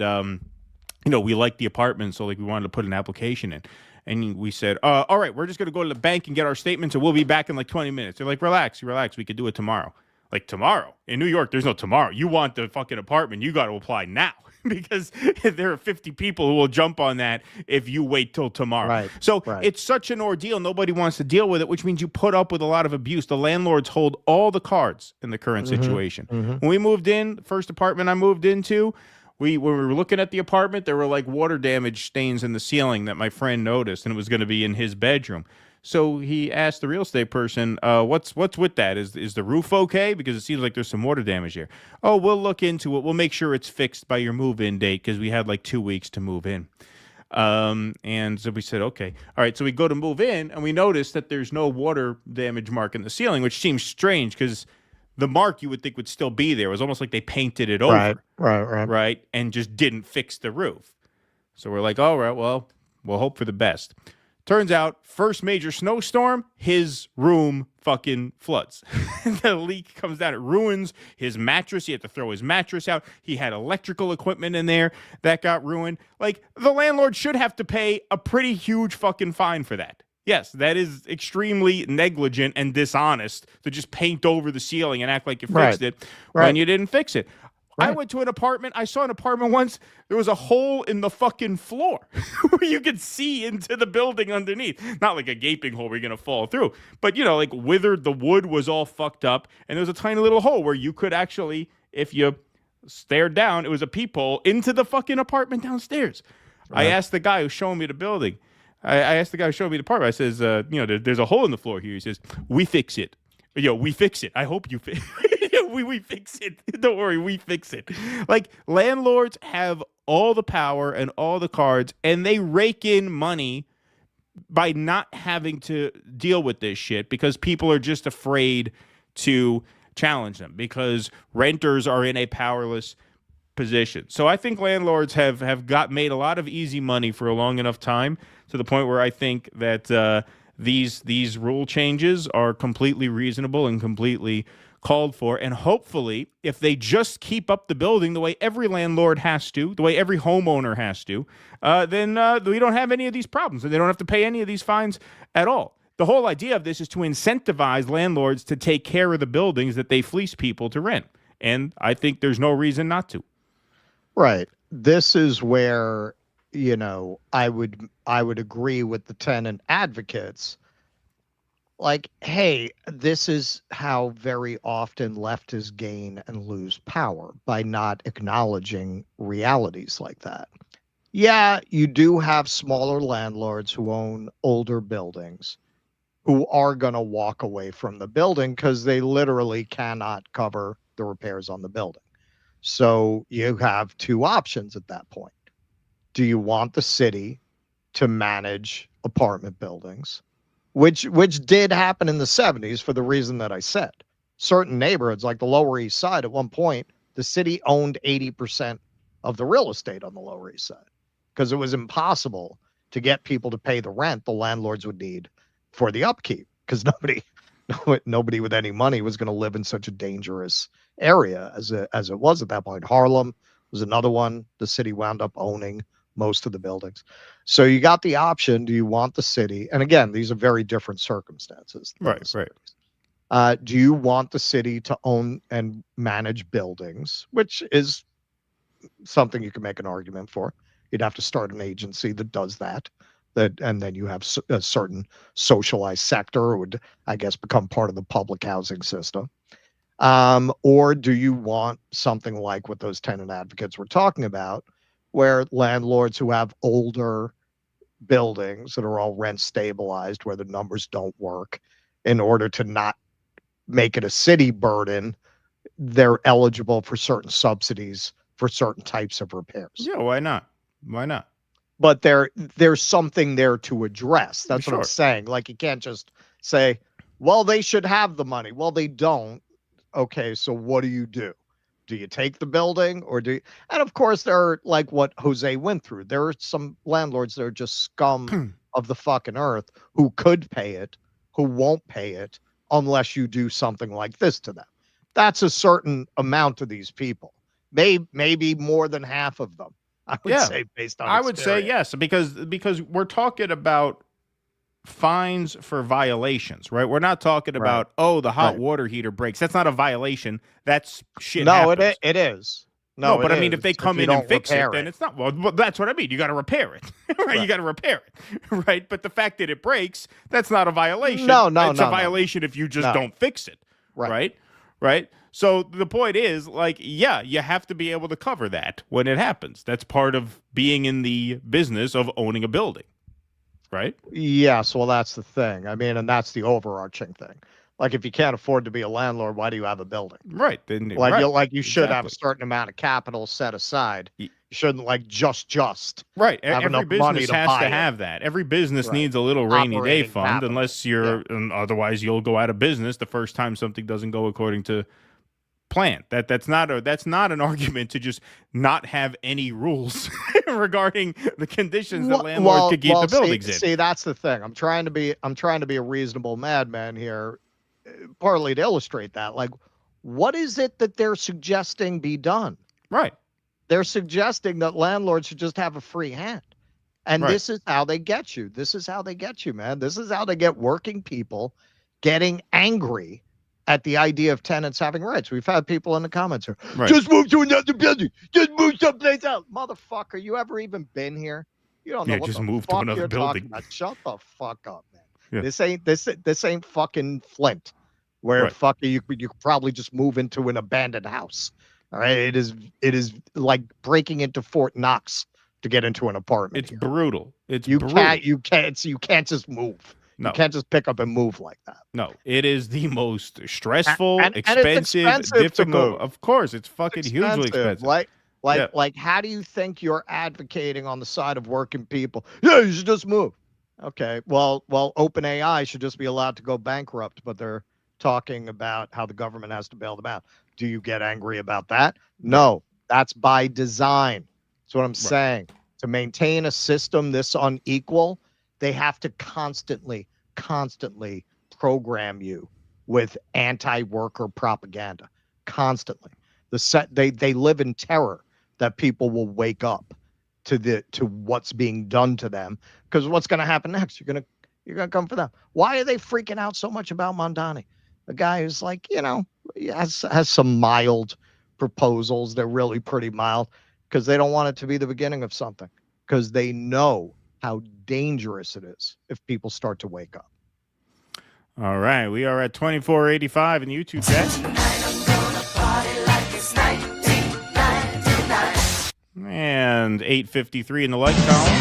J: we liked the apartment, so like we wanted to put an application in. And we said, all right, we're just going to go to the bank and get our statements, and we'll be back in like 20 minutes. They're like, relax. We could do it tomorrow. Like tomorrow in New York, there's no tomorrow. You want the fucking apartment, you got to apply now because there are 50 people who will jump on that if you wait till tomorrow. So it's such an ordeal. Nobody wants to deal with it, which means you put up with a lot of abuse. The landlords hold all the cards in the current situation. When we moved in, the first apartment I moved into, when we were looking at the apartment, there were like water damage stains in the ceiling that my friend noticed, and it was going to be in his bedroom. So he asked the real estate person, what's with that? Is the roof okay? Because it seems like there's some water damage here. Oh, we'll look into it. We'll make sure it's fixed by your move-in date because we had like 2 weeks to move in. And so we said, okay. All right, so we go to move in, and we notice that there's no water damage mark in the ceiling, which seems strange because the mark you would think would still be there. It was almost like they painted it over. Right, and just didn't fix the roof. So we're like, all right, well, we'll hope for the best. Turns out, first major snowstorm, his room fucking floods. The leak comes down. It ruins his mattress. He had to throw his mattress out. He had electrical equipment in there that got ruined. Like, the landlord should have to pay a pretty huge fucking fine for that. Yes, that is extremely negligent and dishonest to just paint over the ceiling and act like you fixed it when you didn't fix it. I went to an apartment. I saw an apartment once. There was a hole in the fucking floor where you could see into the building underneath. Not like a gaping hole where you're going to fall through. But, like withered, the wood was all fucked up. And there was a tiny little hole where you could actually, if you stared down, it was a peephole into the fucking apartment downstairs. I asked the guy who's showing me the building. I asked the guy who showed me the apartment. I says, there's a hole in the floor here. He says, we fix it. We fix it. I hope you fix it. we fix it. Don't worry, we fix it. Like, landlords have all the power and all the cards, and they rake in money by not having to deal with this shit because people are just afraid to challenge them because renters are in a powerless position. So I think landlords have made a lot of easy money for a long enough time to the point where I think that these rule changes are completely reasonable and completely called for. And hopefully, if they just keep up the building the way every landlord has to, the way every homeowner has to, then we don't have any of these problems and they don't have to pay any of these fines at all. The whole idea of this is to incentivize landlords to take care of the buildings that they fleece people to rent. And I think there's no reason not to.
K: Right. This is where, I would agree with the tenant advocates. Like, hey, this is how very often leftists gain and lose power, by not acknowledging realities like that. Yeah, you do have smaller landlords who own older buildings who are going to walk away from the building because they literally cannot cover the repairs on the building. So you have two options at that point. Do you want the city to manage apartment buildings, which did happen in the 70s for the reason that I said. Certain neighborhoods, like the Lower East Side, at one point, the city owned 80% of the real estate on the Lower East Side because it was impossible to get people to pay the rent the landlords would need for the upkeep because nobody with any money was going to live in such a dangerous area as it was at that point. Harlem was another one. The city wound up owning most of the buildings. So you got the option. Do you want the city? And again, these are very different circumstances.
J: Right.
K: Do you want the city to own and manage buildings, which is something you can make an argument for? You'd have to start an agency that does that, and then you have a certain socialized sector would, I guess, become part of the public housing system. Or do you want something like what those tenant advocates were talking about, where landlords who have older buildings that are all rent stabilized, where the numbers don't work, in order to not make it a city burden, they're eligible for certain subsidies for certain types of repairs.
J: Yeah, why not?
K: But there's something there to address. That's what I'm
J: Sure.
K: saying. Like, you can't just say, well, they should have the money. Well, they don't. Okay, so what do you do? Do you take the building or do you? And of course, there are, like what Jose went through. There are some landlords that are just scum of the fucking earth who could pay it, who won't pay it unless you do something like this to them. That's a certain amount of these people. Maybe more than half of them. I would say, based on
J: I would say yes, because we're talking about fines for violations, right? We're not talking about the hot water heater breaks. That's not a violation. That's shit.
K: No,
J: happens.
K: it is.
J: No, but
K: it
J: I mean, if they
K: is.
J: come
K: you
J: in and
K: don't
J: fix it,
K: repair
J: then it's not. Well, that's what I mean. You got to repair it, right? You got to repair it, right? But the fact that it breaks, that's not a violation.
K: No,
J: it's a violation if you just don't fix it, right? So the point is, like, yeah, you have to be able to cover that when it happens. That's part of being in the business of owning a building, right?
K: Yes, well, that's the thing. I mean, and that's the overarching thing. Like, if you can't afford to be a landlord, why do you have a building?
J: Right. Then,
K: You should have a certain amount of capital set aside. You shouldn't just
J: right.
K: have
J: Every
K: enough money
J: business
K: to
J: has
K: buy
J: to
K: it.
J: have that. Every business needs a little rainy day
K: Operating
J: fund,
K: capital.
J: unless you're, and otherwise you'll go out of business the first time something doesn't go according to plan. That's not an argument to just not have any rules regarding the conditions that landlords could keep the buildings in.
K: See, that's the thing. I'm trying to be a reasonable madman here, partly to illustrate that. Like, what is it that they're suggesting be done?
J: Right.
K: They're suggesting that landlords should just have a free hand. And this is how they get you. This is how they get you, man. This is how they get working people getting angry at the idea of tenants having rights. We've had people in the comments here. Just move to another building. Just move someplace else. Motherfucker, you ever even been here? You don't know what
J: just
K: the
J: move to
K: fuck
J: another
K: you're
J: building.
K: talking about. Shut the fuck up, man.
J: Yeah.
K: This ain't fucking Flint, where you could probably just move into an abandoned house. All right. It is like breaking into Fort Knox to get into an apartment.
J: It's brutal.
K: You can't just move.
J: No.
K: You can't just pick up and move like that.
J: No, it is the most stressful,
K: And it's
J: expensive,
K: to
J: difficult.
K: move.
J: Of course, it's fucking hugely expensive.
K: Like, how do you think you're advocating on the side of working people? Yeah, you should just move. Okay, well, OpenAI should just be allowed to go bankrupt, but they're talking about how the government has to bail them out. Do you get angry about that? No, that's by design. That's what I'm saying. To maintain a system this unequal, they have to constantly program you with anti-worker propaganda. Constantly. They live in terror that people will wake up to what's being done to them, because what's going to happen next? You're gonna come for them. Why are they freaking out so much about Mamdani? The guy who's like, has some mild proposals. They're really pretty mild because they don't want it to be the beginning of something, because they know how dangerous it is if people start to wake up.
J: All right, we are at 2485 in YouTube chat. And 853 in the like column.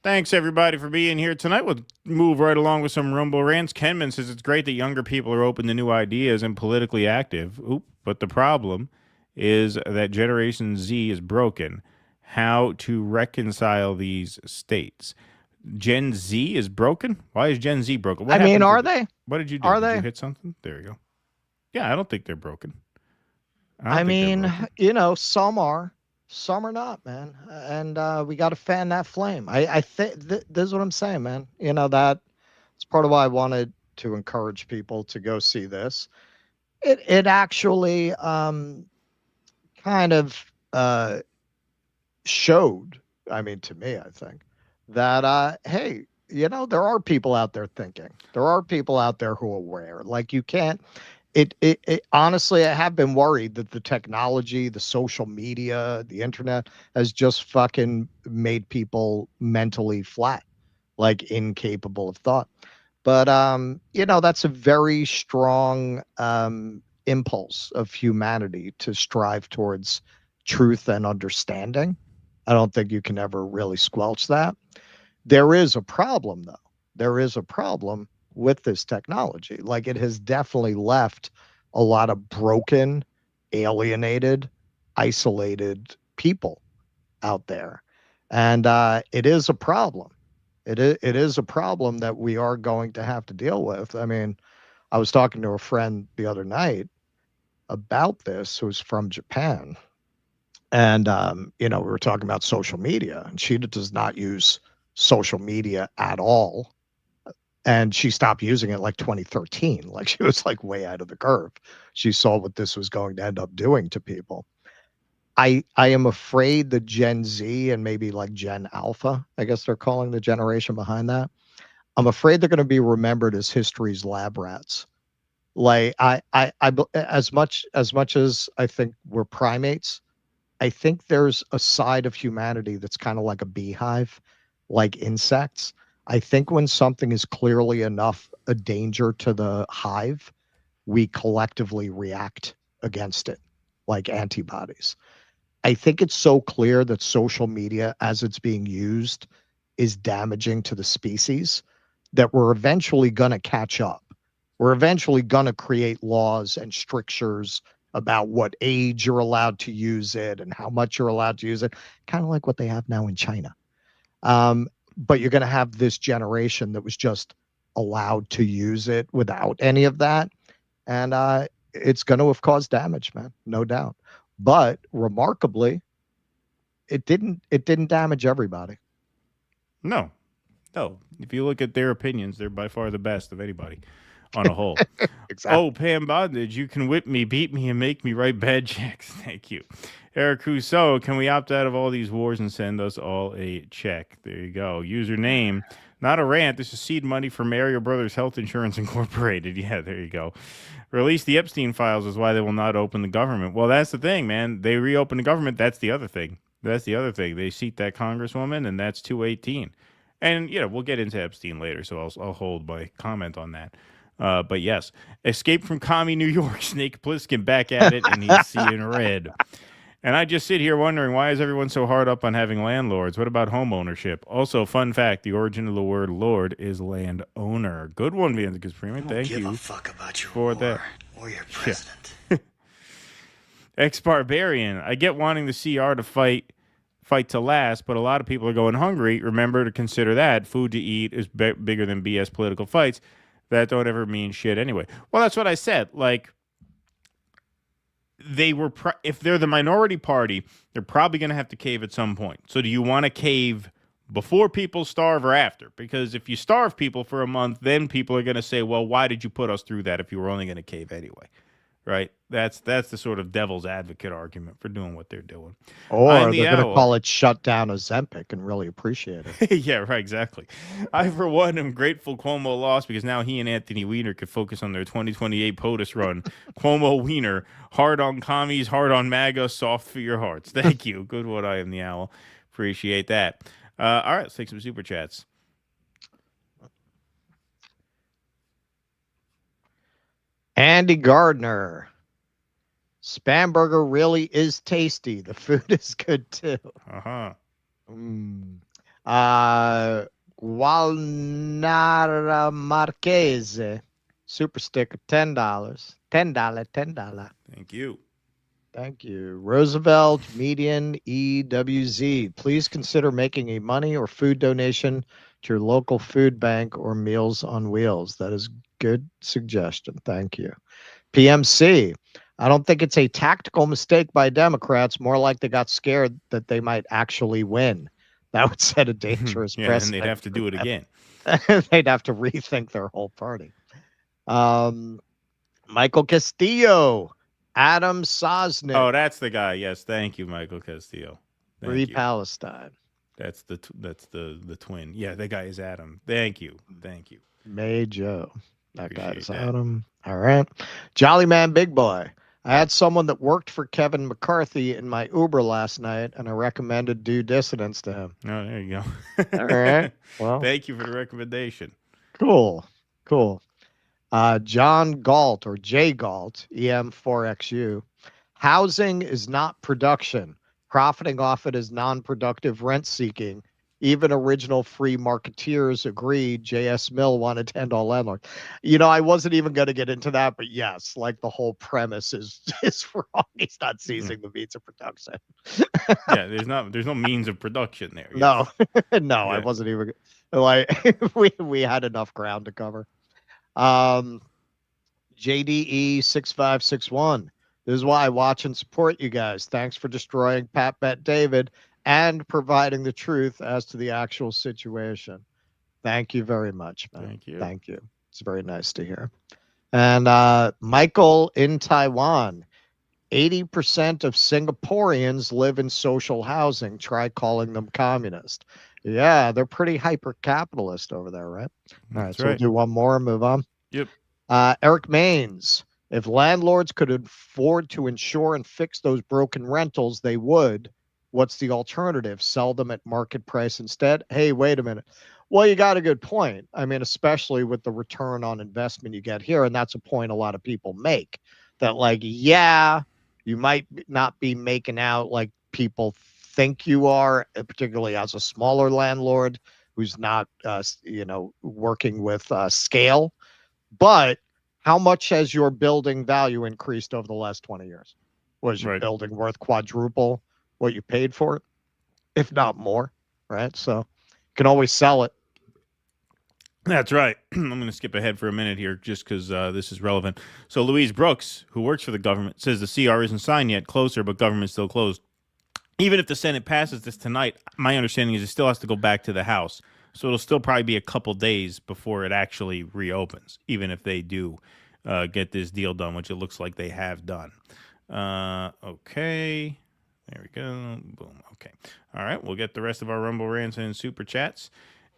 J: Thanks, everybody, for being here tonight. We'll move right along with some Rumble Rants. Kenman says it's great that younger people are open to new ideas and politically active. But the problem is that Generation Z is broken. how to reconcile these states. Gen Z is broken? Why is Gen Z broken? What
K: I mean,
J: happened to
K: are
J: them?
K: they?
J: What did you do?
K: Are
J: Did
K: they?
J: you hit something? There you go. Yeah, I don't think they're broken.
K: I mean, you know, some are not, man. And we got to fan that flame. I think this is what I'm saying, man. You know, that's part of why I wanted to encourage people to go see this. It actually kind of showed, I mean, to me, I think, that hey, you know, there are people out there thinking. There are people out there who are aware. Like, you can't. It honestly, I have been worried that the technology, the social media, the internet has just fucking made people mentally flat, like incapable of thought. But you know, that's a very strong impulse of humanity to strive towards truth and understanding. I don't think you can ever really squelch that. There is a problem, though. There is a problem with this technology. Like, it has definitely left a lot of broken, alienated, isolated people out there. And it is a problem. It is a problem that we are going to have to deal with. I mean, I was talking to a friend the other night about this who's from Japan. And, you know, we were talking about social media, and she does not use social media at all. And she stopped using it like 2013. Like, she was like way out of the curve. She saw what this was going to end up doing to people. I am afraid that Gen Z and maybe like Gen Alpha, I guess they're calling the generation behind that, I'm afraid they're going to be remembered as history's lab rats. Like, as much as I think we're primates, I think there's a side of humanity that's kind of like a beehive, like insects. I think when something is clearly enough a danger to the hive, we collectively react against it like antibodies. I think it's so clear that social media, as it's being used, is damaging to the species that we're eventually going to catch up. We're eventually going to create laws and strictures about what age you're allowed to use it and how much you're allowed to use it, kind of like what they have now in China. But you're going to have this generation that was just allowed to use it without any of that. And it's going to have caused damage, man, no doubt. But remarkably, it didn't damage everybody.
J: No. If you look at their opinions, they're by far the best of anybody on a whole.
K: Exactly.
J: Oh, Pam Bondage, you can whip me, beat me, and make me write bad checks. Thank you. Eric Rousseau, can we opt out of all these wars and send us all a check? There you go. Username, not a rant. This is seed money for Mario Brothers Health Insurance Incorporated. Yeah, there you go. Release the Epstein files is why they will not open the government. Well, that's the thing, man. They reopen the government. That's the other thing. They seat that congresswoman, and that's 218. And, you know, we'll get into Epstein later, so I'll hold my comment on that. But yes, escape from commie New York. Snake Plissken back at it, and he's seeing red. And I just sit here wondering, why is everyone so hard up on having landlords? What about home ownership? Also, fun fact, the origin of the word lord is landowner. Good one, Vanzicus Freeman. Thank you.
B: Give a fuck about your
J: for
B: war
J: that.
B: or your president.
J: Yeah. Ex-Barbarian. I get wanting the CR to fight to last, but a lot of people are going hungry. Remember to consider that. Food to eat is bigger than BS political fights. That don't ever mean shit anyway. Well, that's what I said. Like, they were if they're the minority party, they're probably going to have to cave at some point. So do you want to cave before people starve or after? Because if you starve people for a month, then people are going to say, well, why did you put us through that if you were only going to cave anyway? Right? That's the sort of devil's advocate argument for doing what they're doing.
K: Or they're going to call it shut down Ozempic and really appreciate it.
J: Yeah, right, exactly. I, for one, am grateful Cuomo lost because now he and Anthony Weiner could focus on their 2028 POTUS run. Cuomo Weiner, hard on commies, hard on MAGA, soft for your hearts. Thank you. Good one, I am the owl. Appreciate that. All right, let's take some super chats.
K: Andy Gardner. Spam burger really is tasty. The food is good too. Gualnara Marchese. Super sticker, $10. $10.
J: Thank you.
K: Thank you. Roosevelt Median EWZ. Please consider making a money or food donation to your local food bank or Meals on Wheels. That is good suggestion. Thank you. PMC. I don't think it's a tactical mistake by Democrats. More like they got scared that they might actually win. That would set a dangerous
J: Yeah,
K: precedent.
J: and they'd have to do it again.
K: They'd have to rethink their whole party. Michael Castillo. Adam Sosnick.
J: Oh, that's the guy. Yes, thank you, Michael Castillo.
K: Free Palestine.
J: That's the twin. Yeah, that guy is Adam. Thank you.
K: May Joe. That guy
J: Appreciate
K: is
J: that.
K: Adam. All right. Jolly Man Big Boy. I had someone that worked for Kevin McCarthy in my Uber last night, and I recommended Due Dissidence to him.
J: Oh, there you go.
K: All right. Well,
J: thank you for the recommendation.
K: cool. John Galt or J Galt, EM4XU. Housing is not production. Profiting off it is non-productive rent seeking. Even original free marketeers agreed. J.S. Mill wanted to end all landlords. I wasn't even going to get into that, but yes, like the whole premise is wrong. He's not seizing the means of production.
J: Yeah, there's no means of production there.
K: No, no, I wasn't even like we had enough ground to cover. JDE 6561. This is why I watch and support you guys. Thanks for destroying Pat Bet David and providing the truth as to the actual situation. Thank you very much, man. Thank you. It's very nice to hear. And Michael in Taiwan. 80% of Singaporeans live in social housing. Try calling them communist. Yeah, they're pretty hyper-capitalist over there, right? All right, so we'll do one more and move on.
J: Yep.
K: Eric Maines. If landlords could afford to insure and fix those broken rentals, they would. What's the alternative? Sell them at market price instead? Hey, wait a minute. Well, you got a good point. I mean, especially with the return on investment you get here. And that's a point a lot of people make. That like, yeah, you might not be making out like people think you are, particularly as a smaller landlord who's not, working with scale. But how much has your building value increased over the last 20 years? Was your building worth quadruple what you paid for it, if not more? Right. So you can always sell it.
J: That's right. I'm going to skip ahead for a minute here just because this is relevant. So Louise Brooks, who works for the government, says the CR isn't signed yet, closer, but government's still closed. Even if the Senate passes this tonight, my understanding is it still has to go back to the House. So it'll still probably be a couple days before it actually reopens, even if they do get this deal done, which it looks like they have done. Okay. There we go. Boom. Okay. All right. We'll get the rest of our Rumble Rants and Super Chats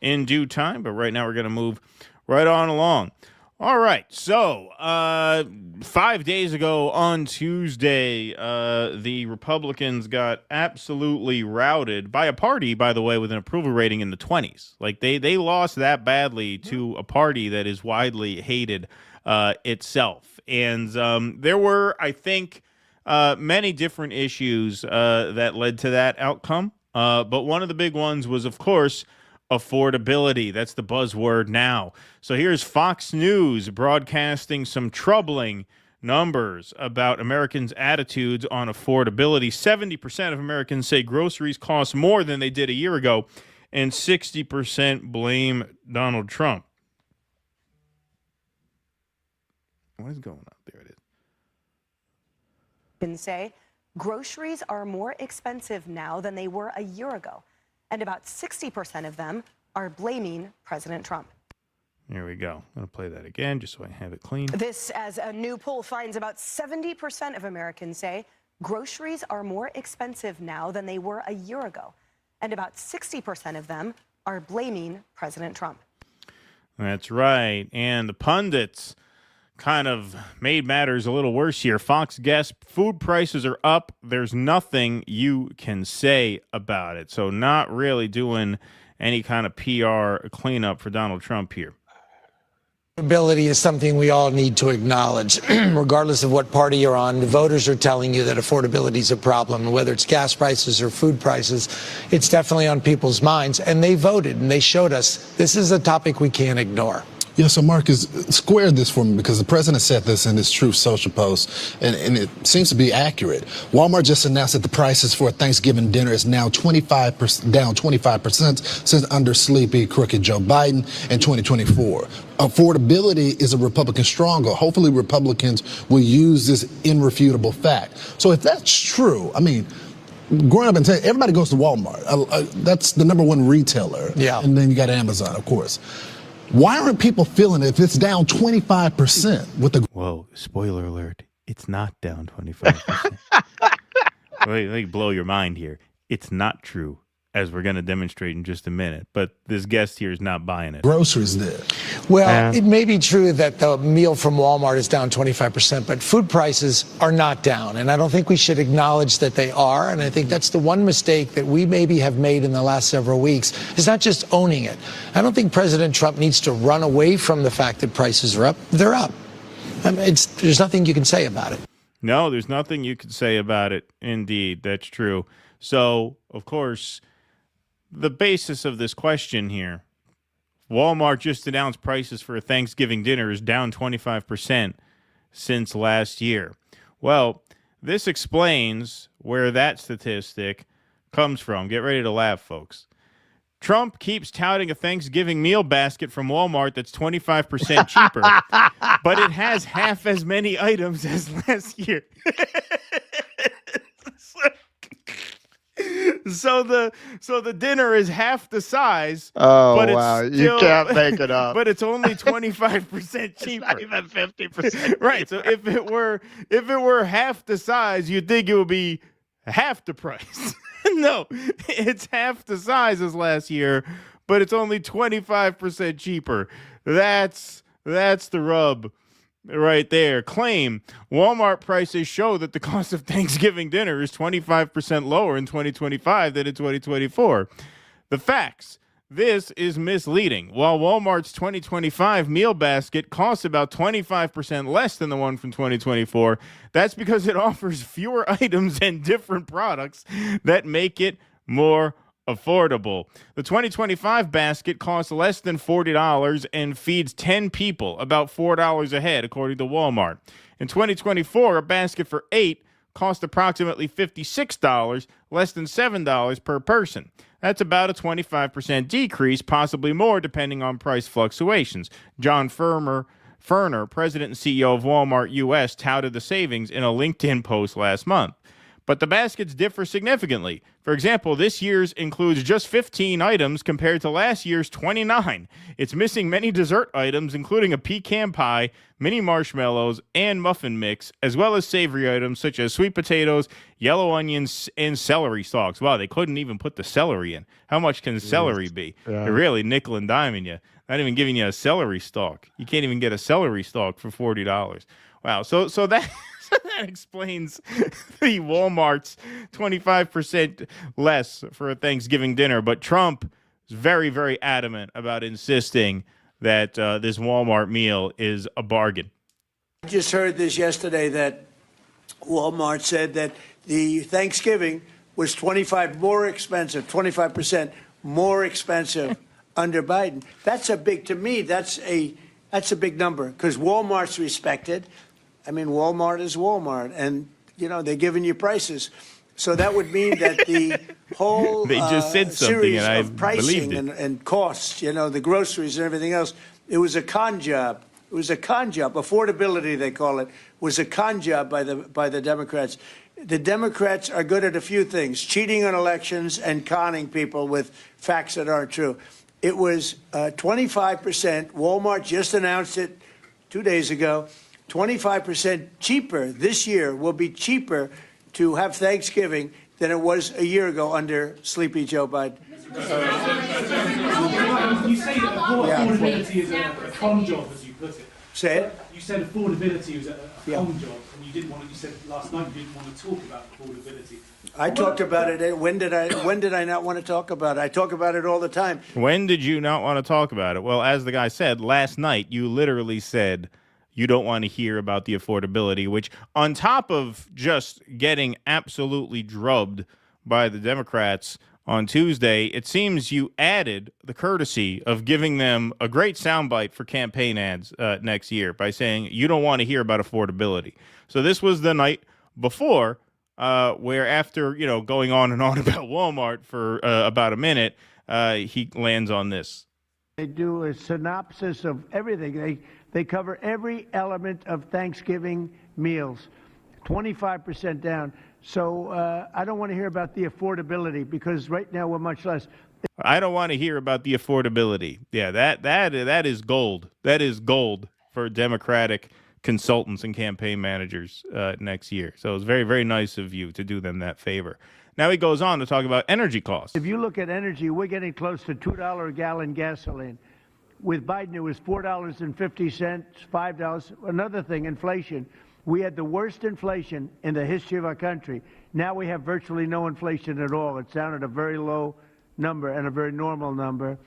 J: in due time, but right now we're going to move right on along. All right, so 5 days ago on Tuesday, the Republicans got absolutely routed by a party, by the way, with an approval rating in the 20s. Like, they lost that badly to a party that is widely hated itself. And there were, I think, many different issues that led to that outcome. But one of the big ones was, of course, affordability. That's the buzzword now. So here's Fox News broadcasting some troubling numbers about Americans' attitudes on affordability. 70% of Americans say groceries cost more than they did a year ago, and 60% blame Donald Trump. What is going on? There it is.
F: Can say groceries are more expensive now than they were a year ago. And about 60% of them are blaming President Trump.
J: Here we go. I'm going to play that again just so I have it clean.
F: This, as a new poll finds, about 70% of Americans say groceries are more expensive now than they were a year ago. And about 60% of them are blaming President Trump.
J: That's right. And the pundits kind of made matters a little worse here. Fox guessed food prices are up. There's nothing you can say about it. So not really doing any kind of PR cleanup for Donald Trump here.
V: Affordability is something we all need to acknowledge. Regardless of what party you're on, the voters are telling you that affordability is a problem. Whether it's gas prices or food prices, it's definitely on people's minds. And they voted and they showed us this is a topic we can't ignore.
E: Yeah, so Marcus, square this for me, because the president said this in his Truth Social post, and it seems to be accurate. Walmart just announced that the prices for a Thanksgiving dinner is now down 25% since under sleepy, crooked Joe Biden in 2024. Affordability is a Republican stronghold. Hopefully Republicans will use this irrefutable fact. So if that's true, I mean, growing up in Texas, everybody goes to Walmart. That's the number one retailer. Yeah. And then you got Amazon, of course. Why aren't people feeling it if it's down 25% with the...
J: Whoa, spoiler alert. It's not down 25%. Let me blow your mind here. It's not true, as we're going to demonstrate in just a minute. But this guest here is not buying it.
E: Groceries there.
V: Well, it may be true that the meal from Walmart is down 25%, but food prices are not down. And I don't think we should acknowledge that they are. And I think that's the one mistake that we maybe have made in the last several weeks, is not just owning it. I don't think President Trump needs to run away from the fact that prices are up. They're up. I mean, there's nothing you can say about it.
J: No, there's nothing you can say about it. Indeed, that's true. So, of course, the basis of this question here, Walmart just announced prices for a Thanksgiving dinner is down 25% since last year. Well, this explains where that statistic comes from. Get ready to laugh, folks. Trump keeps touting a Thanksgiving meal basket from Walmart that's 25% cheaper, but it has half as many items as last year. So the dinner is half the size.
K: Oh,
J: but
K: wow.
J: It's
K: You can't make it up.
J: But it's only 25% cheaper.
K: Not even 50%.
J: Right. So if it were half the size, you'd think it would be half the price. No, it's half the size as last year, but it's only 25% cheaper. That's the rub right there. Claim Walmart prices show that the cost of Thanksgiving dinner is 25% lower in 2025 than in 2024. The facts. This is misleading. While Walmart's 2025 meal basket costs about 25% less than the one from 2024, that's because it offers fewer items and different products that make it more affordable. The 2025 basket costs less than $40 and feeds 10 people, about $4 a head, according to Walmart. In 2024, a basket for 8 cost approximately $56, less than $7 per person. That's about a 25% decrease, possibly more depending on price fluctuations. John Furner, president and CEO of Walmart US, touted the savings in a LinkedIn post last month. But the baskets differ significantly. For example, this year's includes just 15 items compared to last year's 29. It's missing many dessert items, including a pecan pie, mini marshmallows, and muffin mix, as well as savory items such as sweet potatoes, yellow onions, and celery stalks. Wow, they couldn't even put the celery in. How much can celery be?
K: Yeah.
J: They're really nickel and diming you. Not even giving you a celery stalk. You can't even get a celery stalk for $40. Wow, so that... that explains the Walmart's 25% less for a Thanksgiving dinner. But Trump is very, very adamant about insisting that this Walmart meal is a bargain.
C: I just heard this yesterday that Walmart said that the Thanksgiving was 25% more expensive under Biden. That's a big, to me, that's a big number because Walmart's respected. I mean, Walmart is Walmart, and, you know, they're giving you prices. So that would mean that the whole
J: they just said something,
C: series
J: and I
C: of pricing
J: believed it.
C: and costs, you know, the groceries and everything else, it was a con job. It was a con job. Affordability, they call it, was a con job by the Democrats. The Democrats are good at a few things, cheating on elections and conning people with facts that aren't true. It was 25%. Walmart just announced it 2 days ago. 25% cheaper this year will be cheaper to have Thanksgiving than it was a year ago under Sleepy Joe Biden.
G: You say that affordability is a con job, as you put it.
C: Say it.
G: You said affordability was a con job, and you didn't want to. You said last night you didn't want to talk about affordability.
C: I talked about it. When did I not want to talk about it? I talk about it all the time.
J: When did you not want to talk about it? Well, as the guy said, last night you literally said you don't want to hear about the affordability, which on top of just getting absolutely drubbed by the Democrats on Tuesday, it seems you added the courtesy of giving them a great soundbite for campaign ads next year by saying you don't want to hear about affordability. So this was the night before where after, going on and on about Walmart for about a minute, he lands on this.
C: They do a synopsis of everything. They cover every element of Thanksgiving meals, 25% down. So I don't want to hear about the affordability because right now we're much less.
J: I don't want to hear about the affordability. Yeah, that is gold. That is gold for Democratic consultants and campaign managers next year. So it's very, very nice of you to do them that favor. Now he goes on to talk about energy costs.
C: If you look at energy, we're getting close to $2 a gallon gasoline. With Biden, it was $4.50, $5. Another thing, inflation. We had the worst inflation in the history of our country. Now we have virtually no inflation at all. It's down at a very low number and a very normal number.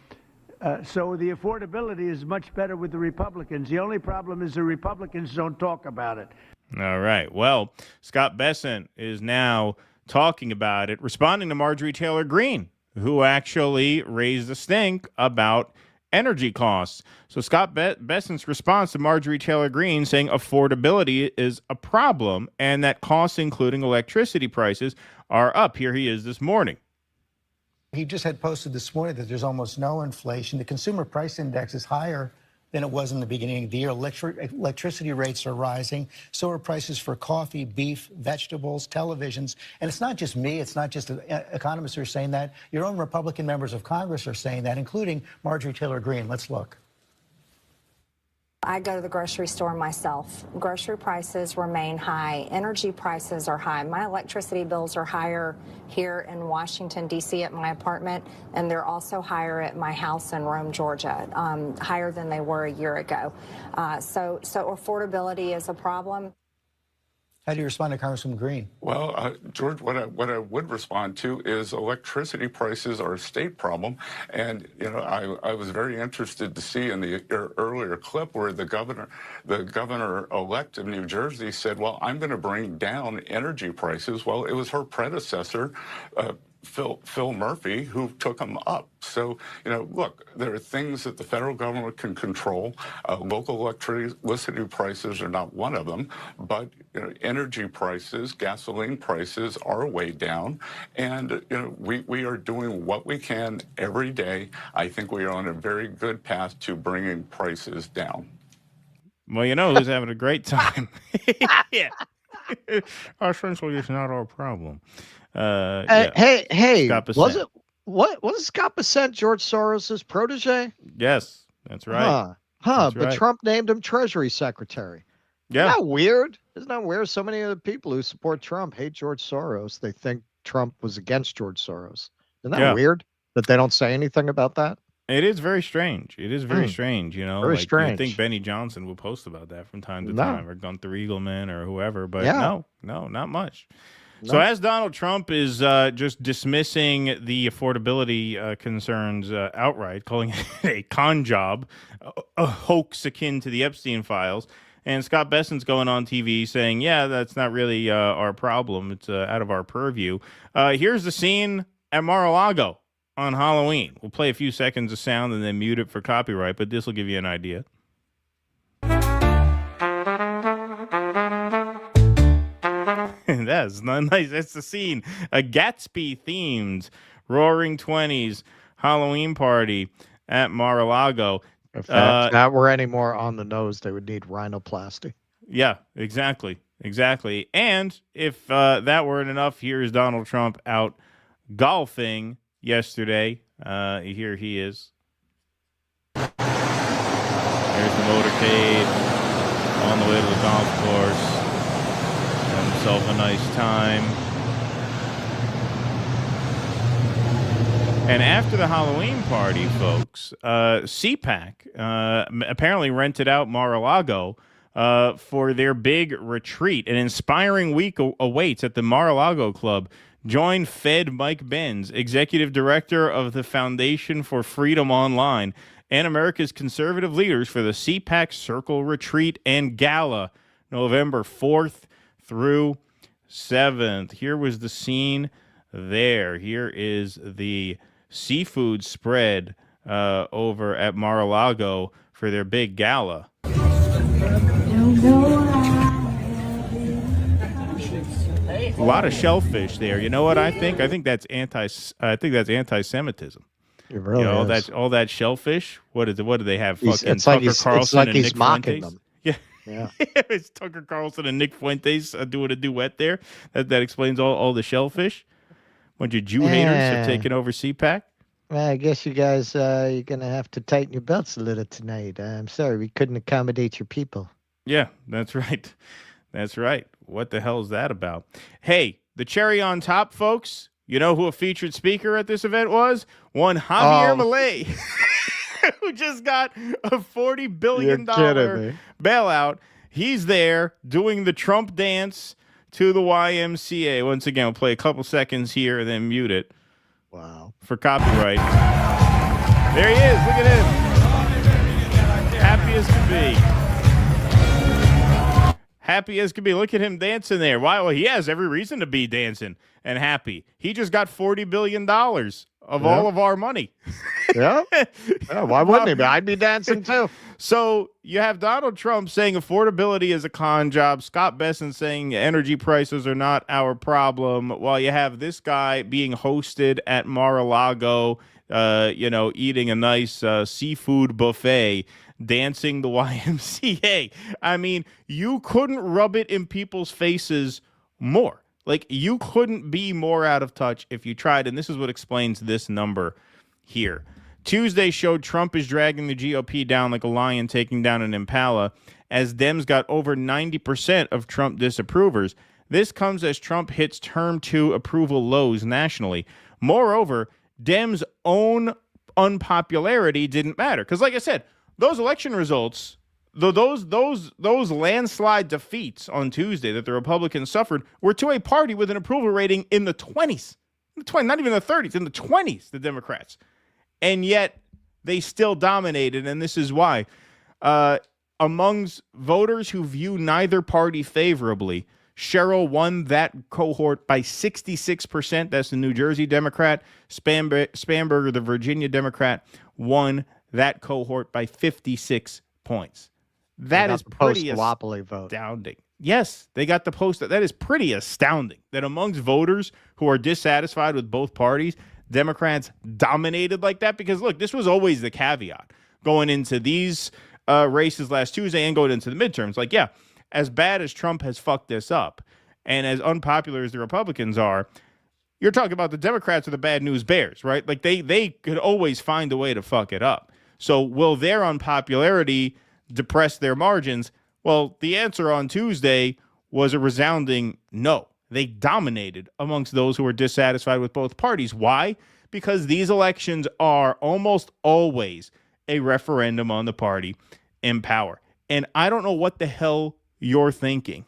C: So the affordability is much better with the Republicans. The only problem is the Republicans don't talk about it.
J: All right. Well, Scott Bessent is now talking about it, responding to Marjorie Taylor Greene, who actually raised a stink about energy costs. So Scott Bessent's response to Marjorie Taylor Greene saying affordability is a problem and that costs, including electricity prices, are up. Here he is this morning.
D: He just had posted this morning that there's almost no inflation. The consumer price index is higher than it was in the beginning of the year. Electricity rates are rising. So are prices for coffee, beef, vegetables, televisions. And it's not just me. It's not just economists who are saying that. Your own Republican members of Congress are saying that, including Marjorie Taylor Greene. Let's look.
H: I go to the grocery store myself. Grocery prices remain high. Energy prices are high. My electricity bills are higher here in Washington, D.C. at my apartment, and they're also higher at my house in Rome, Georgia, higher than they were a year ago. So affordability is a problem.
D: How do you respond to Congresswoman Greene?
W: Well, George, what I would respond to is electricity prices are a state problem. And, I was very interested to see in the earlier clip where the governor-elect of New Jersey said, well, I'm going to bring down energy prices. Well, it was her predecessor, Phil Murphy, who took them up. So, look, there are things that the federal government can control. Local electricity prices are not one of them, but energy prices, gasoline prices are way down. And, we are doing what we can every day. I think we are on a very good path to bringing prices down.
J: Well, who's having a great time? Yeah. Essentially, it's not our problem.
K: Hey, was Scott Bessent George Soros's protege?
J: Yes, that's right.
K: But right. Trump named him Treasury Secretary.
J: Yeah.
K: Isn't that weird? Isn't that weird? So many of the people who support Trump hate George Soros. They think Trump was against George Soros. Isn't that weird that they don't say anything about that?
J: It is very strange. It is very strange,
K: Very strange.
J: You'd think Benny Johnson would post about that from time to time, or Gunther Eagleman, or whoever, but no, not much. No. So as Donald Trump is just dismissing the affordability concerns outright, calling it a con job, a hoax akin to the Epstein files, and Scott Bessent's going on TV saying, yeah, that's not really our problem. It's out of our purview. Here's the scene at Mar-a-Lago on Halloween. We'll play a few seconds of sound and then mute it for copyright, but this will give you an idea. That's not nice. That's the scene. A Gatsby-themed Roaring Twenties Halloween party at Mar-a-Lago.
K: If that were any more on the nose, they would need rhinoplasty.
J: Yeah, exactly. And if that weren't enough, here's Donald Trump out golfing yesterday. Here he is. There's the motorcade on the way to the golf course. Had himself a nice time. And after the Halloween party, folks, CPAC apparently rented out Mar-a-Lago for their big retreat. An inspiring week awaits at the Mar-a-Lago Club. Join Fed Mike Benz, executive director of the Foundation for Freedom Online, and America's conservative leaders for the CPAC Circle Retreat and Gala, November 4th through 7th. Here was the scene there. Here is the seafood spread over at Mar-a-Lago for their big gala. A lot of shellfish there. You know what I think? I think that's anti-Semitism.
K: It really is.
J: All that shellfish. What is it? What do they have?
K: It's
J: Fucking
K: like
J: Tucker Carlson and
K: he's
J: Nick
K: mocking
J: Fuentes?
K: them.
J: Yeah.
K: Yeah.
J: It's Tucker Carlson and Nick Fuentes doing a duet there. That explains all the shellfish. Bunch of Jew haters have taken over CPAC.
K: Well, I guess you guys, you're going to have to tighten your belts a little tonight. I'm sorry, we couldn't accommodate your people.
J: Yeah, that's right. That's right. What the hell is that about? Hey, the cherry on top, folks. You know who a featured speaker at this event was? One Javier Milei, who just got a $40 billion bailout. He's there doing the Trump dance to the YMCA. Once again, we'll play a couple seconds here and then mute it.
K: Wow.
J: For copyright. There he is. Look at him. Happy as can be. Happy as can be. Look at him dancing there. Why? Well, he has every reason to be dancing and happy. He just got $40 billion of all of our money.
K: Yeah. Why wouldn't he? I'd be dancing too.
J: So you have Donald Trump saying affordability is a con job. Scott Bessent saying energy prices are not our problem. While you have this guy being hosted at Mar-a-Lago, eating a nice seafood buffet, dancing the YMCA. I mean, you couldn't rub it in people's faces more. Like, you couldn't be more out of touch if you tried. And this is what explains this number here. Tuesday showed Trump is dragging the GOP down like a lion taking down an impala, as Dems got over 90% of Trump disapprovers. This comes as Trump hits term 2 approval lows nationally. Moreover, Dems' own unpopularity didn't matter. Because like I said, those election results, those landslide defeats on Tuesday that the Republicans suffered were to a party with an approval rating in the 20s. Not even the 30s, in the 20s, the Democrats. And yet they still dominated, and this is why. Amongst voters who view neither party favorably, Sherrill won that cohort by 66%. That's the New Jersey Democrat. Spanberger, the Virginia Democrat, won that cohort by 56 points. That is pretty astounding. Yes, they got the post. That is pretty astounding that amongst voters who are dissatisfied with both parties, Democrats dominated like that. Because, look, this was always the caveat going into these races last Tuesday and going into the midterms. Like, yeah, as bad as Trump has fucked this up and as unpopular as the Republicans are, you're talking about the Democrats are the bad news bears, right? Like, they could always find a way to fuck it up. So will their unpopularity depress their margins? Well, the answer on Tuesday was a resounding no. They dominated amongst those who were dissatisfied with both parties. Why? Because these elections are almost always a referendum on the party in power. And I don't know what the hell you're thinking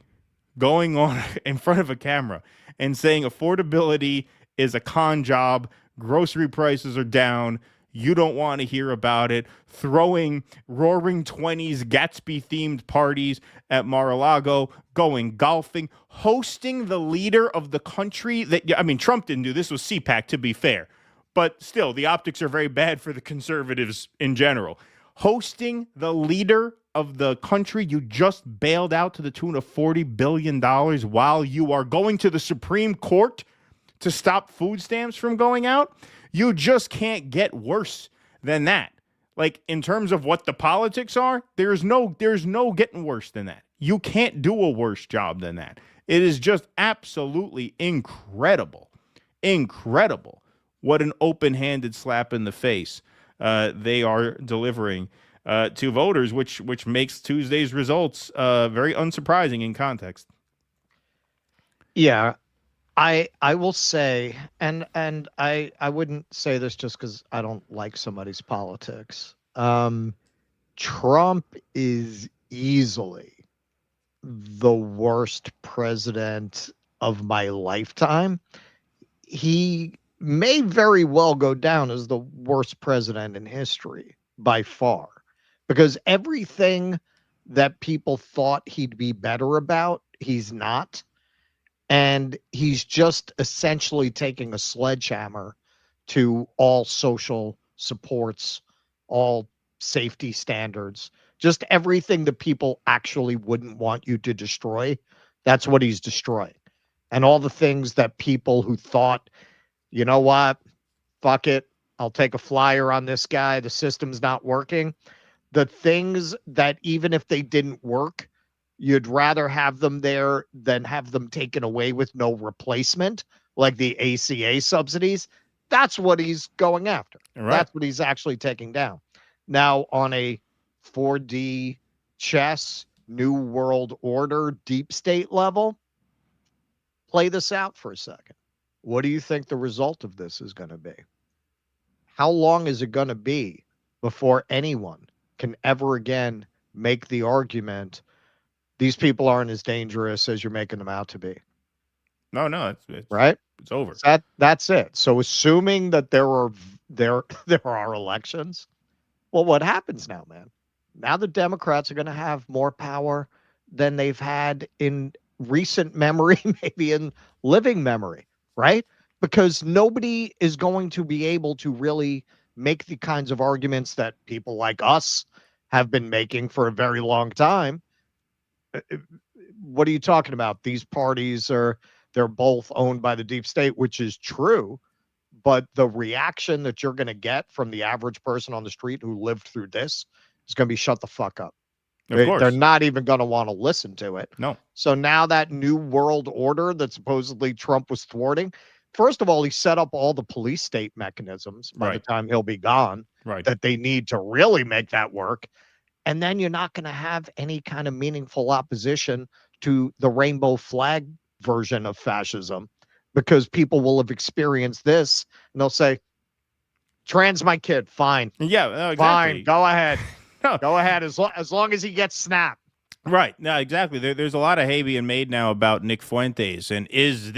J: going on in front of a camera and saying affordability is a con job, grocery prices are down, you don't want to hear about it, throwing roaring 20s Gatsby-themed parties at Mar-a-Lago, going golfing, hosting the leader of the country that, I mean, Trump didn't do this, was CPAC, to be fair. But still, the optics are very bad for the conservatives in general. Hosting the leader of the country you just bailed out to the tune of $40 billion while you are going to the Supreme Court to stop food stamps from going out. You just can't get worse than that. Like, in terms of what the politics are, there's no getting worse than that. You can't do a worse job than that. It is just absolutely incredible what an open-handed slap in the face they are delivering to voters, which makes Tuesday's results very unsurprising in context.
K: Yeah. I will say, and I wouldn't say this just because I don't like somebody's politics. Trump is easily the worst president of my lifetime. He may very well go down as the worst president in history by far, because everything that people thought he'd be better about, he's not. And he's just essentially taking a sledgehammer to all social supports, all safety standards, just everything that people actually wouldn't want you to destroy. That's what he's destroying. And all the things that people who thought, you know what, fuck it, I'll take a flyer on this guy, the system's not working. The things that even if they didn't work, you'd rather have them there than have them taken away with no replacement, like the ACA subsidies. That's what he's going after.
J: Right.
K: That's what he's actually taking down. Now, on a 4D chess, New World Order, deep state level, play this out for a second. What do you think the result of this is going to be? How long is it going to be before anyone can ever again make the argument these people aren't as dangerous as you're making them out to be?
J: No, it's
K: right.
J: It's over.
K: That's it. So assuming that there are elections, well, what happens now, man? Now the Democrats are going to have more power than they've had in recent memory, maybe in living memory, right? Because nobody is going to be able to really make the kinds of arguments that people like us have been making for a very long time. What are you talking about? These parties they're both owned by the deep state, which is true. But the reaction that you're going to get from the average person on the street who lived through this is going to be shut the fuck up.
J: Of course.
K: They're not even going to want to listen to it.
J: No.
K: So now that new world order that supposedly Trump was thwarting, first of all, he set up all the police state mechanisms by the time he'll be gone that they need to really make that work. And then you're not going to have any kind of meaningful opposition to the rainbow flag version of fascism, because people will have experienced this and they'll say, trans my kid, fine.
J: Yeah, exactly.
K: Fine, go ahead. Go ahead, as long as he gets snapped.
J: Right. No, exactly. There's a lot of hay being made now about Nick Fuentes, and is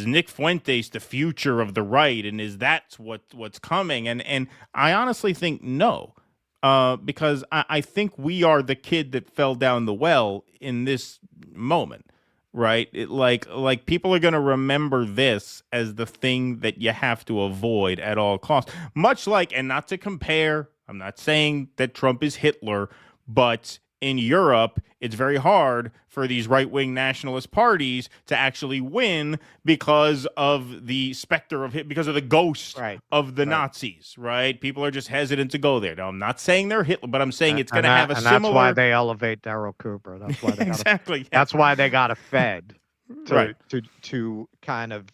J: Nick Fuentes the future of the right, and is that what's coming? And I honestly think no, because I think we are the kid that fell down the well in this moment. Right. Like people are going to remember this as the thing that you have to avoid at all costs. Much like, and not to compare, I'm not saying that Trump is Hitler, but in Europe, it's very hard for these right-wing nationalist parties to actually win because of the specter of because of the ghost of the Nazis, right? People are just hesitant to go there. Now, I'm not saying they're Hitler, but I'm saying it's going to have a similar...
K: That's why they elevate Daryl Cooper. That's why they
J: exactly.
K: That's why they got a Fed
J: to
K: kind of,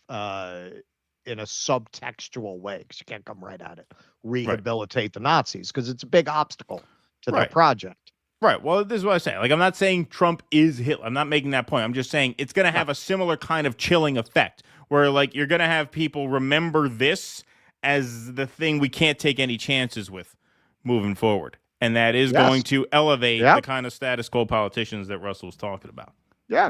K: in a subtextual way, because you can't come right at it, rehabilitate the Nazis, because it's a big obstacle to their project.
J: Right. Well, this is what I say. Like, I'm not saying Trump is Hitler. I'm not making that point. I'm just saying it's going to have a similar kind of chilling effect where, like, you're going to have people remember this as the thing we can't take any chances with moving forward. And that is going to elevate the kind of status quo politicians that Russell was talking about.
K: Yeah.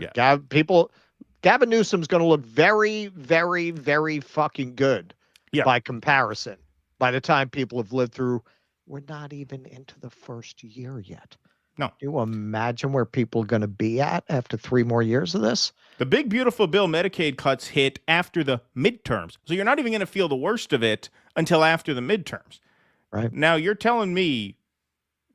K: Gavin Newsom's going to look very, very, very fucking good by comparison. By the time people have lived through, we're not even into the first year yet.
J: No.
K: Can you imagine where people are going to be at after 3 more years of this?
J: The big, beautiful bill Medicaid cuts hit after the midterms. So you're not even going to feel the worst of it until after the midterms.
K: Right.
J: Now, you're telling me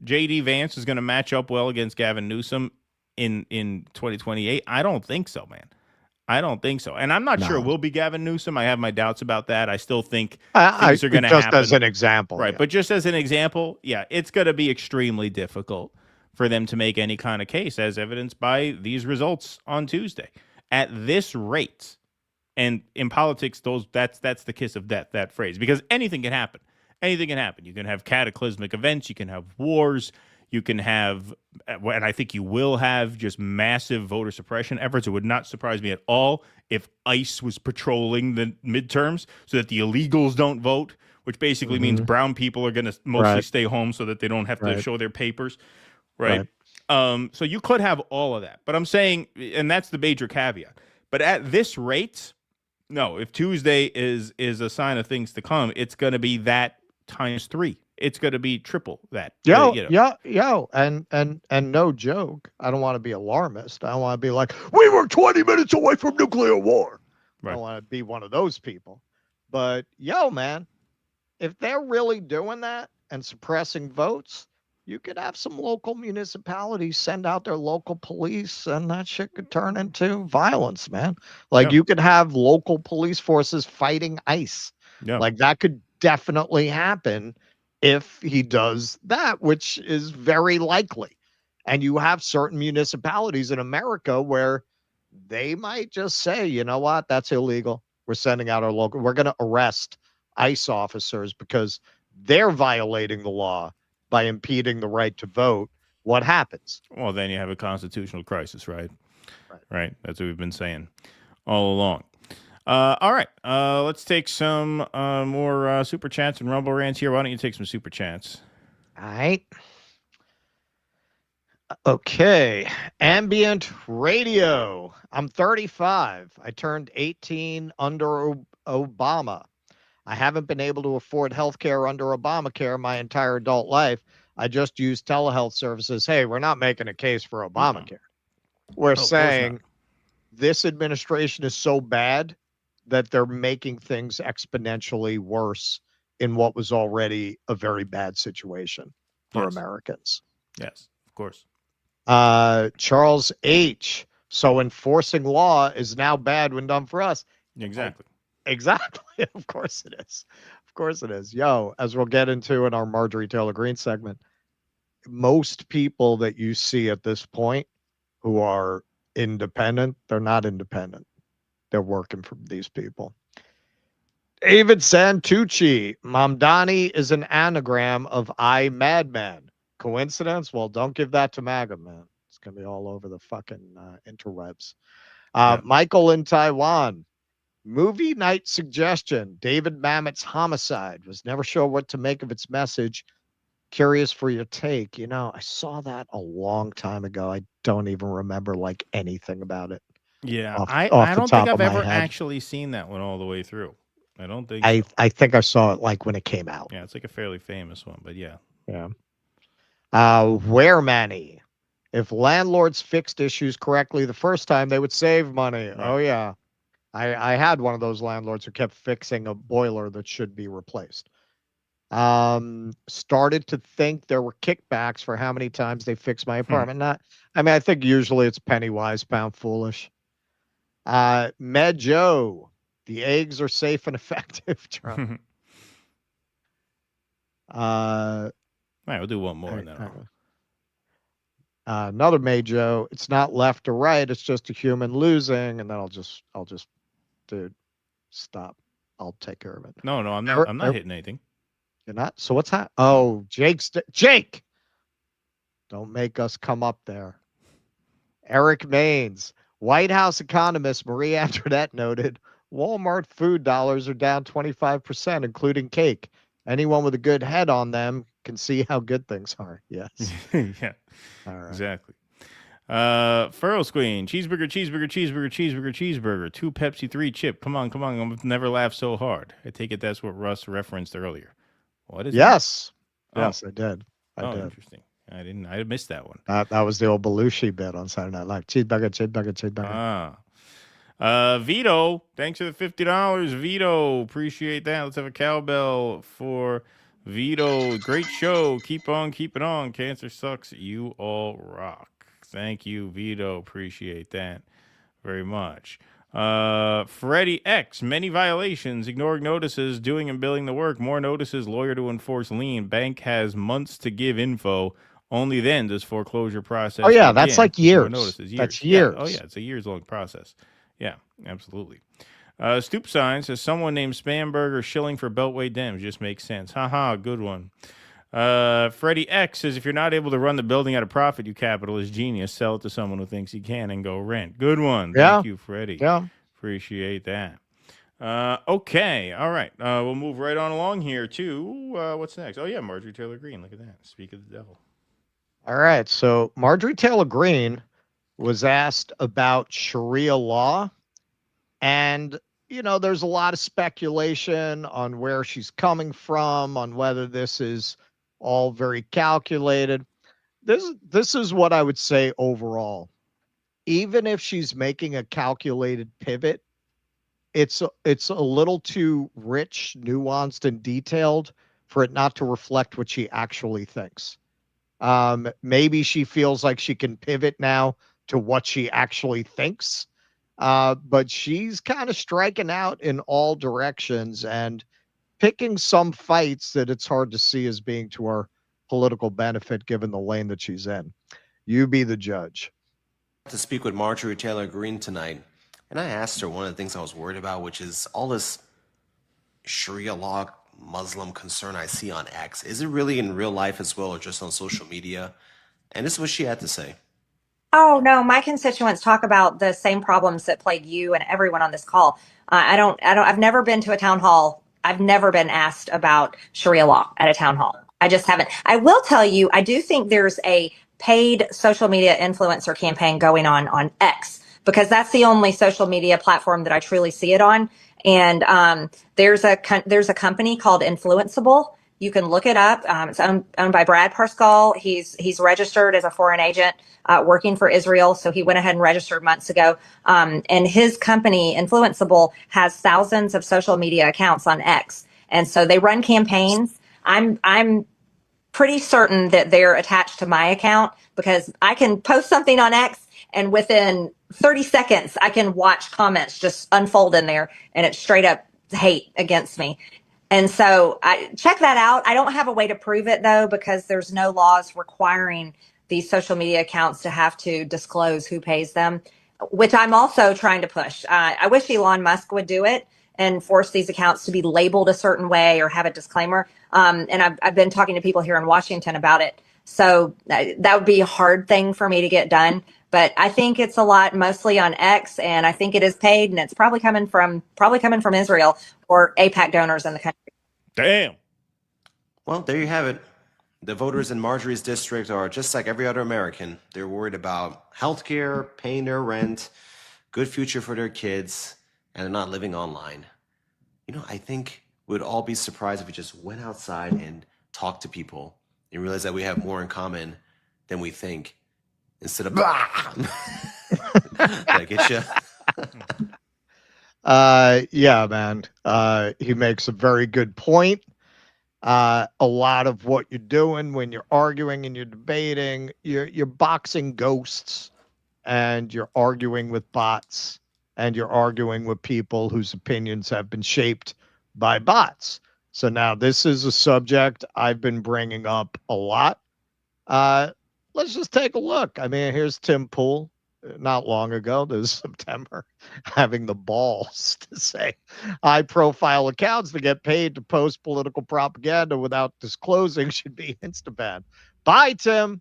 J: J.D. Vance is going to match up well against Gavin Newsom in 2028? I don't think so, man. I don't think so. And I'm not sure it will be Gavin Newsom. I have my doubts about that. I still think things are going to happen.
K: Just as an example.
J: Right. But just as an example, it's going to be extremely difficult for them to make any kind of case, as evidenced by these results on Tuesday. At this rate, and in politics, that's the kiss of death, that phrase, because anything can happen. Anything can happen. You can have cataclysmic events. You can have wars. You can have, and I think you will have, just massive voter suppression efforts. It would not surprise me at all if ICE was patrolling the midterms so that the illegals don't vote, which basically means brown people are going to mostly stay home so that they don't have to show their papers. Right. So you could have all of that. But I'm saying, and that's the major caveat. But at this rate, no, if Tuesday is a sign of things to come, it's going to be that times 3. it's going to be triple that.
K: Yo,
J: you know.
K: and no joke. I don't want to be alarmist. I don't want to be like, we were 20 minutes away from nuclear war. I don't want to be one of those people. But yo, man, if they're really doing that and suppressing votes, you could have some local municipalities send out their local police, and that shit could turn into violence, man. Like you could have local police forces fighting ICE. Like that could definitely happen if he does that, which is very likely. And you have certain municipalities in America where they might just say, you know what, that's illegal. We're sending out our local, we're going to arrest ICE officers because they're violating the law by impeding the right to vote. What happens?
J: Well, then you have a constitutional crisis, right? Right. That's what we've been saying all along. All right. Let's take some more super chats and Rumble rants here. Why don't you take some super chats?
K: All right. Okay. Ambient radio. I'm 35. I turned 18 under Obama. I haven't been able to afford health care under Obamacare my entire adult life. I just use telehealth services. Hey, we're not making a case for Obamacare. We're saying this administration is so bad that they're making things exponentially worse in what was already a very bad situation for Americans.
J: Yes, of course.
K: Charles H. So enforcing law is now bad when done for us.
J: Exactly.
K: Exactly. Of course it is. Of course it is. Yo, as we'll get into in our Marjorie Taylor Greene segment, most people that you see at this point who are independent, they're not independent. They're working for these people. David Santucci, Mamdani is an anagram of I Madman. Coincidence? Well, don't give that to MAGA, man. It's going to be all over the fucking interwebs. Michael in Taiwan. Movie night suggestion. David Mamet's Homicide. Was never sure what to make of its message. Curious for your take. You know, I saw that a long time ago. I don't even remember like anything about it.
J: Yeah,
K: Off
J: I
K: the
J: don't
K: top
J: think
K: of
J: I've
K: my
J: ever
K: head.
J: actually seen that one all the way through. I don't think
K: I
J: so.
K: think I saw it like when it came out.
J: Yeah, it's like a fairly famous one, but yeah.
K: Yeah. Where Manny? If landlords fixed issues correctly the first time, they would save money. Oh yeah. I had one of those landlords who kept fixing a boiler that should be replaced. Started to think there were kickbacks for how many times they fixed my apartment. I think usually it's penny wise, pound foolish. Med Joe, the eggs are safe and effective. Trump.
J: All right, we'll do one more and then
K: another Majo. It's not left or right. It's just a human losing, and then I'll just, dude, stop. I'll take care of it.
J: No, I'm not hitting anything.
K: You're not. So what's that? Oh, Jake. Don't make us come up there. Eric Maines, White House economist Marie Antoinette noted Walmart food dollars are down 25%, including cake. Anyone with a good head on them can see how good things are. Yes.
J: Yeah.
K: All right.
J: Exactly. Furrow Queen, cheeseburger. 2 Pepsi, 3 chip. Come on. I've never laughed so hard. I take it that's what Russ referenced earlier. What is
K: Yes.
J: that?
K: Yes, I did. I did.
J: Interesting. I missed that one.
K: That was the old Belushi bit on Saturday Night Live. Cheeseburger.
J: Vito, thanks for the $50. Vito, appreciate that. Let's have a cowbell for Vito. Great show. Keep on keeping on. Cancer sucks. You all rock. Thank you, Vito. Appreciate that very much. Freddie X, many violations, ignoring notices, doing and billing the work, more notices, lawyer to enforce lien, bank has months to give info, only then does foreclosure process begin.
K: That's like years.
J: More notices,
K: That's years.
J: Yeah, it's a years-long process. Yeah, absolutely. Stoop Sign says, someone named Spamberger shilling for Beltway Dems. Just makes sense. Haha, good one. Freddie X says, if you're not able to run the building at a profit, you capitalist genius, sell it to someone who thinks he can and go rent. Good one.
K: Yeah.
J: Thank you, Freddie.
K: Yeah.
J: Appreciate that. Okay. All right. We'll move right on along here to what's next? Oh, yeah, Marjorie Taylor Greene. Look at that. Speak of the devil.
K: All right. So Marjorie Taylor Greene was asked about Sharia law. And, you know, there's a lot of speculation on where she's coming from, on whether this is all very calculated. This is what I would say overall. Even if she's making a calculated pivot, it's a little too rich, nuanced, and detailed for it not to reflect what she actually thinks. Maybe she feels like she can pivot now to what she actually thinks, but she's kind of striking out in all directions and picking some fights that it's hard to see as being to our political benefit given the lane that she's in. You be the judge.
A: To speak with Marjorie Taylor Greene tonight, and I asked her one of the things I was worried about, which is all this Sharia law Muslim concern I see on X. Is it really in real life as well, or just on social media? And this is what she had to say.
I: Oh, no, my constituents talk about the same problems that plague you and everyone on this call. I've never been to a town hall. I've never been asked about Sharia law at a town hall. I just haven't. I will tell you, I do think there's a paid social media influencer campaign going on X, because that's the only social media platform that I truly see it on. And there's a company called Influenceable. You can look it up. It's owned by Brad Parscale. He's registered as a foreign agent working for Israel. So he went ahead and registered months ago. And his company, Influenceable, has thousands of social media accounts on X. And so they run campaigns. I'm pretty certain that they're attached to my account, because I can post something on X and within 30 seconds, I can watch comments just unfold in there, and it's straight up hate against me. And so I check that out. I don't have a way to prove it, though, because there's no laws requiring these social media accounts to have to disclose who pays them, which I'm also trying to push. I wish Elon Musk would do it and force these accounts to be labeled a certain way or have a disclaimer. And I've been talking to people here in Washington about it. So that would be a hard thing for me to get done. But I think it's a lot mostly on X, and I think it is paid, and it's probably coming from Israel or AIPAC donors in the country.
J: Damn.
A: Well, there you have it. The voters in Marjorie's district are just like every other American. They're worried about healthcare, paying their rent, good future for their kids, and they're not living online. You know, I think we'd all be surprised if we just went outside and talked to people and realized that we have more in common than we think, instead of blah. Did I get you?
K: Yeah, man. He makes a very good point. A lot of what you're doing when you're arguing and you're debating, you're boxing ghosts, and you're arguing with bots, and you're arguing with people whose opinions have been shaped by bots. So now this is a subject I've been bringing up a lot. Let's just take a look. I mean, here's Tim Pool, not long ago, this is September, having the balls to say high-profile accounts that get paid to post political propaganda without disclosing should be insta-banned. Bye, Tim.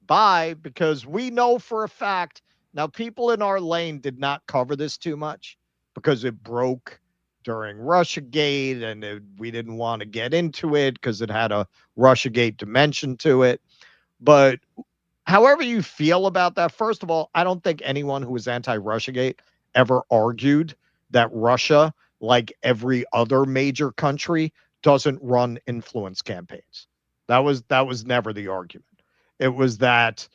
K: Bye, because we know for a fact. Now, people in our lane did not cover this too much because it broke during Russiagate, and we didn't want to get into it because it had a Russiagate dimension to it. But however you feel about that, first of all, I don't think anyone who was anti-Russiagate ever argued that Russia, like every other major country, doesn't run influence campaigns. That was never the argument. It was that,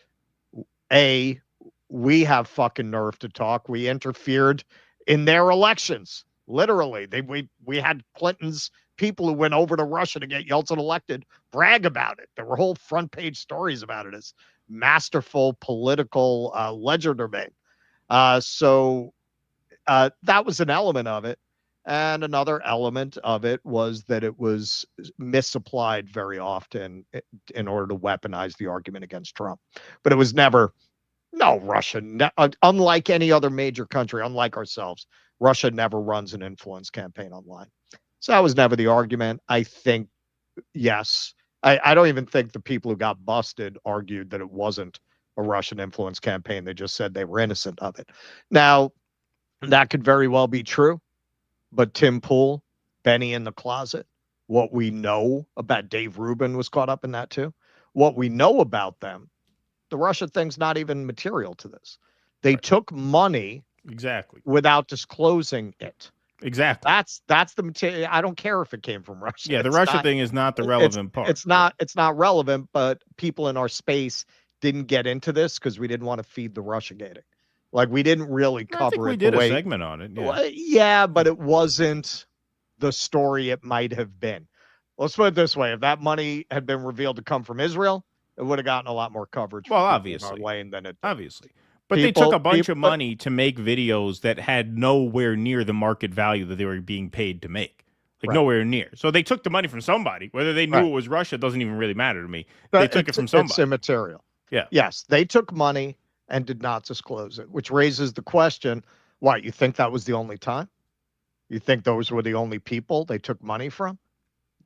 K: A, we have fucking nerve to talk. We interfered in their elections. Literally. We had Clinton's people who went over to Russia to get Yeltsin elected brag about it. There were whole front page stories about it as masterful political legerdemain. So that was an element of it. And another element of it was that it was misapplied very often in order to weaponize the argument against Trump. But it was never, no, Russia, unlike any other major country, unlike ourselves, Russia never runs an influence campaign online. So that was never the argument. I think, yes. I don't even think the people who got busted argued that it wasn't a Russian influence campaign. They just said they were innocent of it. Now, that could very well be true. But Tim Pool, Benny in the closet, what we know about Dave Rubin was caught up in that too. What we know about them, the Russia thing's not even material to this. They took money
J: exactly
K: without disclosing it.
J: Exactly.
K: That's the material. I don't care if it came from Russia.
J: Yeah, the
K: It's
J: Russia thing is not the relevant part.
K: It's not relevant, but people in our space didn't get into this because we didn't want to feed the Russia gating. Like, we didn't really cover
J: I think we
K: it
J: did
K: the
J: a
K: way,
J: segment on it. Yeah.
K: Well, yeah, but it wasn't the story it might have been. Let's put it this way: if that money had been revealed to come from Israel, it would have gotten a lot more coverage.
J: Well,
K: from
J: obviously,
K: our lane than it did.
J: obviously. But they took a bunch of money to make videos that had nowhere near the market value that they were being paid to make. Like,
K: Right.
J: nowhere near. So they took the money from somebody. Whether they knew
K: Right.
J: it was Russia doesn't even really matter to me.
K: But
J: They took it from somebody.
K: It's immaterial.
J: Yeah.
K: Yes, they took money and did not disclose it, which raises the question: why, you think that was the only time? You think those were the only people they took money from?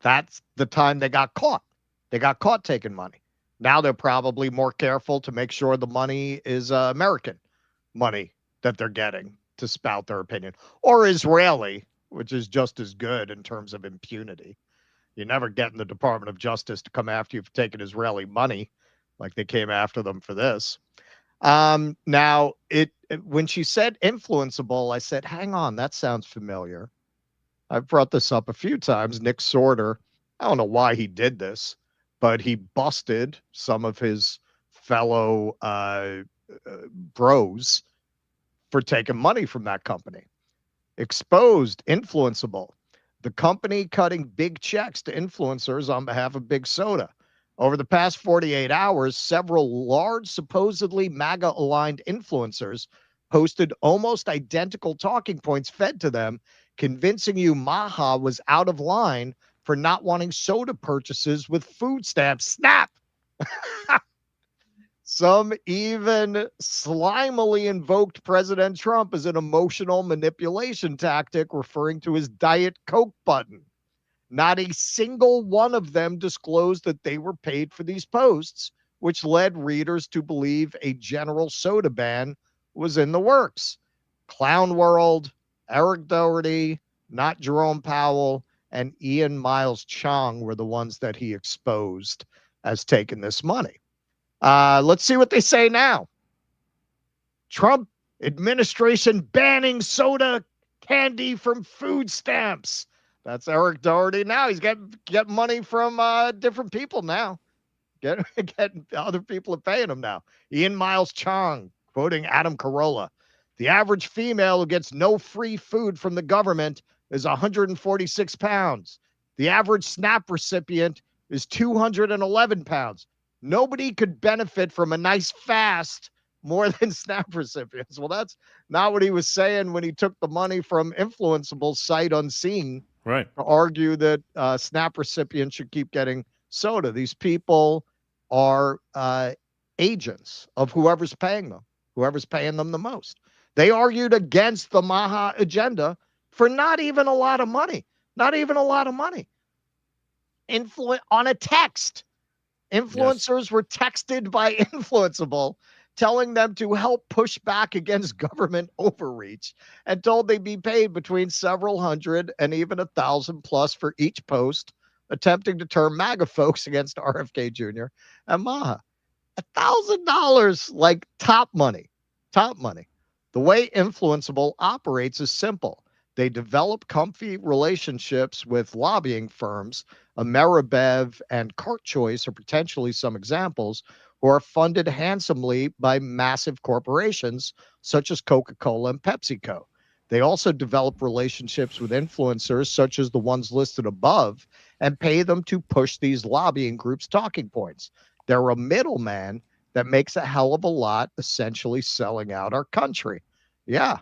K: That's the time they got caught. They got caught taking money. Now they're probably more careful to make sure the money is American money that they're getting to spout their opinion, or Israeli, which is just as good in terms of impunity. You never get in the Department of Justice to come after you for taking Israeli money, like they came after them for this. Now, when she said influenceable, I said, hang on, that sounds familiar. I've brought this up a few times. Nick Sorter, I don't know why he did this, but he busted some of his fellow bros for taking money from that company. Exposed, influenceable. The company cutting big checks to influencers on behalf of Big Soda. Over the past 48 hours, several large, supposedly MAGA-aligned influencers posted almost identical talking points fed to them, convincing you Maha was out of line for not wanting soda purchases with food stamps. Snap! Some even slimily invoked President Trump as an emotional manipulation tactic, referring to his Diet Coke button. Not a single one of them disclosed that they were paid for these posts, which led readers to believe a general soda ban was in the works. Clown World, Eric Doherty, not Jerome Powell, and Ian Miles Chong were the ones that he exposed as taking this money. Let's see what they say now. Trump administration banning soda candy from food stamps. That's Eric Doherty now. He's getting money from different people now. Getting other people are paying him now. Ian Miles Chong, quoting Adam Carolla. The average female who gets no free food from the government is 146 pounds. The average SNAP recipient is 211 pounds. Nobody could benefit from a nice fast more than SNAP recipients. Well, that's not what he was saying when he took the money from influenceable sight unseen,
J: right,
K: to argue that SNAP recipients should keep getting soda. These people are agents of whoever's paying them, whoever's paying them the most. They argued against the Maha agenda for not even a lot of money, not even a lot of money. On a text. Influencers were texted by Influenceable, telling them to help push back against government overreach, and told they'd be paid between several hundred and even 1,000 plus for each post, attempting to turn MAGA folks against RFK Jr. and Maha. $1,000, like top money, top money. The way Influenceable operates is simple. They develop comfy relationships with lobbying firms. Ameribev and Cart Choice are potentially some examples, who are funded handsomely by massive corporations such as Coca-Cola and PepsiCo. They also develop relationships with influencers such as the ones listed above and pay them to push these lobbying groups' talking points. They're a middleman that makes a hell of a lot, essentially selling out our country. Yeah.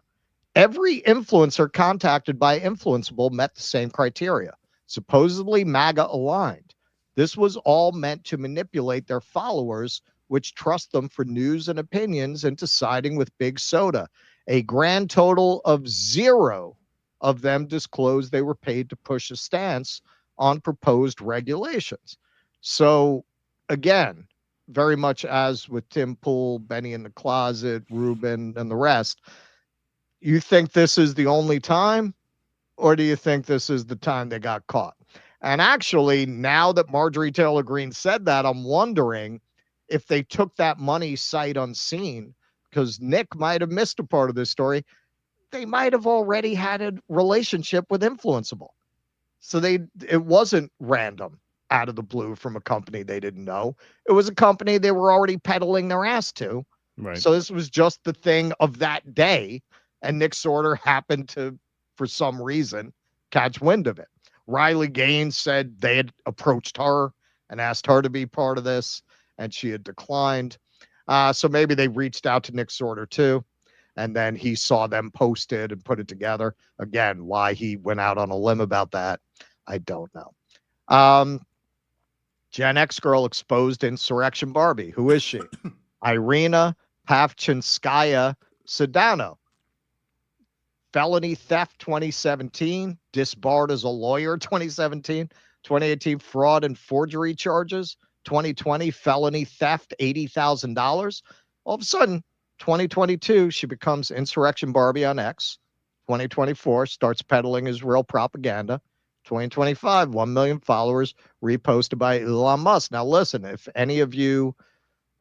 K: Every influencer contacted by Influenceable met the same criteria, supposedly MAGA aligned. This was all meant to manipulate their followers, which trust them for news and opinions into siding with Big Soda. A grand total of 0 of them disclosed they were paid to push a stance on proposed regulations. So, again, very much as with Tim Pool, Benny in the Closet, Ruben, and the rest, you think this is the only time, or do you think this is the time they got caught? And actually, now that Marjorie Taylor Greene said that, I'm wondering if they took that money sight unseen, because Nick might have missed a part of this story. they might have already had a relationship with Influenceable. So it wasn't random out of the blue from a company they didn't know. It was a company they were already peddling their ass to.
J: Right.
K: So this was just the thing of that day. And Nick Sorter happened to, for some reason, catch wind of it. Riley Gaines said they had approached her and asked her to be part of this, and she had declined. So maybe they reached out to Nick Sorter too. And then he saw them posted and put it together. Again, why he went out on a limb about that, I don't know. Gen X girl exposed insurrection Barbie. Who is she? Irina Pavchinskaya Sedano. Felony theft 2017. Disbarred as a lawyer 2017. 2018 fraud and forgery charges. 2020 felony theft $80,000. All of a sudden, 2022, she becomes Insurrection Barbie on X. 2024, starts peddling Israel propaganda. 2025, 1 million followers, reposted by Elon Musk. Now, listen, if any of you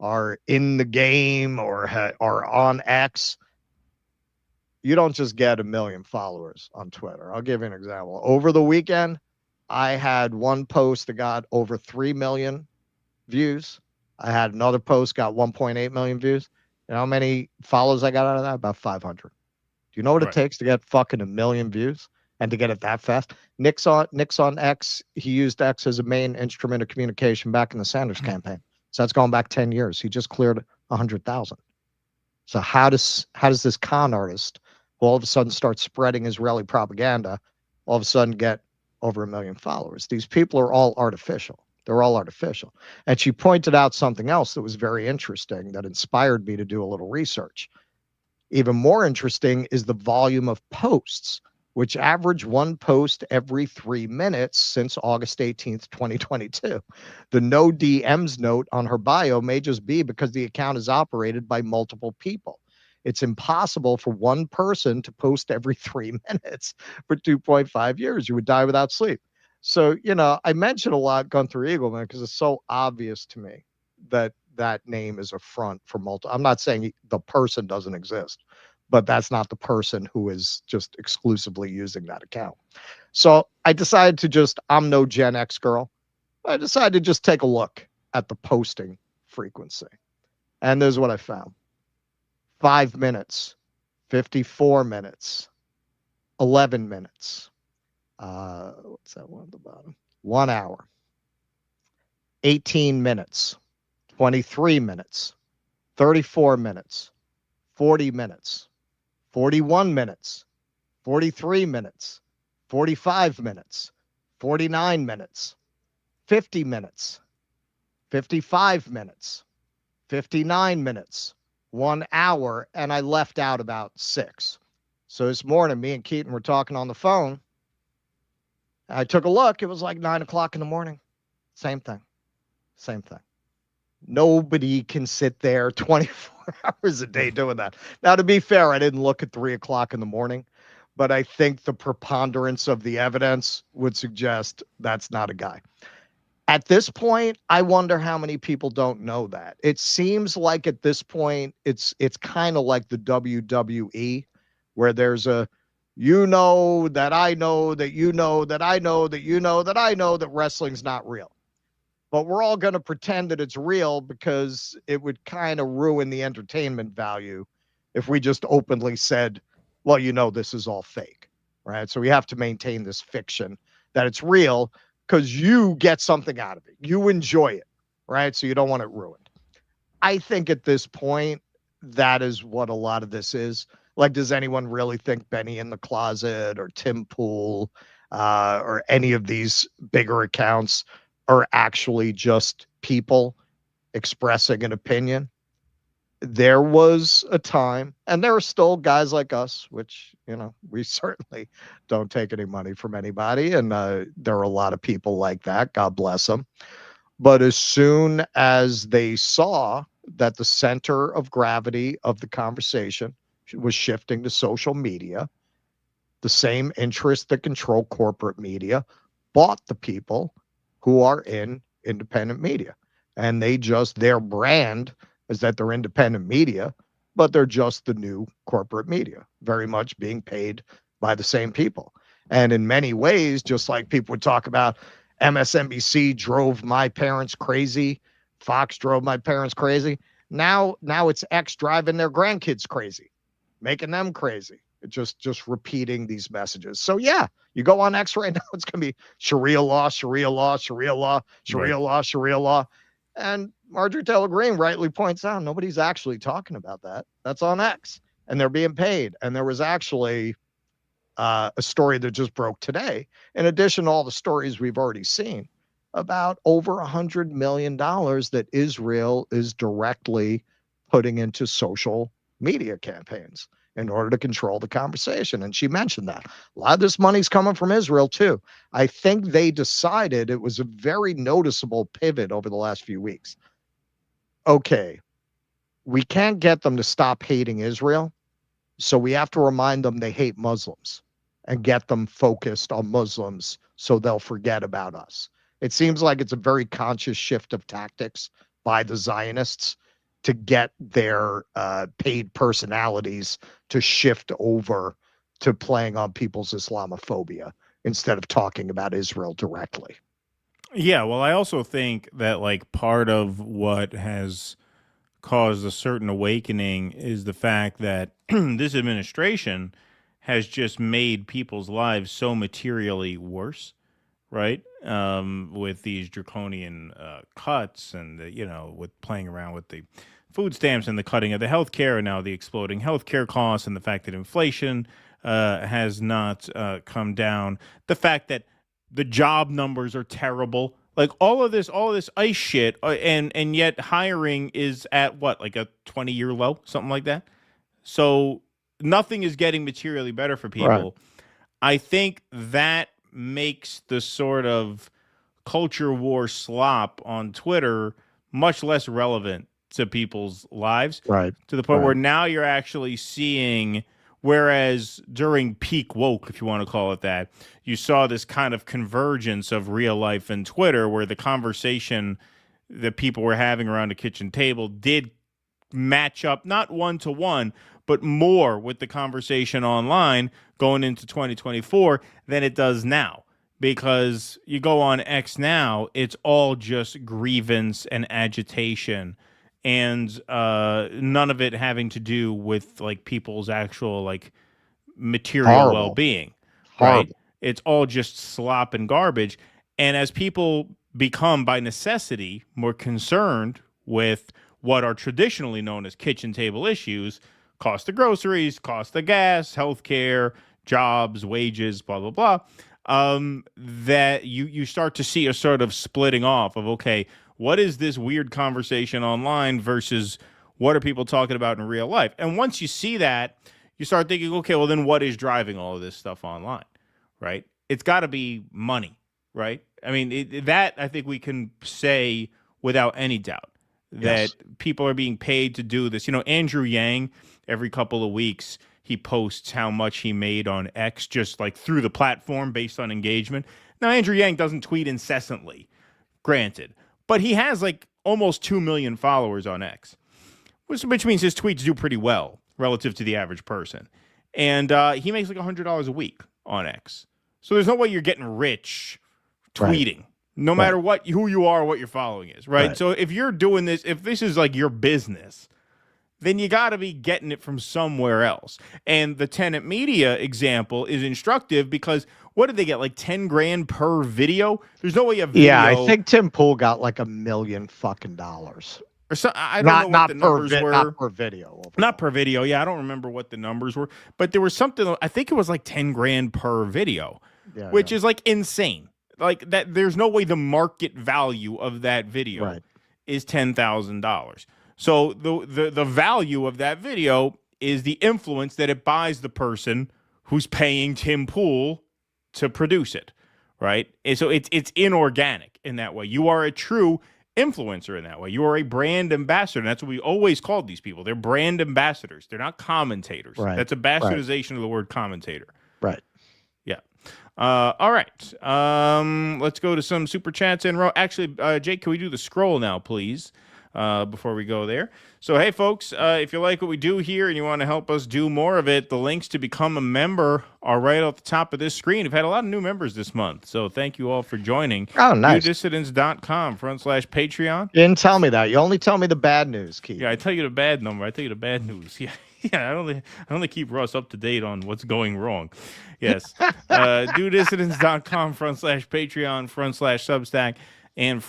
K: are in the game or are on X, you don't just get 1 million followers on Twitter. I'll give you an example. Over the weekend, I had one post that got over 3 million views. I had another post got 1.8 million views. You know how many followers I got out of that? About 500. Do you know what it takes to get fucking 1 million views and to get it that fast? Nick's on X. He used X as a main instrument of communication back in the Sanders campaign. So that's going back 10 years. He just cleared 100,000. So how does this con artist, who all of a sudden starts spreading Israeli propaganda, all of a sudden get over 1 million followers? These people are all artificial. They're all artificial. And she pointed out something else that was very interesting that inspired me to do a little research. Even more interesting is the volume of posts, which average one post every 3 minutes since August 18th, 2022. The no DMs note on her bio may just be because the account is operated by multiple people. It's impossible for one person to post every 3 minutes for 2.5 years. You would die without sleep. So, I mention a lot Gunther Eagleman because it's so obvious to me that that name is a front for multiple. I'm not saying the person doesn't exist, but that's not the person who is just exclusively using that account. So I decided to I'm no Gen X girl. I decided to just take a look at the posting frequency. And this is what I found. 5 minutes, 54 minutes, 11 minutes. What's that one at the bottom? 1 hour, 18 minutes, 23 minutes, 34 minutes, 40 minutes, 41 minutes, 43 minutes, 45 minutes, 49 minutes, 50 minutes, 55 minutes, 59 minutes, 1 hour, and I left out about 6. So this morning, me and Keaton were talking on the phone. I took a look. It was like 9 o'clock in the morning. Same thing. Nobody can sit there 24 hours a day doing that. Now, to be fair, I didn't look at 3 o'clock in the morning, but I think the preponderance of the evidence would suggest that's not a guy. At this point, I wonder how many people don't know that. It seems like at this point, it's kind of like the WWE, where there's a that I know that you know that I know that you know that I know that wrestling's not real. But we're all going to pretend that it's real because it would kind of ruin the entertainment value if we just openly said, well, this is all fake, right? So we have to maintain this fiction that it's real because you get something out of it. You enjoy it, right? So you don't want it ruined. I think at this point, that is what a lot of this is. Like, does anyone really think Benny in the Closet or Tim Pool or any of these bigger accounts are actually just people expressing an opinion? There was a time, and there are still guys like us, which, we certainly don't take any money from anybody. And there are a lot of people like that. God bless them. But as soon as they saw that the center of gravity of the conversation was shifting to social media, the same interests that control corporate media bought the people who are in independent media. And their brand is that they're independent media, but they're just the new corporate media, very much being paid by the same people. And in many ways, just like people would talk about MSNBC drove my parents crazy, Fox drove my parents crazy. Now it's X driving their grandkids crazy, making them crazy. Just repeating these messages. So yeah, you go on X right now, it's gonna be Sharia law, Sharia law, Sharia law, Sharia law, Sharia law. And Marjorie Taylor Greene rightly points out nobody's actually talking about that. That's on X, and they're being paid. And there was actually a story that just broke today, in addition to all the stories we've already seen, about over $100 million that Israel is directly putting into social media campaigns in order to control the conversation. And she mentioned that. A lot of this money's coming from Israel, too. I think they decided it was a very noticeable pivot over the last few weeks. Okay, we can't get them to stop hating Israel, so we have to remind them they hate Muslims and get them focused on Muslims so they'll forget about us. It seems like it's a very conscious shift of tactics by the Zionists to get their paid personalities to shift over to playing on people's Islamophobia instead of talking about Israel directly.
J: Yeah, well, I also think that like part of what has caused a certain awakening is the fact that this administration has just made people's lives so materially worse, right? With these draconian cuts and with playing around with the food stamps and the cutting of the healthcare, and now the exploding healthcare costs, and the fact that inflation has not come down, the fact that the job numbers are terrible, like all of this ICE shit, and yet hiring is at what, like a 20-year low, something like that. So nothing is getting materially better for people. Right. I think that makes the sort of culture war slop on Twitter much less relevant to people's lives.
K: Right.
J: To the point where now you're actually seeing, whereas during peak woke, if you want to call it that, you saw this kind of convergence of real life and Twitter, where the conversation that people were having around the kitchen table did match up, not one-to-one, but more with the conversation online going into 2024 than it does now. Because you go on X now, it's all just grievance and agitation, and none of it having to do with like people's actual like material well-being. Right? It's all just slop and garbage. And as people become by necessity more concerned with what are traditionally known as kitchen table issues, cost of groceries, cost of gas, healthcare, jobs, wages, blah, blah, blah, that you start to see a sort of splitting off of, okay, what is this weird conversation online versus what are people talking about in real life? And once you see that, you start thinking, okay, well, then what is driving all of this stuff online, right? It's got to be money, right? I mean, that I think we can say without any doubt that people are being paid to do this. You know, Andrew Yang, every couple of weeks, he posts how much he made on X, just like through the platform based on engagement. Now, Andrew Yang doesn't tweet incessantly, granted, but he has like almost 2 million followers on X, which means his tweets do pretty well relative to the average person. And he makes like $100 a week on X. So there's no way you're getting rich tweeting, no matter what, who you are, what your following is, right? So if you're doing this, if this is like your business, then you got to be getting it from somewhere else. And the Tenant Media example is instructive because what did they get, like 10 grand per video? There's no way a video.
K: Yeah, I think Tim Pool got like $1 million fucking dollars.
J: Or so, I don't know what the numbers were.
K: Not per video.
J: Not per video. Yeah, I don't remember what the numbers were. But there was something, I think it was like 10 grand per video, which is like insane. Like that, there's no way the market value of that video is $10,000. So the value of that video is the influence that it buys the person who's paying Tim Pool to produce it, right? And so it's inorganic in that way. You are a true influencer in that way. You are a brand ambassador, and that's what we always called these people. They're brand ambassadors. They're not commentators. That's a bastardization of the word commentator.
K: Right.
J: Yeah. All right. Let's go to some super chats in row. Actually, Jake, can we do the scroll now, please? before we go there. So, hey, folks, if you like what we do here and you want to help us do more of it, the links to become a member are right at the top of this screen. We've had a lot of new members this month, so thank you all for joining.
K: Oh, nice.
J: NewDissidents.com/Patreon.
K: You didn't tell me that. You only tell me the bad news, Keith.
J: Yeah, I tell you the bad number. I tell you the bad news. Yeah, yeah. I only keep Russ up to date on what's going wrong. Yes. NewDissidents.com/Patreon/Substack and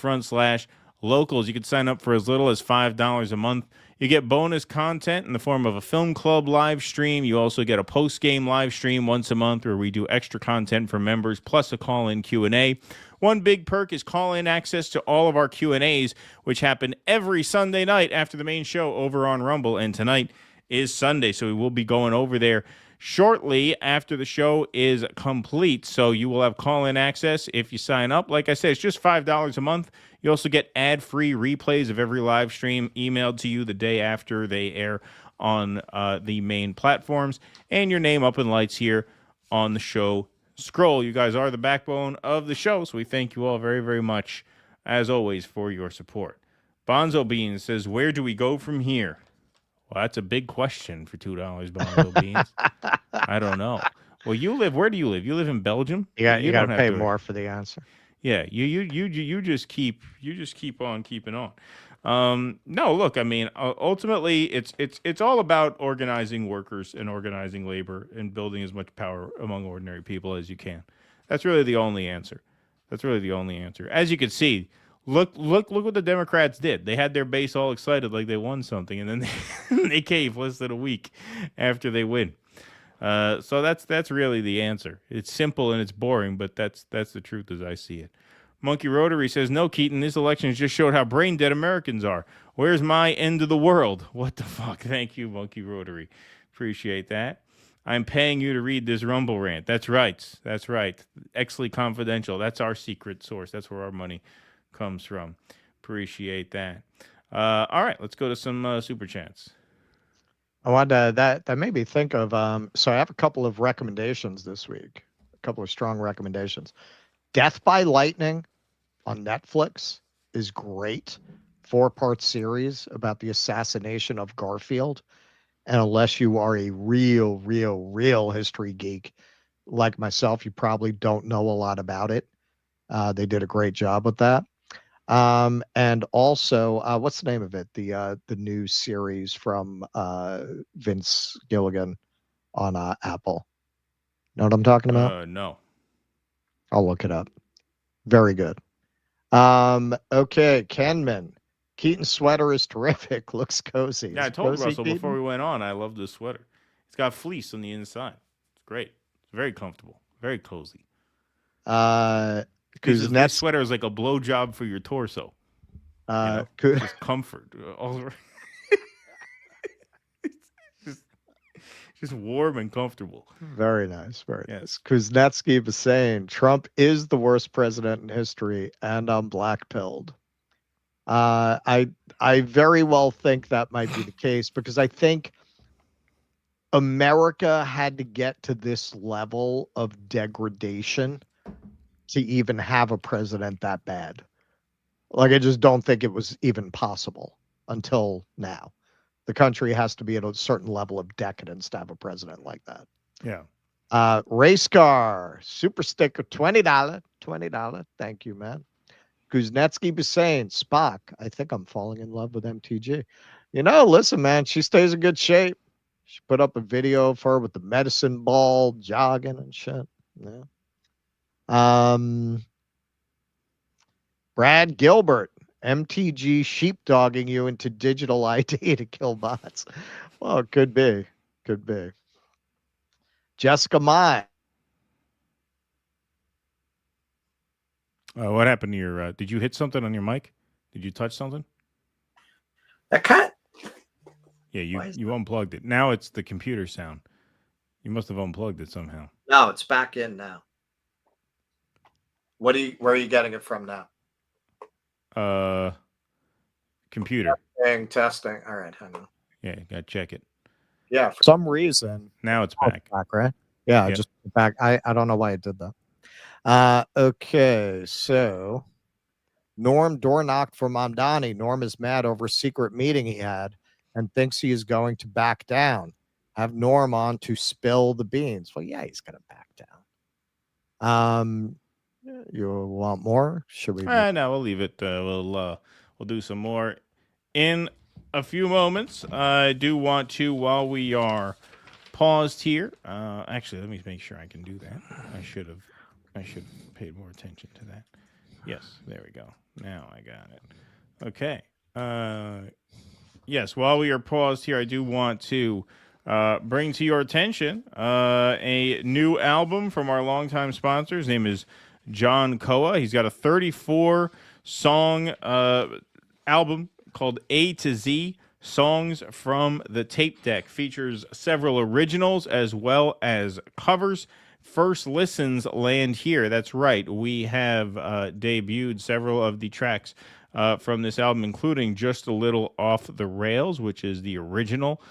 J: /locals. You can sign up for as little as $5 a month. You get bonus content in the form of a film club live stream. You also get a post-game live stream once a month where we do extra content for members, plus a call-in Q&A. One big perk is call-in access to all of our Q&As, which happen every Sunday night after the main show over on Rumble. And tonight is Sunday, so we will be going over there shortly after the show is complete. So you will have call-in access if you sign up. Like I said, it's just $5 a month. You also get ad-free replays of every live stream emailed to you the day after they air on the main platforms, and your name up in lights here on the show scroll. You guys are the backbone of the show, so we thank you all very, very much, as always, for your support. Bonzo Beans says, where do we go from here? Well, that's a big question for $2, Bonzo Beans. I don't know. Well, where do you live? You live in Belgium?
K: Yeah, you got to pay
J: to
K: more for the answer.
J: Yeah, you just keep on keeping on. No, look, I mean, ultimately, it's all about organizing workers and organizing labor and building as much power among ordinary people as you can. That's really the only answer. As you can see, look what the Democrats did. They had their base all excited like they won something, and then they cave less than a week after they win. So that's really the answer. It's simple and it's boring, but that's the truth as I see it. Monkey Rotary says, no, Keaton, this election just showed how brain dead Americans are. Where's my end of the world? What the fuck? Thank you, Monkey Rotary. Appreciate that. I'm paying you to read this Rumble rant. That's right. Exley Confidential. That's our secret source. That's where our money comes from. Appreciate that. All right, let's go to some super chats.
K: I wanted that made me think of so I have a couple of recommendations this week, a couple of strong recommendations. Death by Lightning on Netflix is great. 4-part series about the assassination of Garfield. And unless you are a real history geek like myself, you probably don't know a lot about it. They did a great job with that. And also, what's the name of it? The new series from Vince Gilligan on Apple. Know what I'm talking about?
J: No.
K: I'll look it up. Very good. Okay, Kenman. Keaton's sweater is terrific. Looks cozy.
J: Yeah, I
K: Is
J: told
K: cozy,
J: Russell
K: Keaton?
J: before we went on, I love this sweater. It's got fleece on the inside. It's great. It's very comfortable. Very cozy. This sweater is like a blowjob for your torso. Just comfort. All around. just warm and comfortable.
K: Very nice. Very nice. Kuznetsky was saying Trump is the worst president in history, and I'm black-pilled. I very well think that might be the case because I think America had to get to this level of degradation to even have a president that bad. Like, I just don't think it was even possible until now. The country has to be at a certain level of decadence to have a president like that.
J: Yeah.
K: Race car, super sticker, $20. $20. Thank you, man. Kuznetsky was saying, Spock, I think I'm falling in love with MTG. Listen, man, she stays in good shape. She put up a video of her with the medicine ball, jogging and shit. Yeah. Brad Gilbert, MTG sheepdogging you into digital ID to kill bots. Well, it could be. Could be. Jessica Mai.
J: What happened to your... did you hit something on your mic? Did you touch something?
B: That cut.
J: Yeah, you unplugged it. Now it's the computer sound. You must have unplugged it somehow.
B: No, it's back in now. Where are you getting it from now?
J: Computer.
B: Testing. All right, hang on.
J: Yeah, gotta check it.
B: Yeah,
K: for some reason.
J: Now it's back.
K: Right? Yeah,
J: Yep.
K: just back. I don't know why it did that. Okay, so Norm door knocked for Mamdani. Norm is mad over a secret meeting he had and thinks he is going to back down. Have Norm on to spill the beans. Well, yeah, he's going to back down. You want more? Should we?
J: No, we'll leave it. We'll do some more in a few moments. I do want to, while we are paused here. Actually, let me make sure I can do that. I should have paid more attention to that. Yes, there we go. Now I got it. Okay. Yes, while we are paused here, I do want to bring to your attention a new album from our longtime sponsor. His name is John Cote. He's got a 34-song album called A to Z, Songs from the Tape Deck. Features several originals as well as covers. First listens land here. That's right. We have debuted several of the tracks from this album, including Just a Little Off the Rails, which is the original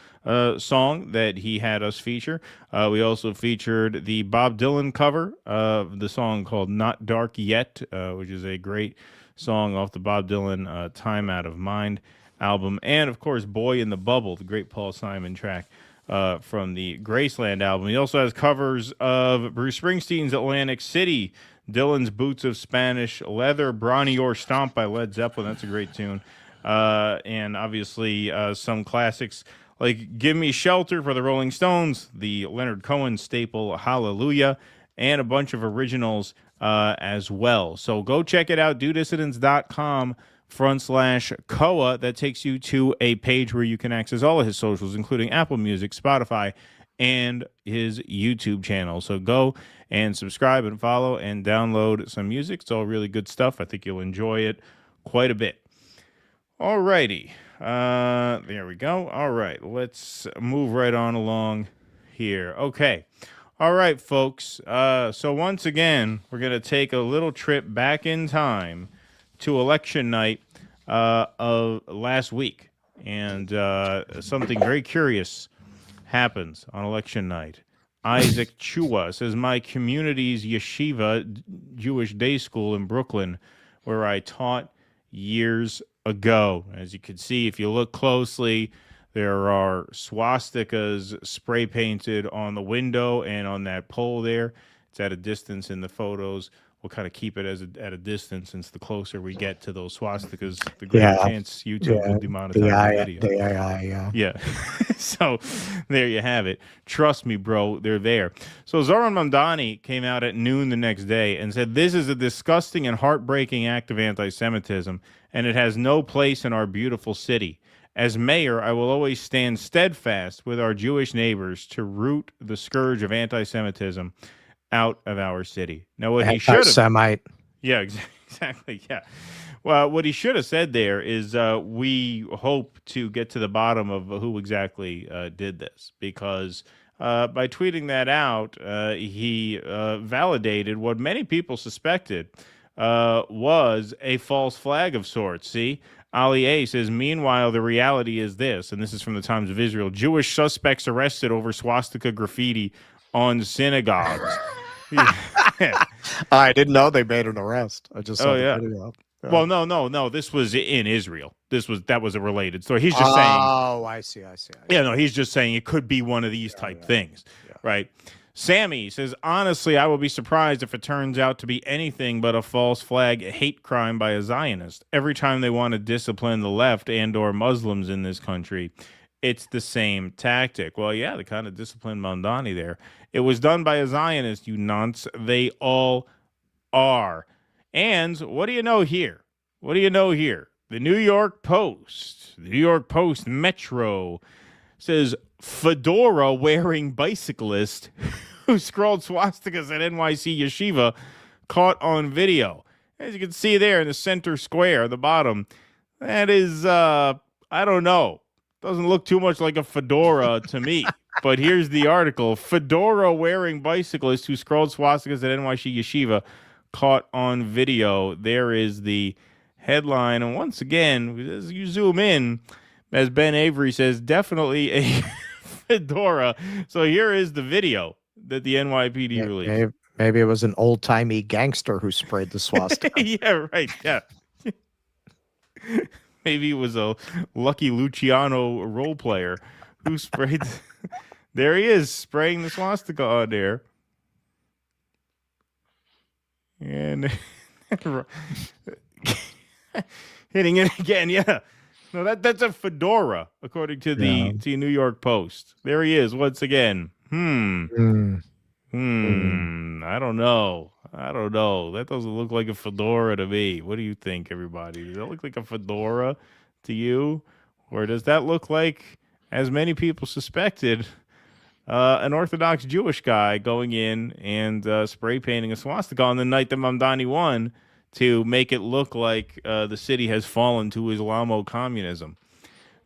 J: song that he had us feature. We also featured the Bob Dylan cover of the song called Not Dark Yet, which is a great song off the Bob Dylan Time Out of Mind album. And, of course, Boy in the Bubble, the great Paul Simon track from the Graceland album. He also has covers of Bruce Springsteen's Atlantic City, Dylan's Boots of Spanish Leather, Brawny or Stomp by Led Zeppelin. That's a great tune. And obviously some classics like Give Me Shelter for the Rolling Stones, the Leonard Cohen staple Hallelujah, and a bunch of originals as well. So go check it out, dudissidents.com/Koa. That takes you to a page where you can access all of his socials, including Apple Music, Spotify, and his YouTube channel. So go and subscribe and follow and download some music. It's all really good stuff. I think you'll enjoy it quite a bit. All righty. There we go. All right. Let's move right on along here. Okay. All right, folks. So once again, we're going to take a little trip back in time to election night of last week. And something very curious happens on election night. Isaac Chua says, my community's yeshiva, Jewish day school in Brooklyn, where I taught years ago. As you can see, if you look closely, there are swastikas spray painted on the window and on that pole there. It's at a distance in the photos. We'll kind of keep it at a distance, since the closer we get to those swastikas, the greater chance YouTube will demonetize the video. Yeah. So there you have it. Trust me, bro, they're there. So Zoran Mamdani came out at noon the next day and said, this is a disgusting and heartbreaking act of anti-Semitism, and it has no place in our beautiful city. As mayor, I will always stand steadfast with our Jewish neighbors to root the scourge of anti-Semitism out of our city. Now, what he should have...
K: Semite.
J: Yeah, exactly, yeah. Well, what he should have said there is we hope to get to the bottom of who exactly did this, because by tweeting that out, he validated what many people suspected was a false flag of sorts. See? Ali A says, meanwhile, the reality is this, and this is from the Times of Israel, Jewish suspects arrested over swastika graffiti on synagogues.
K: I didn't know they made an arrest. I just saw the video. Yeah.
J: Well, no. This was in Israel. That was a related story. He's just saying.
K: Oh, I see.
J: Yeah, no, he's just saying it could be one of these type things, right? Sammy says, honestly, I will be surprised if it turns out to be anything but a false flag hate crime by a Zionist. Every time they want to discipline the left and or Muslims in this country, it's the same tactic. Well, yeah, they kind of disciplined Mamdani there. It was done by a Zionist, you nonce. They all are. And what do you know here? What do you know here? The New York Post Metro says, fedora wearing bicyclist who scrawled swastikas at NYC Yeshiva caught on video. As you can see there in the center square at the bottom, that is, I don't know. Doesn't look too much like a fedora to me. But here's the article. Fedora wearing bicyclist who scrawled swastikas at NYC Yeshiva caught on video. There is the headline. And once again, as you zoom in, as Ben Avery says, definitely a fedora. So here is the video that the NYPD released.
K: Maybe it was an old-timey gangster who sprayed the swastika.
J: Yeah, right. Yeah. Maybe it was a Lucky Luciano role player who sprayed. There he is, spraying the swastika on there. And hitting it again, yeah. No, that's a fedora, according to the New York Post. There he is once again. I don't know. That doesn't look like a fedora to me. What do you think, everybody? Does that look like a fedora to you? Or does that look like, as many people suspected, an Orthodox Jewish guy going in and spray painting a swastika on the night that Mamdani won to make it look like the city has fallen to Islamo-communism?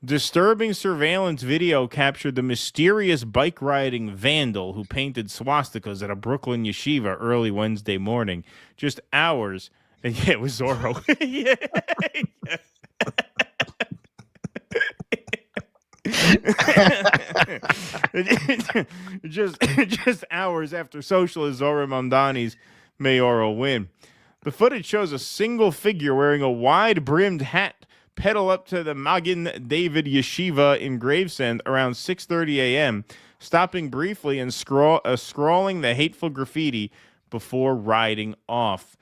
J: Disturbing surveillance video captured the mysterious bike riding vandal who painted swastikas at a Brooklyn yeshiva early Wednesday morning. Just hours. Yeah, it was Zorro. Yeah. just hours after socialist Zohar Mamdani's mayoral win. The footage shows a single figure wearing a wide-brimmed hat pedal up to the Magen David Yeshiva in Gravesend around 6:30 a.m., stopping briefly and scrawling the hateful graffiti before riding off.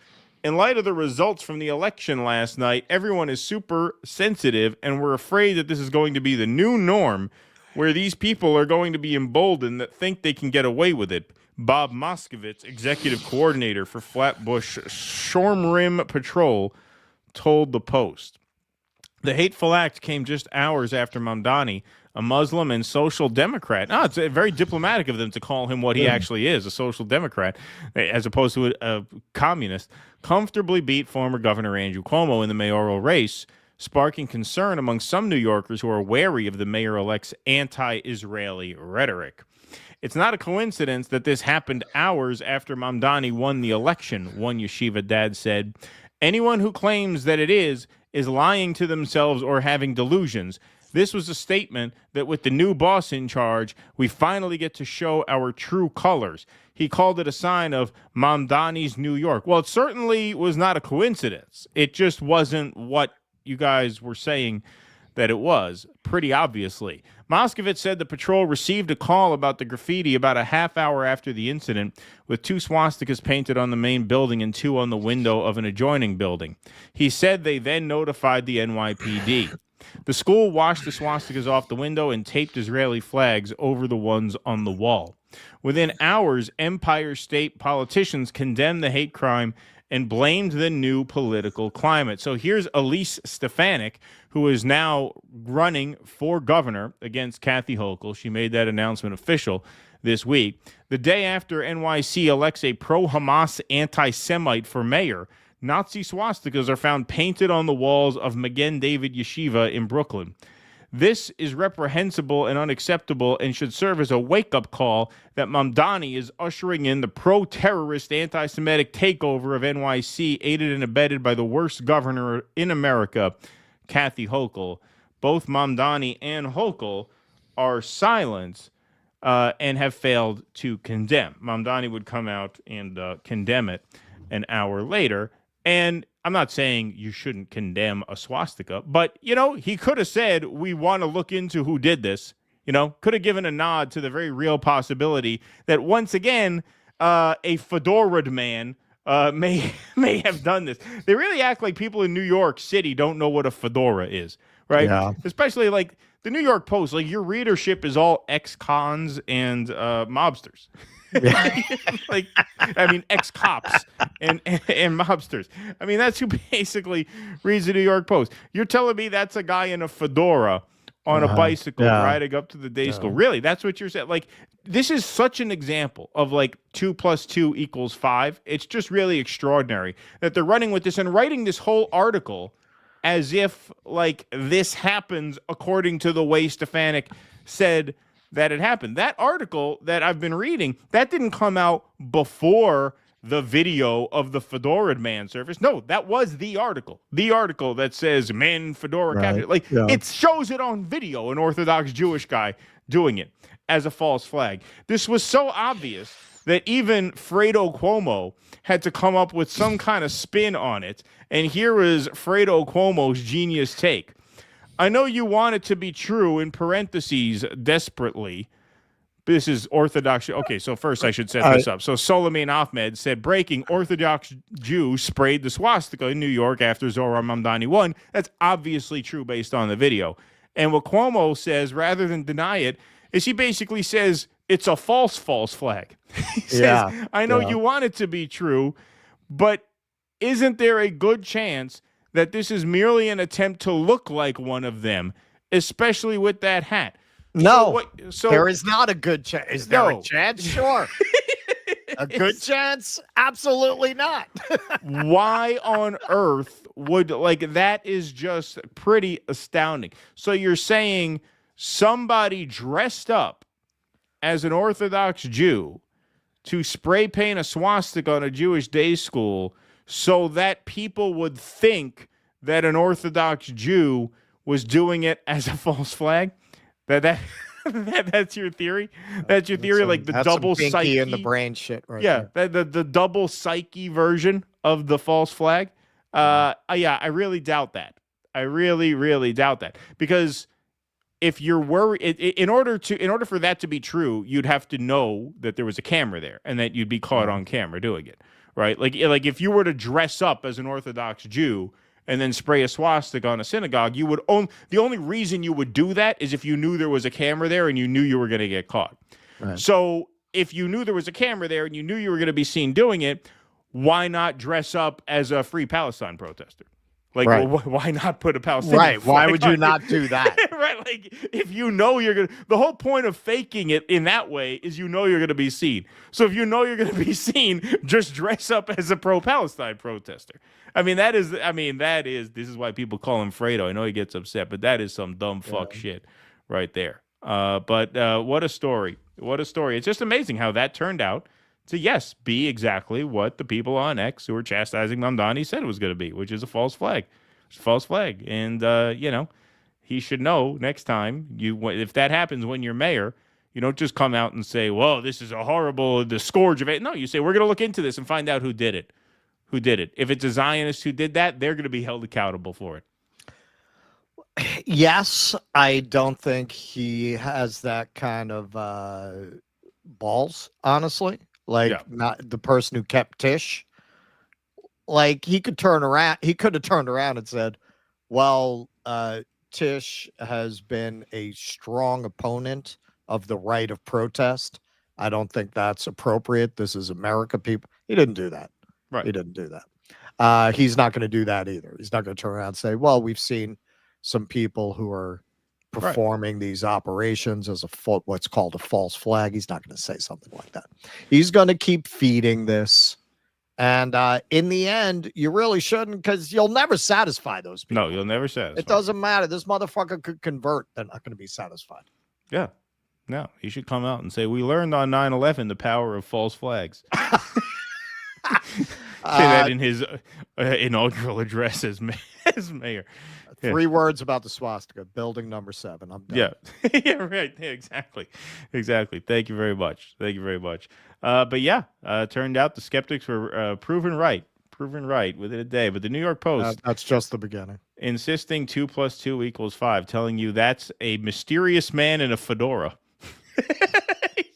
J: In light of the results from the election last night, everyone is super sensitive, and we're afraid that this is going to be the new norm, where these people are going to be emboldened that think they can get away with it. Bob Moskowitz, executive coordinator for Flatbush Shorm Patrol, told the Post. The hateful act came just hours after Mamdani, a Muslim and social democrat. It's very diplomatic of them to call him what he actually is, a social democrat, as opposed to a communist, comfortably beat former Governor Andrew Cuomo in the mayoral race, sparking concern among some New Yorkers who are wary of the mayor-elect's anti-Israeli rhetoric. It's not a coincidence that this happened hours after Mamdani won the election, one yeshiva dad said. Anyone who claims that it is lying to themselves or having delusions. This was a statement that with the new boss in charge, we finally get to show our true colors. He called it a sign of Mamdani's New York. Well, it certainly was not a coincidence. It just wasn't what you guys were saying that it was, pretty obviously. Moskowitz said the patrol received a call about the graffiti about a half hour after the incident, with 2 swastikas painted on the main building and 2 on the window of an adjoining building. He said they then notified the NYPD. The school washed the swastikas off the window and taped Israeli flags over the ones on the wall. Within hours, Empire State politicians condemned the hate crime and blamed the new political climate. So here's Elise Stefanik, who is now running for governor against Kathy Hochul. She made that announcement official this week. The day after NYC elects a pro-Hamas anti-Semite for mayor, Nazi swastikas are found painted on the walls of Magen David Yeshiva in Brooklyn. This is reprehensible and unacceptable and should serve as a wake-up call that Mamdani is ushering in the pro-terrorist anti-Semitic takeover of NYC, aided and abetted by the worst governor in America, Kathy Hochul. Both Mamdani and Hochul are silent and have failed to condemn. Mamdani would come out and condemn it an hour later. And I'm not saying you shouldn't condemn a swastika, but, he could have said, we want to look into who did this. Could have given a nod to the very real possibility that once again, a Fedora Man may have done this. They really act like people in New York City don't know what a fedora is, right?
K: Yeah.
J: Especially like the New York Post, like your readership is all ex-cons and mobsters. Ex-cops and mobsters. That's who basically reads the New York Post. You're telling me that's a guy in a fedora on a bicycle riding up to the day school. Really? That's what you're saying? Like, this is such an example of 2 + 2 = 5. It's just really extraordinary that they're running with this and writing this whole article as if this happens according to the way Stefanik said that it happened. That article that I've been reading, that didn't come out before the video of the Fedora Man surface. No, that was the article. The article that says man Fedora captured. It shows it on video, an Orthodox Jewish guy doing it as a false flag. This was so obvious that even Fredo Cuomo had to come up with some kind of spin on it. And here is Fredo Cuomo's genius take. I know you want it to be true, in parentheses, desperately. This is Orthodox. Okay, so first I should set this up. So Soleiman Ahmed said, breaking, Orthodox Jew sprayed the swastika in New York after Zohran Mamdani won. That's obviously true based on the video. And what Cuomo says, rather than deny it, is he basically says it's a false flag. He says, I know you want it to be true, but isn't there a good chance that this is merely an attempt to look like one of them, especially with that hat?
K: No, there is not a good chance. Is there
J: No.
K: a chance? Sure. A good chance? Absolutely not.
J: Why on earth would, like, that is just pretty astounding. So you're saying somebody dressed up as an Orthodox Jew to spray paint a swastika on a Jewish day school so that people would think that an Orthodox Jew was doing it as a false flag? That's your theory? That's your theory? Like the double psyche
K: in the brain shit, right?
J: Yeah, the double psyche version of the false flag. Yeah, I really doubt that. I really, really doubt that, because if you're worried, in order for that to be true, you'd have to know that there was a camera there and that you'd be caught on camera doing it, right? Like if you were to dress up as an Orthodox Jew and then spray a swastika on a synagogue, you would the only reason you would do that is if you knew there was a camera there and you knew you were going to get caught. Right. So if you knew there was a camera there and you knew you were going to be seen doing it, why not dress up as a Free Palestine protester? Like,
K: Right.
J: well, why not put a Palestinian
K: Right. Why
J: flag
K: would you
J: on
K: not do that?
J: Right. Like, if you know you're going to, the whole point of faking it in that way is you know you're going to be seen. So if you know you're going to be seen, just dress up as a pro-Palestine protester. This is why people call him Fredo. I know he gets upset, but that is some dumb fuck shit right there. But what a story. What a story. It's just amazing how that turned out to, yes, be exactly what the people on X who were chastising Mamdani said it was going to be, which is a false flag. It's a false flag. And, he should know next time, if that happens when you're mayor, you don't just come out and say, well, this is a horrible, the scourge of it. No, you say, we're going to look into this and find out who did it. Who did it. If it's a Zionist who did that, they're going to be held accountable for it.
K: Yes, I don't think he has that kind of balls, honestly. Like, not the person who kept Tish. Like, he could turn around. He could have turned around and said, well, Tish has been a strong opponent of the right of protest. I don't think that's appropriate. This is America, people. He didn't do that.
J: Right.
K: He didn't do that. He's not going to do that either. He's not going to turn around and say, well, we've seen some people who are performing these operations as what's called a false flag. He's not going to say something like that. He's going to keep feeding this. And in the end, you really shouldn't, because you'll never satisfy those people.
J: No, you'll never satisfy.
K: It doesn't matter. This motherfucker could convert. They're not going to be satisfied.
J: Yeah. No, he should come out and say, we learned on 9/11 the power of false flags. Say that in his inaugural address as mayor.
K: 3 words about the swastika, building number 7. I'm done.
J: Yeah. Yeah, right. Yeah, exactly. Thank you very much. But yeah, turned out the skeptics were proven right within a day. But the New York Post,
K: that's just the beginning,
J: insisting 2 + 2 = 5, telling you that's a mysterious man in a fedora.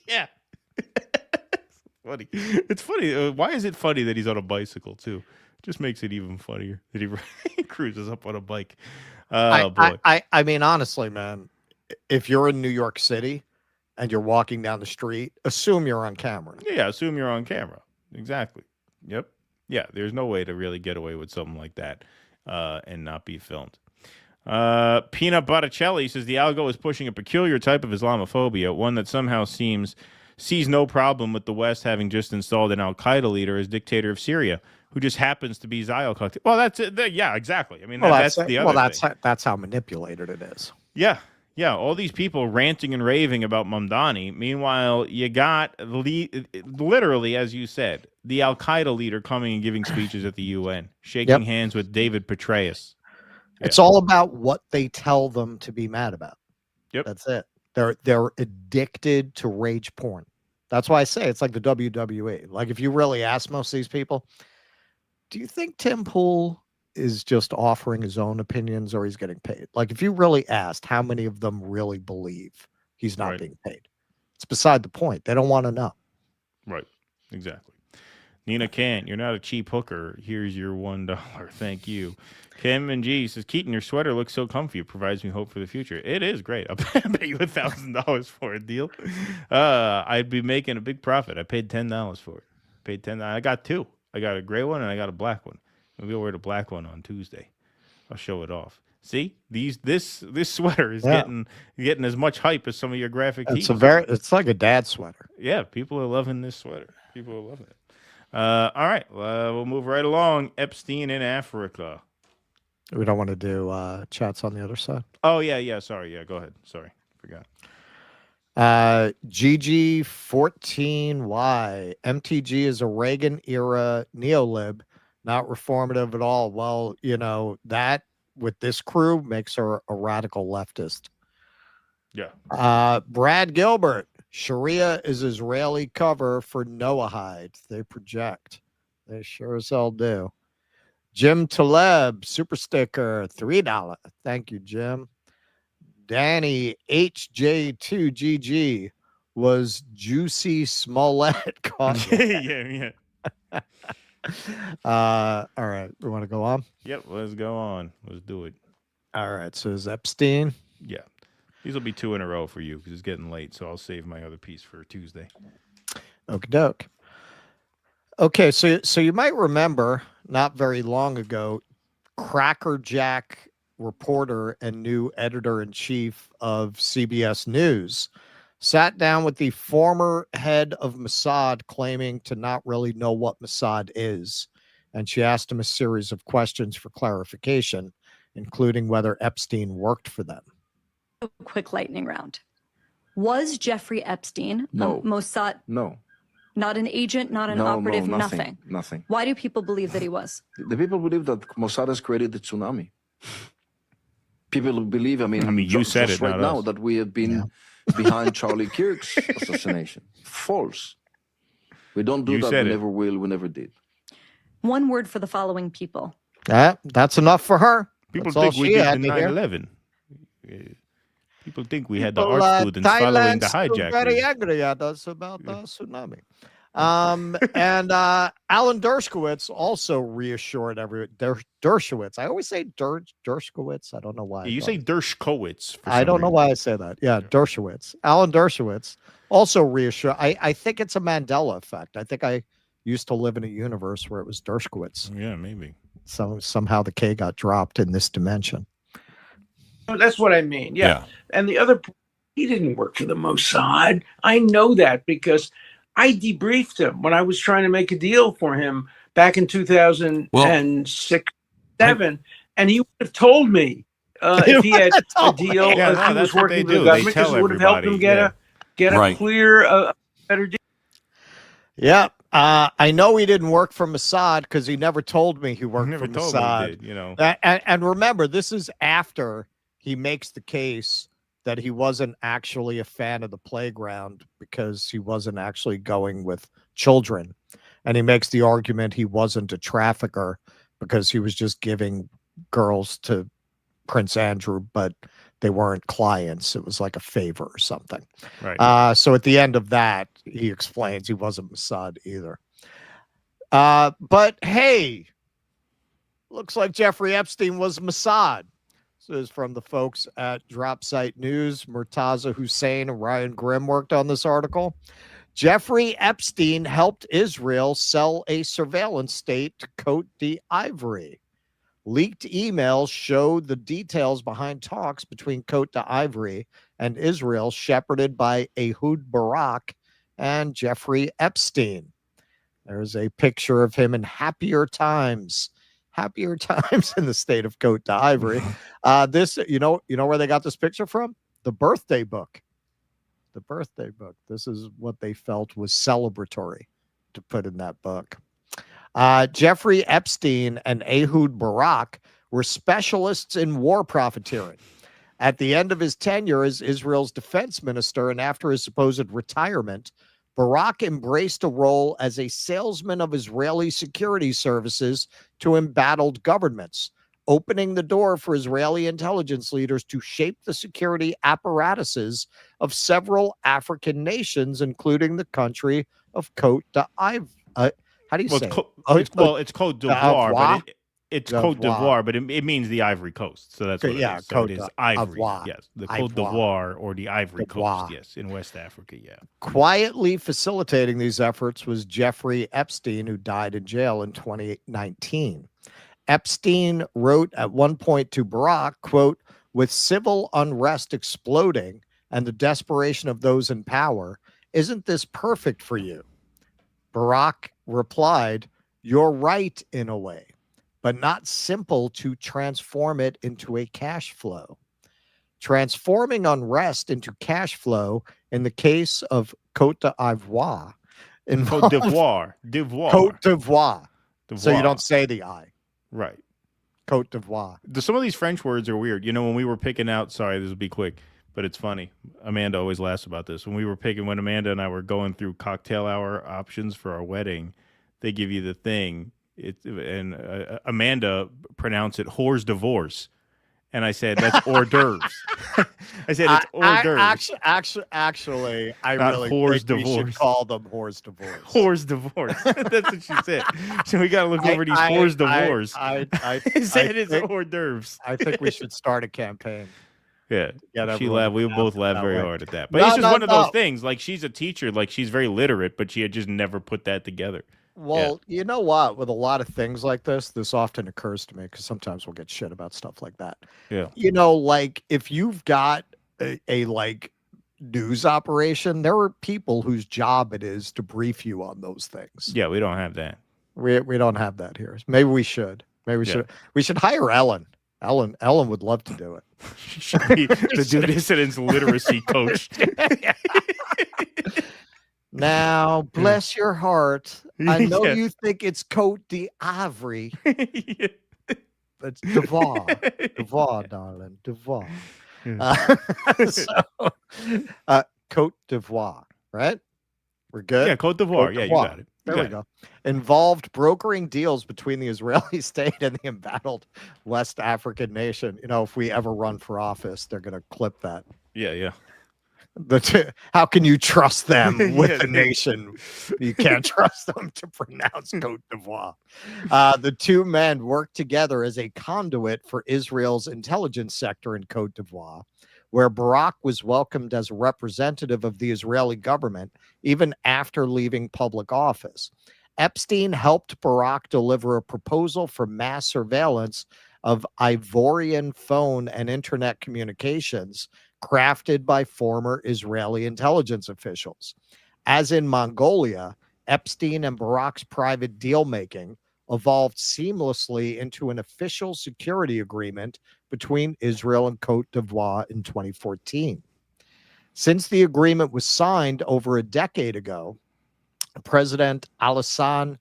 J: Yeah. Funny. It's funny. Why is it funny that he's on a bicycle too? Just makes it even funnier that he cruises up on a bike. Oh boy.
K: I mean, honestly, man, if you're in New York City and you're walking down the street, assume you're on camera.
J: Yeah, assume you're on camera. Exactly. Yep. Yeah, there's no way to really get away with something like that and not be filmed. Peanut Botticelli says the algo is pushing a peculiar type of Islamophobia, one that somehow sees no problem with the West having just installed an al-Qaeda leader as dictator of Syria, who just happens to be Zayal. Well, that's it. Yeah, exactly. I mean, that's the other thing.
K: That's how manipulated it is.
J: Yeah. Yeah, all these people ranting and raving about Mamdani. Meanwhile, you got literally, as you said, the al-Qaeda leader coming and giving speeches at the UN, shaking hands with David Petraeus.
K: It's all about what they tell them to be mad about.
J: Yep.
K: That's it. They're addicted to rage porn. That's why I say it's like the WWE. Like if you really ask most of these people, do you think Tim Pool is just offering his own opinions or he's getting paid? Like if you really asked how many of them really believe he's not being paid, it's beside the point. They don't want to know.
J: Right. Exactly. Nina Kant, you're not a cheap hooker. Here's your $1. Thank you. Kim and G says, Keaton, your sweater looks so comfy. It provides me hope for the future. It is great. I'll pay you $1,000 for a deal. I'd be making a big profit. I paid $10 for it. Paid $10. I got two. I got a gray one and I got a black one. Maybe I'll wear the black one on Tuesday. I'll show it off. See, this sweater is getting as much hype as some of your graphic tees.
K: It's like a dad sweater.
J: Yeah, people are loving this sweater. People are loving it. All right, we'll move right along. Epstein in Africa.
K: We don't want to do chats on the other side.
J: Oh, yeah. Sorry. Yeah, go ahead. Sorry. Forgot.
K: GG14Y. MTG is a Reagan-era neolib, not reformative at all. Well, that with this crew makes her a radical leftist.
J: Yeah.
K: Brad Gilbert. Sharia is Israeli cover for Noahide. They project. They sure as hell do. Jim Taleb, super sticker, $3. Thank you, Jim. Danny HJ2GG was Juicy Smollett.
J: Yeah.
K: All right. We want to go on?
J: Yep, let's go on. Let's do it.
K: All right. So is Epstein?
J: Yeah. These will be 2 in a row for you because it's getting late, so I'll save my other piece for Tuesday.
K: Okie doke. Okay, so you might remember not very long ago, Crackerjack reporter and new editor-in-chief of CBS News sat down with the former head of Mossad claiming to not really know what Mossad is. And she asked him a series of questions for clarification, including whether Epstein worked for them.
L: A quick lightning round. Was Jeffrey Epstein
M: No.
L: Mossad?
M: No.
L: Not an agent, not an operative, nothing.
M: Nothing.
L: Why do people believe that he was?
M: The people believe that Mossad has created the tsunami. People believe,
J: you said
M: just
J: it,
M: right
J: not
M: now
J: us.
M: that we have been behind Charlie Kirk's assassination. False. We don't do
J: You
M: that.
J: said
M: We
J: it.
M: never will. We never did.
L: One word for the following people.
K: That's enough for her.
J: People
K: That's all
J: think we
K: she
J: did
K: had
J: the
K: to hear.
J: 9/11. People think we had the
K: People,
J: art students following
K: Thailand's
J: the
K: still very
J: hijackers.
K: angry at us about the tsunami. And Alan Dershowitz also reassured everyone. Dershowitz. I always say Dershowitz. I don't know why.
J: You say Dershowitz.
K: I don't know why I say that. Yeah, Dershowitz. Alan Dershowitz also reassured. I think it's a Mandela effect. I think I used to live in a universe where it was Dershowitz.
J: Yeah, maybe.
K: So somehow the K got dropped in this dimension.
N: That's what I mean. Yeah. And the other, he didn't work for the Mossad. I know that because I debriefed him when I was trying to make a deal for him back in 2006, 7, and he would have told me if he had a deal,
J: Yeah,
N: if
J: no,
N: he was
J: that's what
N: working
J: they
N: for the
J: do. They
N: government, because
J: tell
N: it would have helped him
J: everybody,
N: get
J: yeah.
N: a
J: Right.
N: clear, better deal.
K: Yeah. I know he didn't work for Mossad because he never told me he worked
J: never
K: for
J: told me he
K: Mossad.
J: did,
K: And remember, this is after he makes the case that he wasn't actually a fan of the playground because he wasn't actually going with children. And he makes the argument he wasn't a trafficker because he was just giving girls to Prince Andrew, but they weren't clients. It was like a favor or something.
J: Right.
K: So at the end of that, he explains he wasn't Mossad either. But hey, looks like Jeffrey Epstein was Mossad. This is from the folks at Drop Site News. Murtaza Hussein and Ryan Grimm worked on this article. Jeffrey Epstein helped Israel sell a surveillance state to Cote d'Ivoire. Leaked emails showed the details behind talks between Cote d'Ivoire and Israel, shepherded by Ehud Barak and Jeffrey Epstein. There's a picture of him in happier times in the state of Cote d'Ivoire. This, you know where they got this picture from? The birthday book. The birthday book. This is what they felt was celebratory to put in that book. Jeffrey Epstein and Ehud Barak were specialists in war profiteering. At the end of his tenure as Israel's defense minister and after his supposed retirement, Barak embraced a role as a salesman of Israeli security services to embattled governments, opening the door for Israeli intelligence leaders to shape the security apparatuses of several African nations, including the country of Cote d'Ivoire. How do you say it?
J: It's Cote d'Ivoire, but it's Cote
K: d'Ivoire.
J: d'Ivoire, but it means the Ivory Coast. So that's what it is. So it is Ivory. Yes, the Cote d'Ivoire or the Ivory Coast. Yes, in West Africa. Yeah.
K: Quietly facilitating these efforts was Jeffrey Epstein, who died in jail in 2019. Epstein wrote at one point to Barak, quote, "With civil unrest exploding and the desperation of those in power, isn't this perfect for you?" Barak replied, "You're right in a way, but not simple to transform it into a cash flow. Transforming unrest into cash flow in the case of Cote d'Ivoire
J: Cote d'Ivoire.
K: Cote d'Ivoire. So you don't say the I.
J: Right.
K: Cote d'Ivoire.
J: Some of these French words are weird. You know, when we were picking out, sorry, this will be quick, but it's funny. Amanda always laughs about this. When Amanda and I were going through cocktail hour options for our wedding, they give you the thing. Amanda pronounced it whore's divorce. And I said, that's hors d'oeuvres. I said, it's hors d'oeuvres.
K: Actually, I
J: Not
K: really
J: whore's
K: think we should
J: divorce.
K: call them whore's divorce.
J: Whore's divorce. That's what she said. So we got to look over these whore's divorce.
K: I
J: said it's
K: think-
J: hors d'oeuvres.
K: I think we should start a campaign.
J: Yeah,
K: Get
J: she
K: everyone
J: laughed. We both laughed
K: that
J: very
K: way.
J: hard at that. But
K: No,
J: it's just
K: no,
J: one of those
K: no.
J: things. Like, she's a teacher. Like, she's very literate, but she had just never put that together.
K: Well, you know what? With a lot of things like this often occurs to me because sometimes we'll get shit about stuff like that.
J: Yeah.
K: You know, like if you've got a like news operation, there are people whose job it is to brief you on those things.
J: Yeah, we don't have that.
K: We don't have that here. Maybe we should. Maybe we
J: Yeah.
K: should. We should hire Ellen. Ellen would love to do it.
J: She should be the dissident's literacy coach.
K: Now, bless your heart. I know
J: Yeah.
K: you think it's Cote d'Ivoire. It's d'Ivoire. d'Ivoire, darling. d'Ivoire. Cote d'Ivoire, right? We're good?
J: Yeah, Cote d'Ivoire. Yeah, you got it.
K: There we go. Involved brokering deals between the Israeli state and the embattled West African nation. You know, if we ever run for office, they're going to clip that.
J: Yeah.
K: How can you trust them with
J: Yeah.
K: a nation? You can't trust them to pronounce Cote d'Ivoire. The two men worked together as a conduit for Israel's intelligence sector in Cote d'Ivoire, where Barak was welcomed as a representative of the Israeli government even after leaving public office. Epstein helped Barak deliver a proposal for mass surveillance of Ivorian phone and internet communications crafted by former Israeli intelligence officials. As in Mongolia, Epstein and Barak's private deal-making evolved seamlessly into an official security agreement between Israel and Cote d'Ivoire in 2014. Since the agreement was signed over a decade ago, President Alassane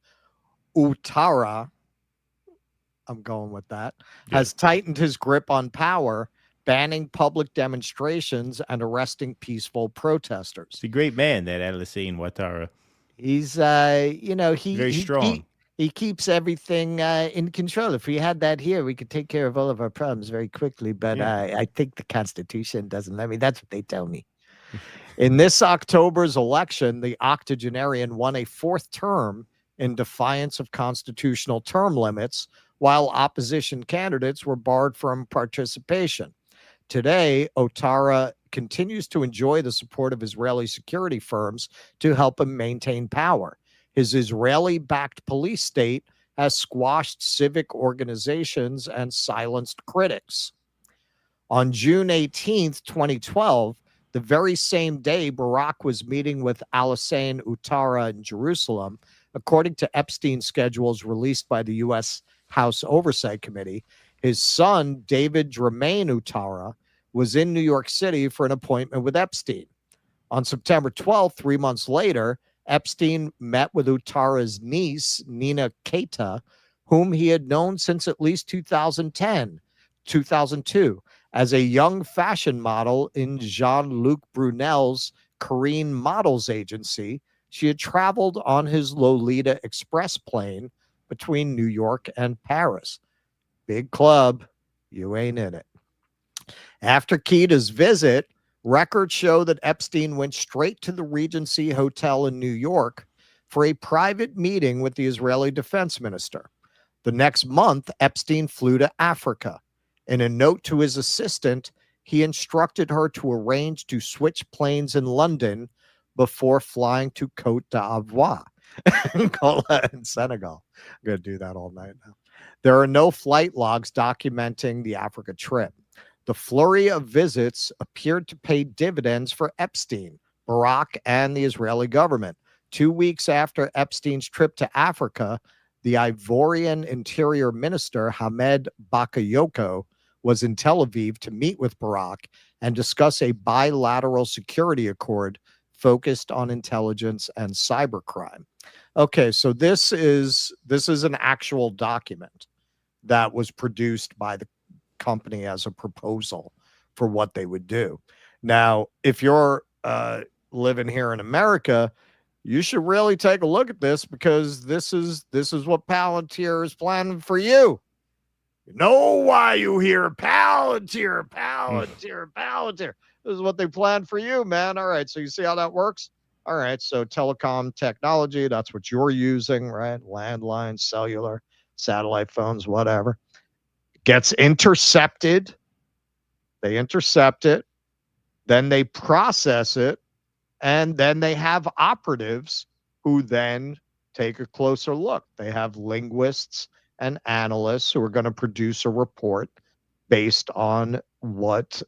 K: Ouattara, I'm going with that, has tightened his grip on power, banning public demonstrations and arresting peaceful protesters.
J: He's a great man, that Alassane Ouattara.
K: He's, very
J: strong.
K: He keeps everything in control. If we had that here, we could take care of all of our problems very quickly. But I think the Constitution doesn't let me. That's what they tell me. In this October's election, the octogenarian won a fourth term in defiance of constitutional term limits, while opposition candidates were barred from participation. Today, Ouattara continues to enjoy the support of Israeli security firms to help him maintain power. His Israeli-backed police state has squashed civic organizations and silenced critics. On June 18th, 2012, the very same day Barak was meeting with Alassane Ouattara in Jerusalem, according to Epstein's schedules released by the U.S. House Oversight Committee, his son, David Dramain Ouattara, was in New York City for an appointment with Epstein. On September 12th, 3 months later, Epstein met with Ouattara's niece, Nina Keita, whom he had known since at least 2002, as a young fashion model in Jean-Luc Brunel's Korean Models Agency. she had traveled on his Lolita Express plane between New York and Paris. Big club, you ain't in it. After Kita's visit, records show that Epstein went straight to the Regency Hotel in New York for a private meeting with the Israeli defense minister. The next month, Epstein flew to Africa. In a note to his assistant, he instructed her to arrange to switch planes in London before flying to Cote d'Ivoire in Senegal. I'm going to do that all night now. There are no flight logs documenting the Africa trip. The flurry of visits appeared to pay dividends for Epstein, Barack, and the Israeli government. 2 weeks after Epstein's trip to Africa, the Ivorian Interior Minister Hamed Bakayoko was in Tel Aviv to meet with Barack and discuss a bilateral security accord focused on intelligence and cybercrime. Okay, so this is an actual document that was produced by the company as a proposal for what they would do. Now, if you're living here in America, you should really take a look at this, because this is what Palantir is planning for you. You know why you hear Palantir. This is what they planned for you, man. All right, so you see how that works? All right, so telecom technology, that's what you're using, right? Landlines, cellular, satellite phones, whatever. Gets intercepted. They intercept it. Then they process it. And then they have operatives who then take a closer look. They have linguists and analysts who are going to produce a report based on what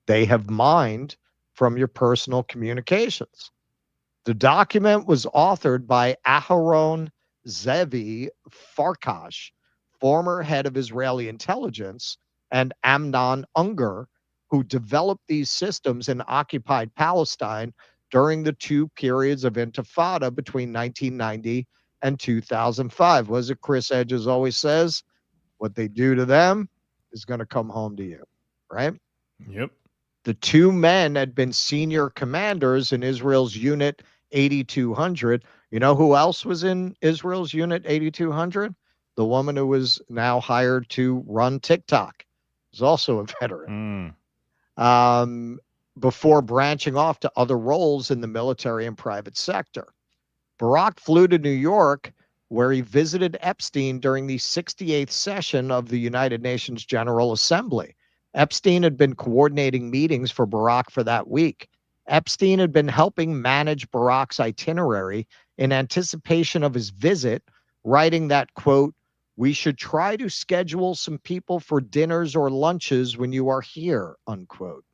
K: they have mined from your personal communications. The document was authored by Aharon Zevi Farkash, former head of Israeli intelligence, and Amnon Unger, who developed these systems in occupied Palestine during the two periods of intifada between 1990 and 2005. What is it Chris Edges always says? What they do to them is going to come home to you, right?
J: Yep.
K: The two men had been senior commanders in Israel's Unit 8200. You know who else was in Israel's Unit 8200? The woman who was now hired to run TikTok is also a veteran. Before branching off to other roles in the military and private sector. Barack flew to New York, where he visited Epstein during the 68th session of the United Nations General Assembly. Epstein had been coordinating meetings for Barack for that week. Epstein had been helping manage Barack's itinerary in anticipation of his visit, writing that, quote, "We should try to schedule some people for dinners or lunches when you are here," unquote.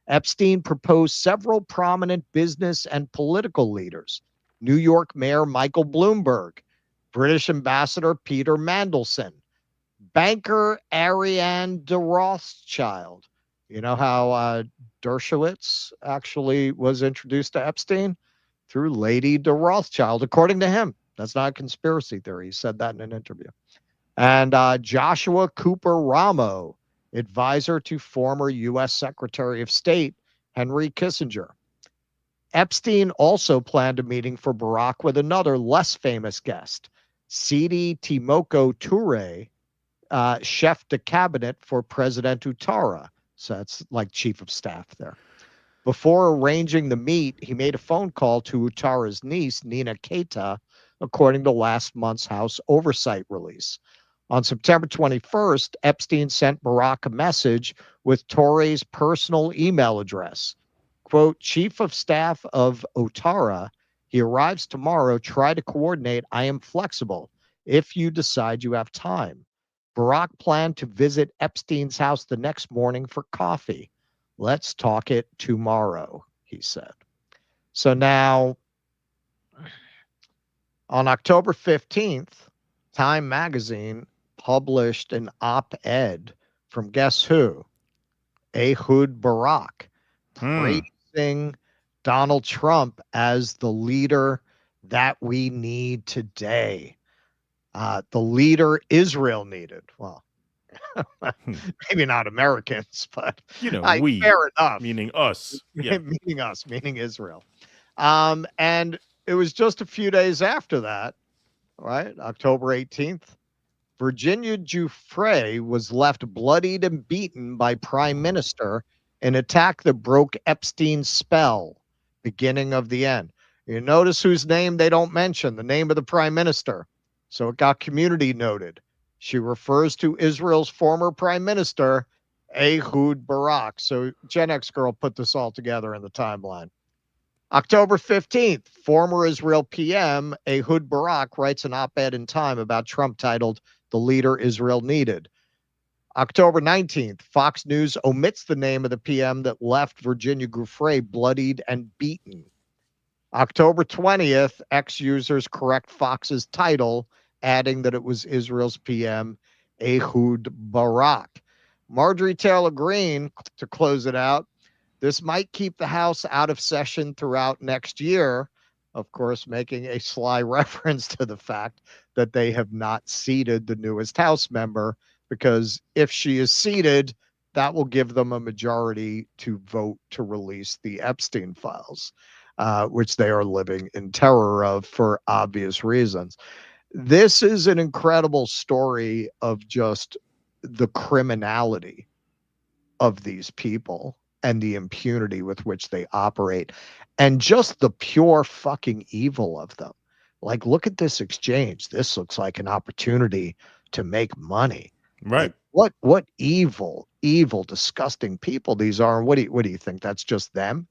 K: Epstein proposed several prominent business and political leaders: New York Mayor Michael Bloomberg, British Ambassador Peter Mandelson, banker Ariane de Rothschild. You know how Dershowitz actually was introduced to Epstein? Through Lady de Rothschild, according to him. That's not a conspiracy theory. He said that in an interview. And Joshua Cooper Ramo, advisor to former U.S. Secretary of State Henry Kissinger. Epstein also planned a meeting for Barack with another less famous guest, Sidi Timoko Toure, chef de cabinet for President Ouattara. So that's like chief of staff there. Before arranging the meet, he made a phone call to Ouattara's niece, Nina Keita, according to last month's House Oversight release. On September 21st, Epstein sent Barack a message with Toure's personal email address. Quote, "Chief of Staff of Ouattara, he arrives tomorrow. Try to coordinate. I am flexible if you decide you have time." Barack planned to visit Epstein's house the next morning for coffee. "Let's talk it tomorrow," he said. So now, on October 15th, Time magazine published an op-ed from guess who? Ehud Barak, praising Donald Trump as the leader that we need today. The leader Israel needed. Well, maybe not Americans, but
J: we,
K: fair enough.
J: meaning us. Yeah.
K: Meaning us, meaning Israel. And it was just a few days after that, right? October 18th, Virginia Giuffre was left bloodied and beaten by Prime Minister, an attack that broke Epstein's spell, beginning of the end. You notice whose name they don't mention, the name of the Prime Minister. So it got community noted. She refers to Israel's former Prime Minister, Ehud Barak. So Gen X girl put this all together in the timeline. October 15th, former Israel PM Ehud Barak writes an op-ed in Time about Trump titled "The Leader Israel Needed." October 19th, Fox News omits the name of the PM that left Virginia Giuffre bloodied and beaten. October 20th, X users correct Fox's title, adding that it was Israel's PM Ehud Barak. Marjorie Taylor Greene, to close it out, this might keep the House out of session throughout next year, of course, making a sly reference to the fact that they have not seated the newest House member, because if she is seated, that will give them a majority to vote to release the Epstein files, which they are living in terror of for obvious reasons. This is an incredible story of just the criminality of these people and the impunity with which they operate, and just the pure fucking evil of them. Like, look at this exchange. This looks like an opportunity to make money.
J: Right.
K: Like, what evil, disgusting people these are. And what do you think? That's just them?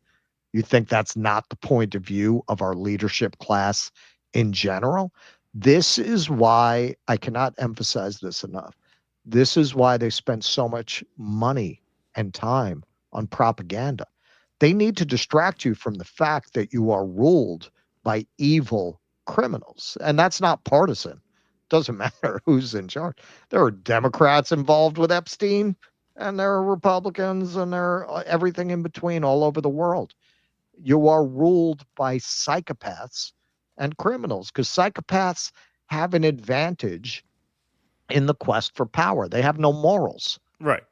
K: You think that's not the point of view of our leadership class in general? This is why I cannot emphasize this enough. This is why they spend so much money and time on propaganda. They need to distract you from the fact that you are ruled by evil criminals. And that's not partisan. Doesn't matter who's in charge. There are Democrats involved with Epstein, and there are Republicans, and there are everything in between all over the world. You are ruled by psychopaths and criminals, because psychopaths have an advantage in the quest for power. They have no morals.
J: Right.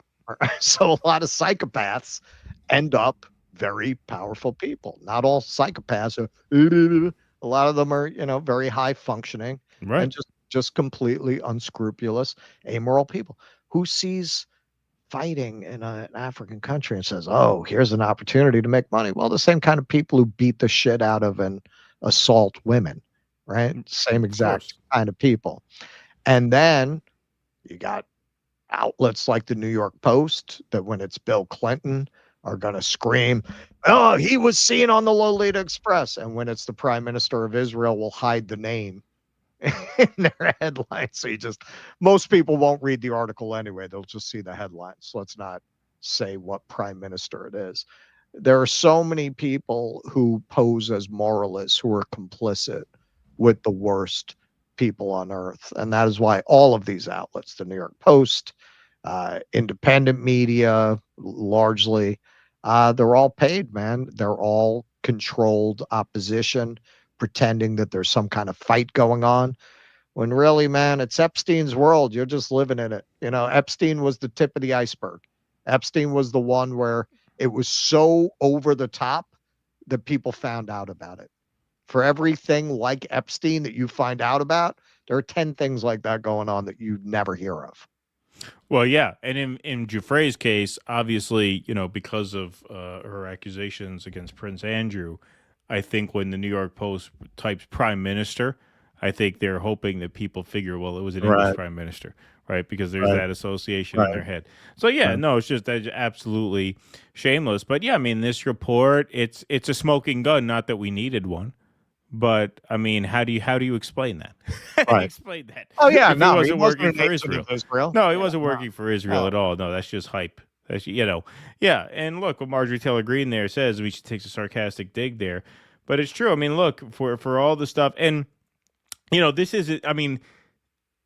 K: So a lot of psychopaths end up very powerful people. Not all psychopaths are, a lot of them are, very high functioning,
J: right,
K: and just completely unscrupulous, amoral people who sees fighting in an African country and says, "Oh, here's an opportunity to make money." Well, the same kind of people who beat the shit out of and assault women, right? Same exact kind of people. And then you got outlets like the New York Post that, when it's Bill Clinton, are going to scream, "Oh, he was seen on the Lolita Express." And when it's the Prime Minister of Israel, will hide the name in their headlines. So most people won't read the article anyway. They'll just see the headlines. Let's not say what Prime Minister it is. There are so many people who pose as moralists who are complicit with the worst people on earth. And that is why all of these outlets, the New York Post, independent media, largely, they're all paid, man. They're all controlled opposition, pretending that there's some kind of fight going on, when really, man, it's Epstein's world. You're just living in it. Epstein was the tip of the iceberg. Epstein was the one where it was so over the top that people found out about it. For everything like Epstein that you find out about, there are 10 things like that going on that you never hear of.
J: Well, yeah. And in Giuffre's case, obviously, because of her accusations against Prince Andrew, I think when the New York Post types Prime Minister, I think they're hoping that people figure, well, it was an English Prime Minister, right? Because there's that association in their head. So, yeah, no, it's just absolutely shameless. But, yeah, I mean, this report, it's a smoking gun, not that we needed one. But I mean, how do you explain that? How do you explain that?
K: Oh yeah,
J: if
K: no,
J: he wasn't working for Israel. No, he wasn't working for Israel
K: No.
J: at all. No, that's just hype. That's yeah. And look, what Marjorie Taylor Greene there says, she takes a sarcastic dig there, but it's true. I mean, look for all the stuff, and this is. I mean,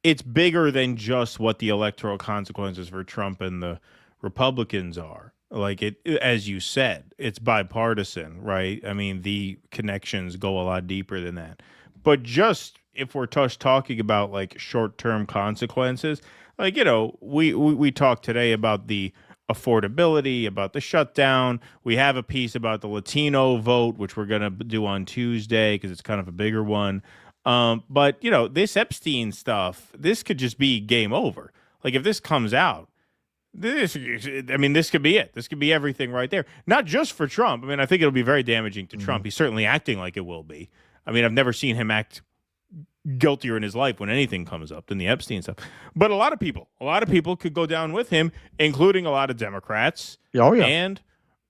J: it's bigger than just what the electoral consequences for Trump and the Republicans are. Like as you said, it's bipartisan, right? I mean, the connections go a lot deeper than that. But just if we're talking about like short-term consequences, like we talked today about the affordability, about the shutdown. We have a piece about the Latino vote, which we're going to do on Tuesday because it's kind of a bigger one. But, you know, this Epstein stuff, this could just be game over. Like, if this comes out, this could be it. This could be everything right there. Not just for Trump. I mean, I think it'll be very damaging to Trump. He's certainly acting like it will be. I mean, I've never seen him act guiltier in his life when anything comes up than the Epstein stuff. But a lot of people could go down with him, including a lot of Democrats and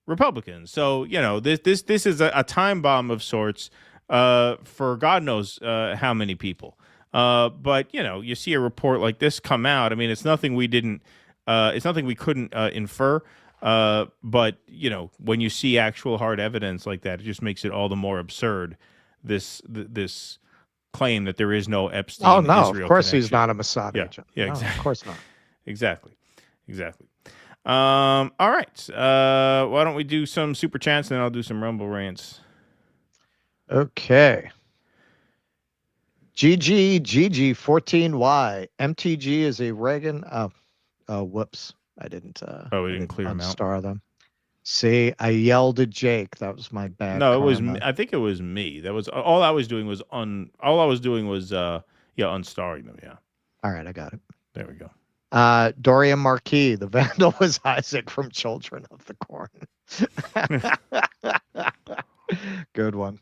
J: Republicans. So, you know, this is a time bomb of sorts for God knows how many people. But, you know, you see a report like this come out. I mean, it's nothing we couldn't infer. But, you know, when you see actual hard evidence like that, it just makes it all the more absurd. This claim that there is no Epstein.
K: Oh no,
J: Israel
K: of course
J: connection.
K: He's not a Mossad agent.
J: Yeah,
K: No,
J: exactly.
K: of course not.
J: Exactly. All right. Why don't we do some super chats and then I'll do some Rumble rants.
K: Okay. GG14Y. MTG is a Reagan. Whoops. I didn't.
J: We didn't clear them out.
K: Star them. See, I yelled at Jake. That was my bad.
J: No, it was.
K: karma.
J: I think it was me. That was all I was doing was unstarring them. Yeah.
K: All right, I got it.
J: There we go.
K: Dorian Marquis. The vandal was Isaac from Children of the Corn. Good one.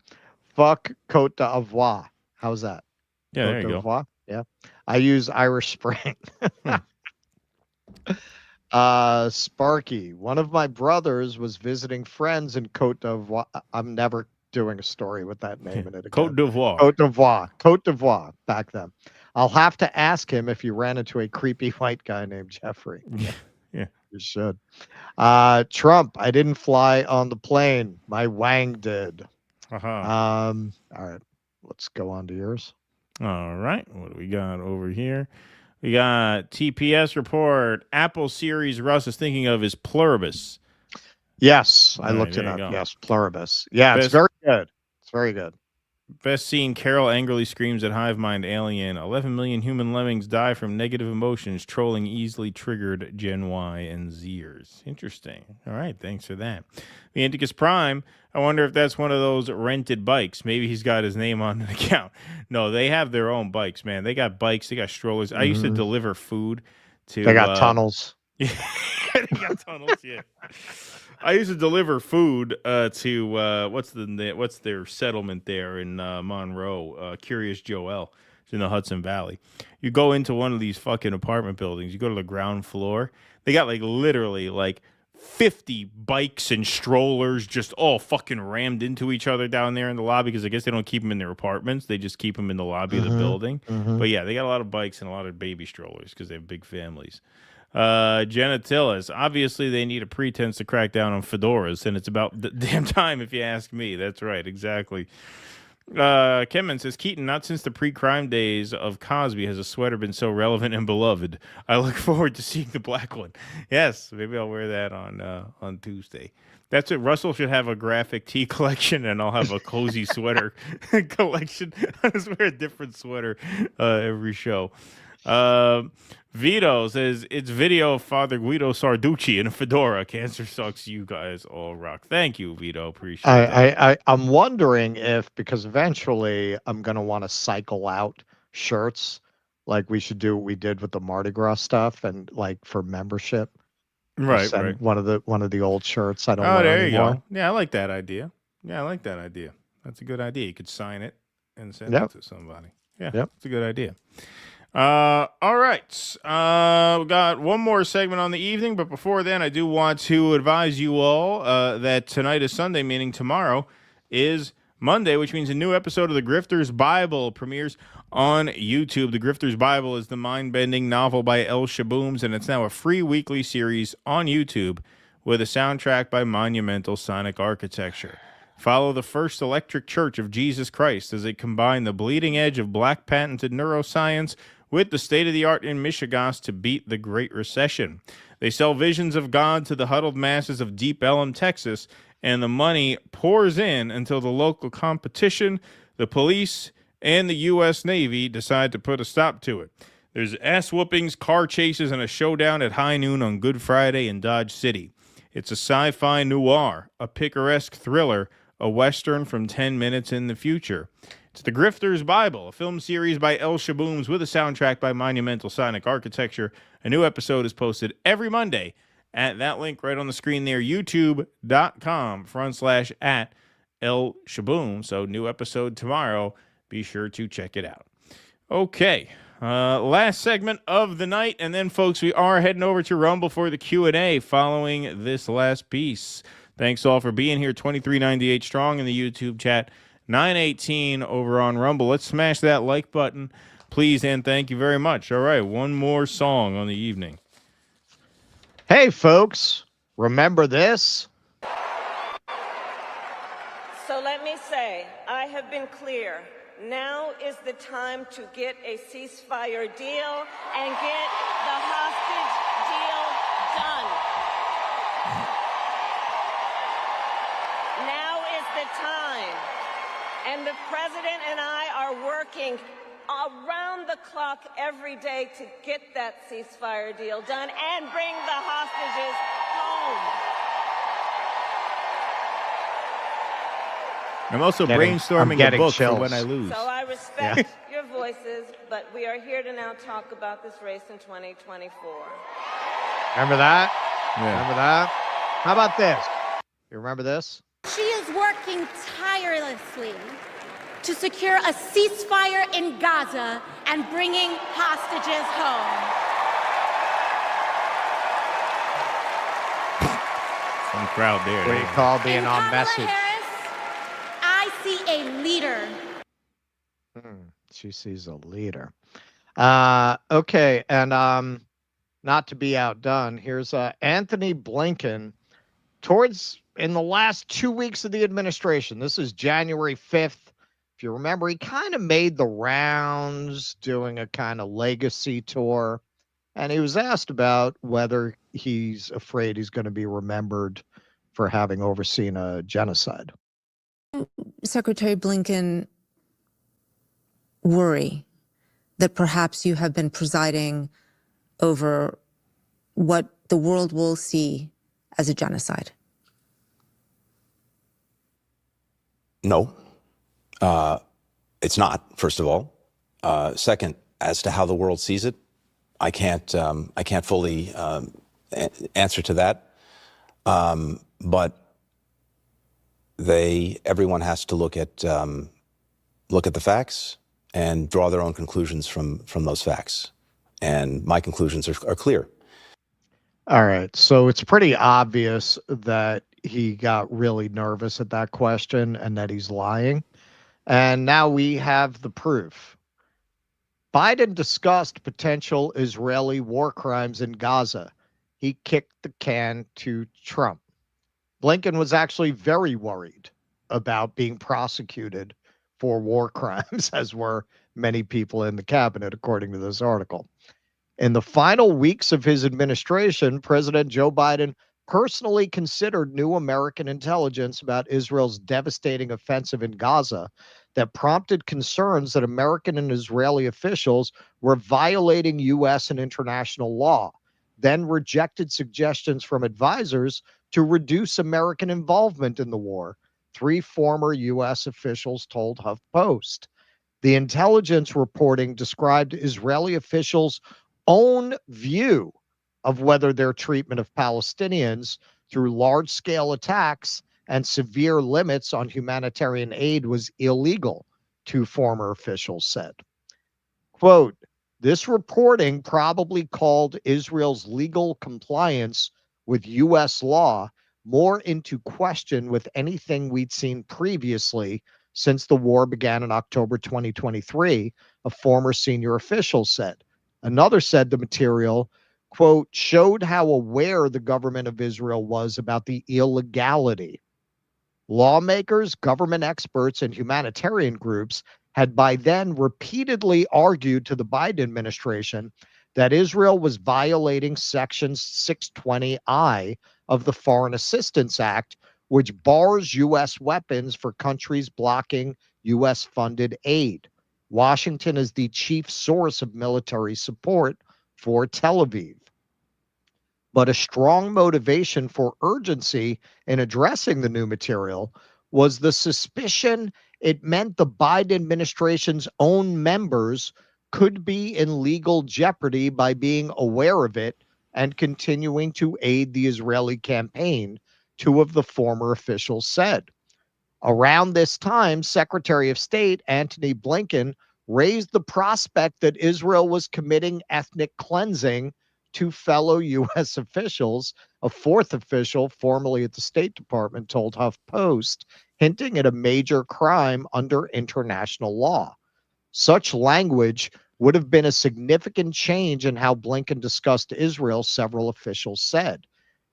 K: Fuck Cote d'Ivoire. How's that?
J: Yeah, there you go.
K: d'Ivoire? Yeah. I use Irish Spring. Sparky. One of my brothers was visiting friends in Cote d'Ivoire. I'm never doing a story with that name in it again.
J: Cote d'Ivoire.
K: Cote d'Ivoire. Cote d'Ivoire back then. I'll have to ask him if you ran into a creepy white guy named Jeffrey.
J: Yeah.
K: You should. Trump. I didn't fly on the plane. My Wang did.
J: Uh-huh.
K: All right. Let's go on to yours.
J: All right. What do we got over here? We got TPS report. Apple Series Russ is thinking of is Pluribus.
K: Yes, I
J: All right,
K: looked it
J: there
K: up.
J: you go.
K: Yes, Pluribus. Yeah, it's
J: Best-
K: very good. It's very good.
J: Best scene, Carol angrily screams at Hive Mind Alien. 11 million human lemmings die from negative emotions, trolling easily triggered Gen Y and Zers. Interesting. All right, thanks for that. The Anticus Prime, I wonder if that's one of those rented bikes. Maybe he's got his name on an account. No, they have their own bikes, man. They got bikes, they got strollers. I used to deliver food to...
K: They got tunnels.
J: Yeah, they got tunnels, yeah. I used to deliver food to what's their settlement there in Monroe, Curious Joel. It's in the Hudson Valley. You go into one of these fucking apartment buildings. You go to the ground floor. They got literally 50 bikes and strollers just all fucking rammed into each other down there in the lobby because I guess they don't keep them in their apartments. They just keep them in the lobby of the building. But yeah, they got a lot of bikes and a lot of baby strollers because they have big families. Genitilis. Obviously, they need a pretense to crack down on fedoras, and it's about the damn time if you ask me. That's right, exactly. Kemen says, Keaton, not since the pre-crime days of Cosby has a sweater been so relevant and beloved. I look forward to seeing the black one. Yes, maybe I'll wear that on Tuesday. That's it. Russell should have a graphic tee collection, and I'll have a cozy sweater collection. I just wear a different sweater every show. Vito says it's video of Father Guido Sarducci in a fedora. Cancer sucks. You guys all rock. Thank you, Vito. Appreciate that.
K: I'm wondering if, because eventually I'm going to want to cycle out shirts, like we should do what we did with the Mardi Gras stuff, and for membership.
J: Right.
K: One of the old shirts I don't
J: Oh,
K: wear
J: there
K: anymore.
J: you go. Yeah, I like that idea. That's a good idea. You could sign it and send
K: Yep.
J: it to somebody. Yeah,
K: Yep.
J: It's a good idea. All right. We got one more segment on the evening, but before then, I do want to advise you all that tonight is Sunday, meaning tomorrow is Monday, which means a new episode of The Grifter's Bible premieres on YouTube. The Grifter's Bible is the mind-bending novel by El Shabooms, and it's now a free weekly series on YouTube with a soundtrack by Monumental Sonic Architecture. Follow the First Electric Church of Jesus Christ as they combine the bleeding edge of black patented neuroscience with the state-of-the-art in Michigas to beat the Great Recession. They sell visions of God to the huddled masses of Deep Ellum, Texas, and the money pours in until the local competition, the police, and the U.S. Navy decide to put a stop to it. There's ass whoopings, car chases, and a showdown at high noon on Good Friday in Dodge City. It's a sci-fi noir, a picaresque thriller, a western from 10 minutes in the future. It's The Grifter's Bible, a film series by El Shabooms with a soundtrack by Monumental Sonic Architecture. A new episode is posted every Monday at that link right on the screen there, youtube.com/at El Shaboom. So new episode tomorrow. Be sure to check it out. Okay. Last segment of the night, and then, folks, we are heading over to Rumble for the Q&A following this last piece. Thanks all for being here. 2398 strong in the YouTube chat, 918 over on Rumble. Let's smash that like button, please, and thank you very much. All right, one more song on the evening.
K: Hey, folks, remember this?
O: So let me say, I have been clear. Now is the time to get a ceasefire deal and get the hostage deal done. Now is the time. And the president and I are working around the clock every day to get that ceasefire deal done and bring the hostages home.
J: I'm also brainstorming a book for when I lose.
O: So I respect your voices, but we are here to now talk about this race in 2024.
K: Remember that?
J: Yeah.
K: Remember that? How about this? You remember this?
P: She is working tirelessly to secure a ceasefire in Gaza and bringing hostages home.
J: Some crowd there.
K: What do you call being on message?
P: I see a leader.
K: She sees a leader. Okay, and not to be outdone, here's Anthony Blinken in the last 2 weeks of the administration. This is January 5th. If you remember, he kind of made the rounds doing a kind of legacy tour, and he was asked about whether he's afraid he's going to be remembered for having overseen a genocide.
Q: Secretary Blinken, worry that perhaps you have been presiding over what the world will see as a genocide?
X: No, it's not, first of all. Second, as to how the world sees it, I can't fully answer to that. But everyone has to look at the facts and draw their own conclusions from those facts. And my conclusions are clear.
K: All right. So it's pretty obvious that he got really nervous at that question and that he's lying. And now we have the proof. Biden discussed potential Israeli war crimes in Gaza. He kicked the can to Trump. Blinken was actually very worried about being prosecuted for war crimes, as were many people in the cabinet, according to this article. In the final weeks of his administration, President Joe Biden personally considered new American intelligence about Israel's devastating offensive in Gaza that prompted concerns that American and Israeli officials were violating U.S. and international law, then rejected suggestions from advisors to reduce American involvement in the war, 3 former U.S. officials told HuffPost. The intelligence reporting described Israeli officials' own view of whether their treatment of Palestinians through large-scale attacks and severe limits on humanitarian aid was illegal, 2 former officials said. Quote, this reporting probably called Israel's legal compliance with U.S. law more into question with anything we'd seen previously since the war began in October 2023, a former senior official said. Another said the material, quote, showed how aware the government of Israel was about the illegality. Lawmakers, government experts, and humanitarian groups had by then repeatedly argued to the Biden administration that Israel was violating Section 620I of the Foreign Assistance Act, which bars U.S. weapons for countries blocking U.S.-funded aid. Washington is the chief source of military support for Tel Aviv. But a strong motivation for urgency in addressing the new material was the suspicion it meant the Biden administration's own members could be in legal jeopardy by being aware of it and continuing to aid the Israeli campaign, two of the former officials said. Around this time, Secretary of State Antony Blinken raised the prospect that Israel was committing ethnic cleansing to fellow U.S. officials. A fourth official, formerly at the State Department, told HuffPost, hinting at a major crime under international law. Such language would have been a significant change in how Blinken discussed Israel, several officials said.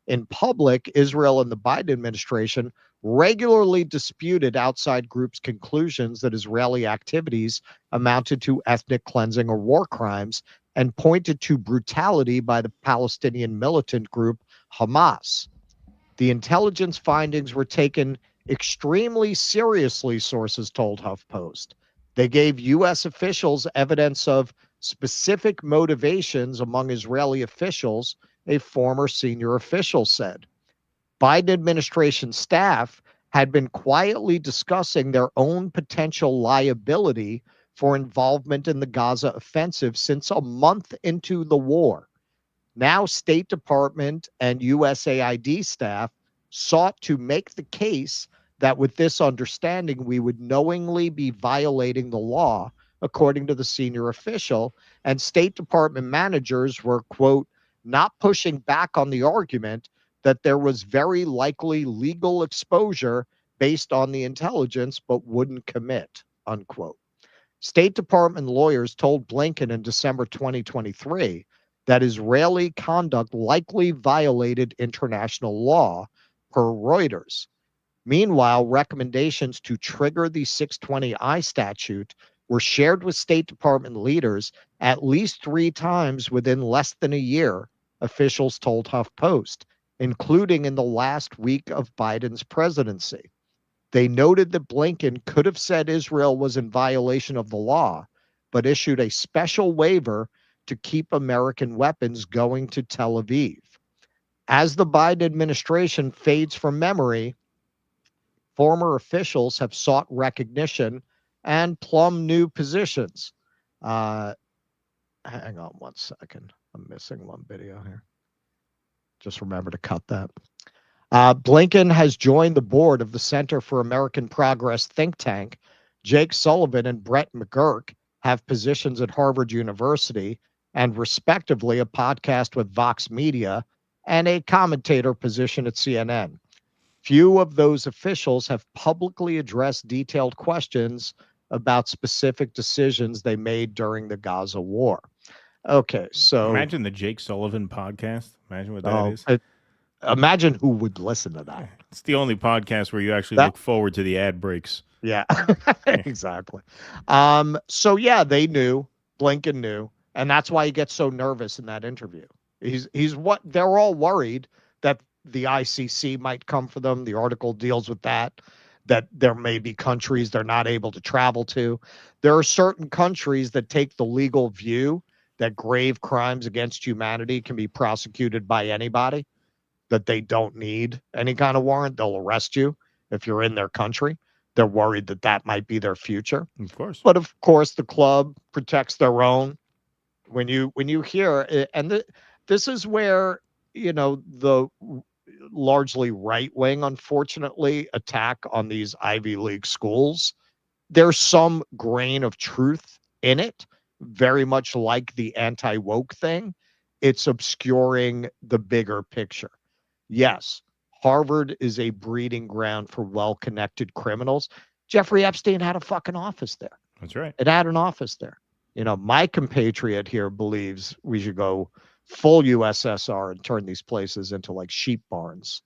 K: In public, Israel and the Biden administration regularly disputed outside groups' conclusions that Israeli activities amounted to ethnic cleansing or war crimes and pointed to brutality by the Palestinian militant group Hamas. The intelligence findings were taken extremely seriously, sources told HuffPost. They gave U.S. officials evidence of specific motivations among Israeli officials, a former senior official said. Biden administration staff had been quietly discussing their own potential liability for involvement in the Gaza offensive since a month into the war. Now, State Department and USAID staff sought to make the case that with this understanding, we would knowingly be violating the law, according to the senior official, and State Department managers were, quote, not pushing back on the argument that there was very likely legal exposure based on the intelligence, but wouldn't commit, unquote. State Department lawyers told Blinken in December 2023 that Israeli conduct likely violated international law, per Reuters. Meanwhile, recommendations to trigger the 620I statute were shared with State Department leaders at least 3 times within less than a year, officials told HuffPost, including in the last week of Biden's presidency. They noted that Blinken could have said Israel was in violation of the law, but issued a special waiver to keep American weapons going to Tel Aviv. As the Biden administration fades from memory, former officials have sought recognition and plumbed new positions. Hang on one second. I'm missing one video here. Just remember to cut that. Blinken has joined the board of the Center for American Progress think tank. Jake Sullivan and Brett McGurk have positions at Harvard University and respectively a podcast with Vox Media and a commentator position at CNN. Few of those officials have publicly addressed detailed questions about specific decisions they made during the Gaza war. Okay, so
J: imagine the Jake Sullivan podcast. Imagine what that is.
K: Imagine who would listen to that.
J: It's the only podcast where you actually look forward to the ad breaks.
K: Yeah, exactly. So yeah, they knew, Blinken knew, and that's why he gets so nervous in that interview. He's what they're all worried that the ICC might come for them. The article deals with that there may be countries they're not able to travel to. There are certain countries that take the legal view that grave crimes against humanity can be prosecuted by anybody, that they don't need any kind of warrant. They'll arrest you if you're in their country. They're worried that that might be their future.
J: Of course.
K: But of course, the club protects their own. When you hear, and this is where, the largely right wing, unfortunately, attack on these Ivy League schools. There's some grain of truth in it, very much like the anti-woke thing. It's obscuring the bigger picture. Yes, Harvard is a breeding ground for well-connected criminals. Jeffrey Epstein had a fucking office there.
J: That's right.
K: It had an office there. My compatriot here believes we should go full USSR and turn these places into like sheep barns,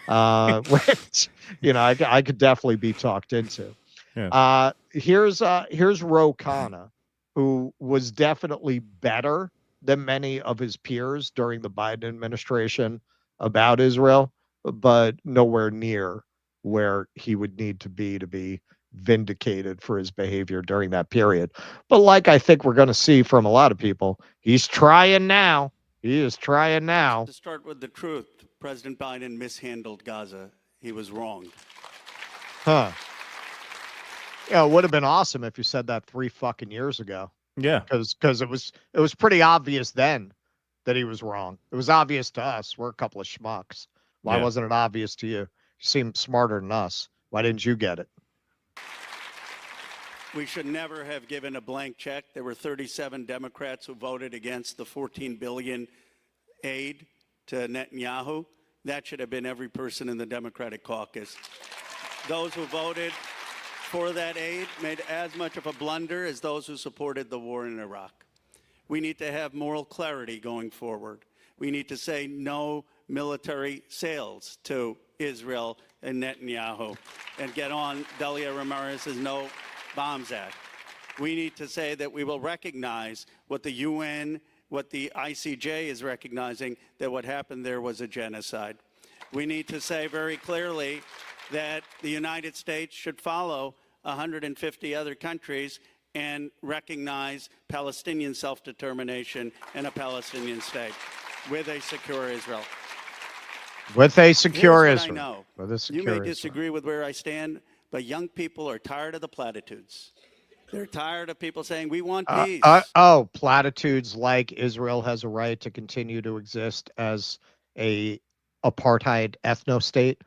K: which, I could definitely be talked into.
J: Yeah.
K: Here's Ro Khanna, who was definitely better than many of his peers during the Biden administration about Israel, but nowhere near where he would need to be vindicated for his behavior during that period. But like I think we're going to see from a lot of people, he's trying now. He is trying now.
R: To start with the truth, President Biden mishandled Gaza. He was wrong.
K: Huh. Yeah, it would have been awesome if you said that 3 fucking years ago.
J: Yeah.
K: Because it was pretty obvious then that he was wrong. It was obvious to us. We're a couple of schmucks. Why
J: Yeah.
K: wasn't it obvious to you? You seem smarter than us. Why didn't you get it?
R: We should never have given a blank check. There were 37 Democrats who voted against the $14 billion aid to Netanyahu. That should have been every person in the Democratic caucus. Those who voted for that aid made as much of a blunder as those who supported the war in Iraq. We need to have moral clarity going forward. We need to say no military sales to Israel and Netanyahu and get on Delia Ramirez's No Bombs Act. We need to say that we will recognize what the UN, what the ICJ is recognizing, that what happened there was a genocide. We need to say very clearly that the United States should follow 150 other countries and recognize Palestinian self-determination and a Palestinian state with a secure Israel.
K: With a secure
R: Here's what
K: Israel.
R: I know.
K: With a secure
R: You may
K: Israel.
R: disagree with where I stand, but young people are tired of the platitudes. They're tired of people saying, we want peace.
K: Platitudes like Israel has a right to continue to exist as a apartheid ethno-state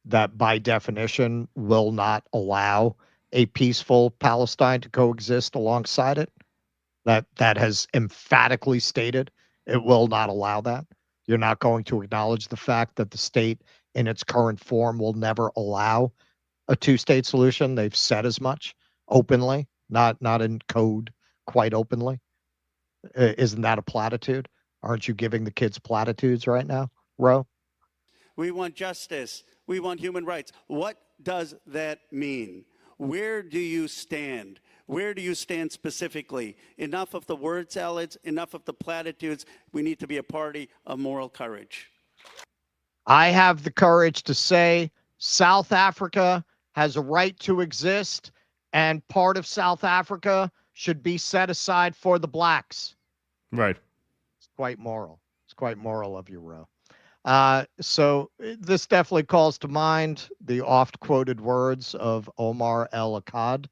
K: that by definition will not allow a peaceful Palestine to coexist alongside it. That has emphatically stated it will not allow that. You're not going to acknowledge the fact that the state in its current form will never allow a two-state solution. They've said as much openly, not in code, quite openly. Isn't that a platitude? Aren't you giving the kids platitudes right now, Ro?
R: We want justice. We want human rights. What does that mean? Where do you stand? Where do you stand specifically? Enough of the word salads, enough of the platitudes. We need to be a party of moral courage.
K: I have the courage to say South Africa has a right to exist, and part of South Africa should be set aside for the blacks.
J: Right.
K: It's quite moral. It's quite moral of you, Ro. So this definitely calls to mind the oft-quoted words of Omar El-Akkad.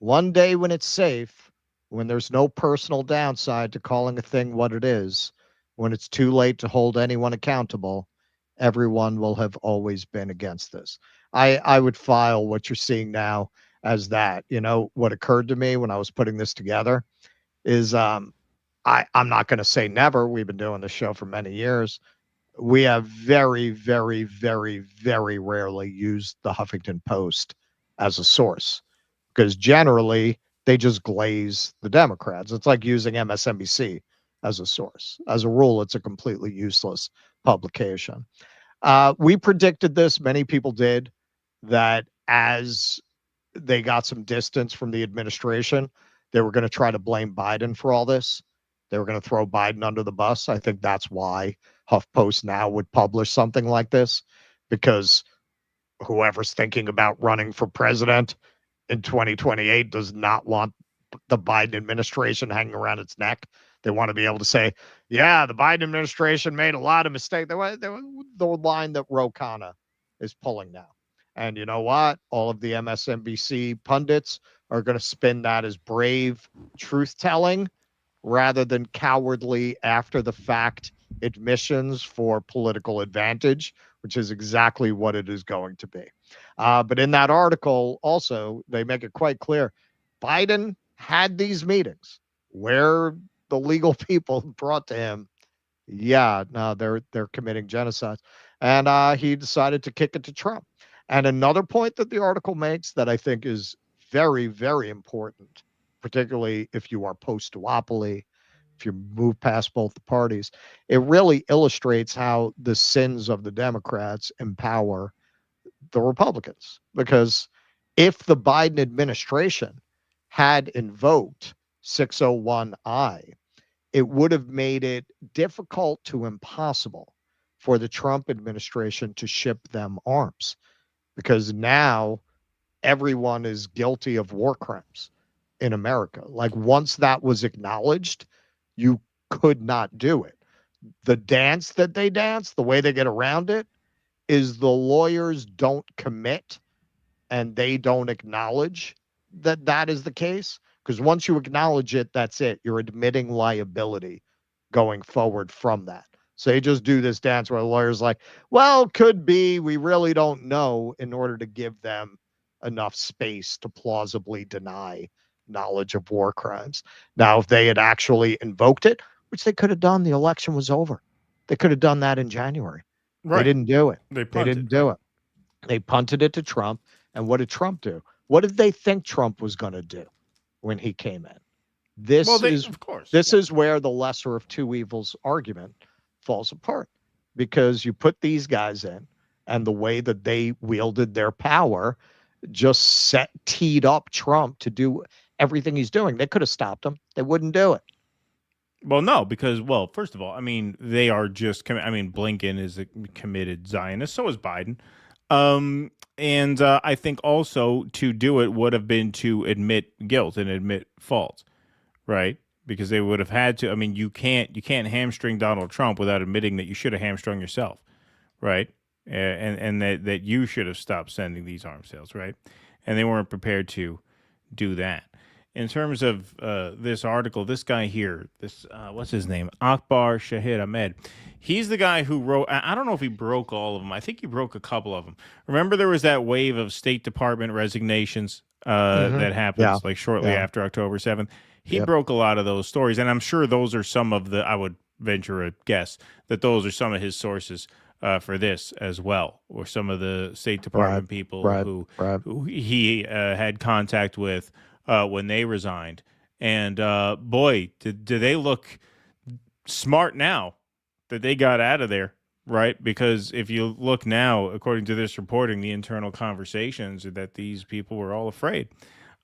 K: One day when it's safe, when there's no personal downside to calling a thing what it is, when it's too late to hold anyone accountable, everyone will have always been against this. I would file what you're seeing now as that. You know, what occurred to me when I was putting this together is I'm not going to say never. We've been doing this show for many years. We have very, very, very, very rarely used the Huffington Post as a source because generally they just glaze the Democrats. It's like using MSNBC as a source. As a rule, it's a completely useless publication. We predicted this, many people did, that as they got some distance from the administration, they were going to try to blame Biden for all this. They were going to throw Biden under the bus. I think that's why HuffPost now would publish something like this, because whoever's thinking about running for president in 2028 does not want the Biden administration hanging around its neck. They want to be able to say, yeah, the Biden administration made a lot of mistakes. The line that Ro Khanna is pulling now. And you know what? All of the MSNBC pundits are going to spin that as brave truth-telling rather than cowardly after the fact admissions for political advantage, which is exactly what it is going to be. But in that article, also, they make it quite clear Biden had these meetings where the legal people brought to him, yeah, no, they're committing genocide. And he decided to kick it to Trump. And another point that the article makes that I think is very, very important, particularly if you are post-duopoly, if you move past both the parties, it really illustrates how the sins of the Democrats empower the Republicans. Because if the Biden administration had invoked 601I, it would have made it difficult to impossible for the Trump administration to ship them arms. Because now everyone is guilty of war crimes in America. Like once that was acknowledged, you could not do it. The dance that they dance, the way they get around it, is the lawyers don't commit and they don't acknowledge that that is the case. Because once you acknowledge it, that's it. You're admitting liability going forward from that. So they just do this dance where the lawyer's like, well, could be, we really don't know, in order to give them enough space to plausibly deny knowledge of war crimes. Now, if they had actually invoked it, which they could have done, the election was over. They could have done that in January.
J: Right.
K: They didn't do it.
J: They
K: didn't do it. They punted it to Trump. And what did Trump do? What did they think Trump was going to do when he came in? This is where the lesser of two evils argument falls apart, because you put these guys in, and the way that they wielded their power just teed up Trump to do everything he's doing. They could have stopped him. They wouldn't do it.
J: Well, no, because, well, first of all, I mean, they are just, I mean, Blinken is a committed Zionist. So is Biden. And I think also to do it would have been to admit guilt and admit fault, right? Because they would have had to. I mean, you can't hamstring Donald Trump without admitting that you should have hamstrung yourself, right? And that you should have stopped sending these arms sales, right? And they weren't prepared to do that. In terms of this article, this guy here, this what's his name? Akbar Shahid Ahmed. He's the guy who wrote, I don't know if he broke all of them. I think he broke a couple of them. Remember there was that wave of State Department resignations that happened like shortly after October 7th. He broke a lot of those stories, and I'm sure those are some of the, I would venture a guess, that those are some of his sources for this as well, or some of the State Department people who he had contact with when they resigned. And boy, do they look smart now that they got out of there, right? Because if you look now, according to this reporting, the internal conversations are that these people were all afraid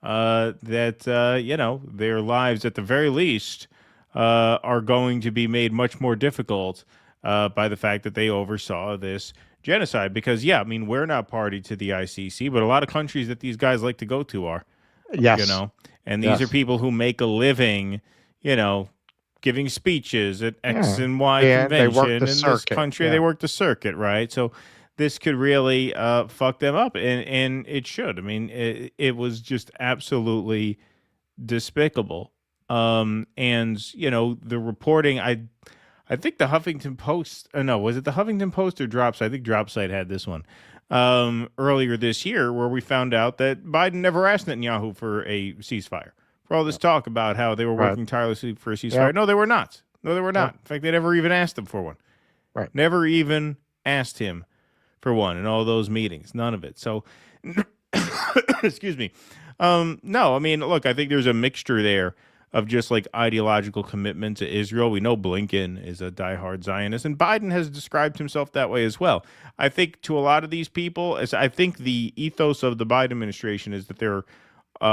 J: that, you know, their lives at the very least are going to be made much more difficult by the fact that they oversaw this genocide. Because, yeah, I mean, we're not party to the ICC, but a lot of countries that these guys like to go to are.
K: Yes.
J: You know, and these are people who make a living, you know, giving speeches at X and Y convention in this country. They work the circuit, right? So this could really fuck them up, and it should. I mean, it was just absolutely despicable. And you know, the reporting, I think the Huffington Post, no, was it the Huffington Post or Dropsite? I think Dropsite had this one earlier this year, where we found out that Biden never asked Netanyahu for a ceasefire. For all this talk about how they were working tirelessly for a ceasefire. No, they were not. No, they were not. In fact, they never even asked him for one.
K: Right.
J: Never even asked him for one in all those meetings. None of it. So, excuse me. No, I mean, look, I think there's a mixture there of just like ideological commitment to Israel. We know Blinken is a diehard Zionist, and Biden has described himself that way as well. I think to a lot of these people, I think the ethos of the Biden administration is that they're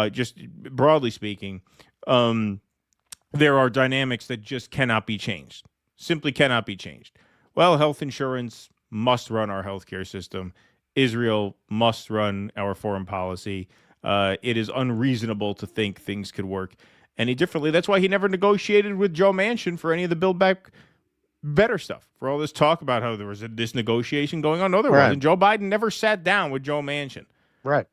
J: just broadly speaking, there are dynamics that just cannot be changed. Simply cannot be changed. Well, health insurance must run our healthcare system. Israel must run our foreign policy. It is unreasonable to think things could work any differently. That's why he never negotiated with Joe Manchin for any of the Build Back Better stuff. For all this talk about how there was this negotiation going on. No, there wasn't. Joe Biden never sat down with Joe Manchin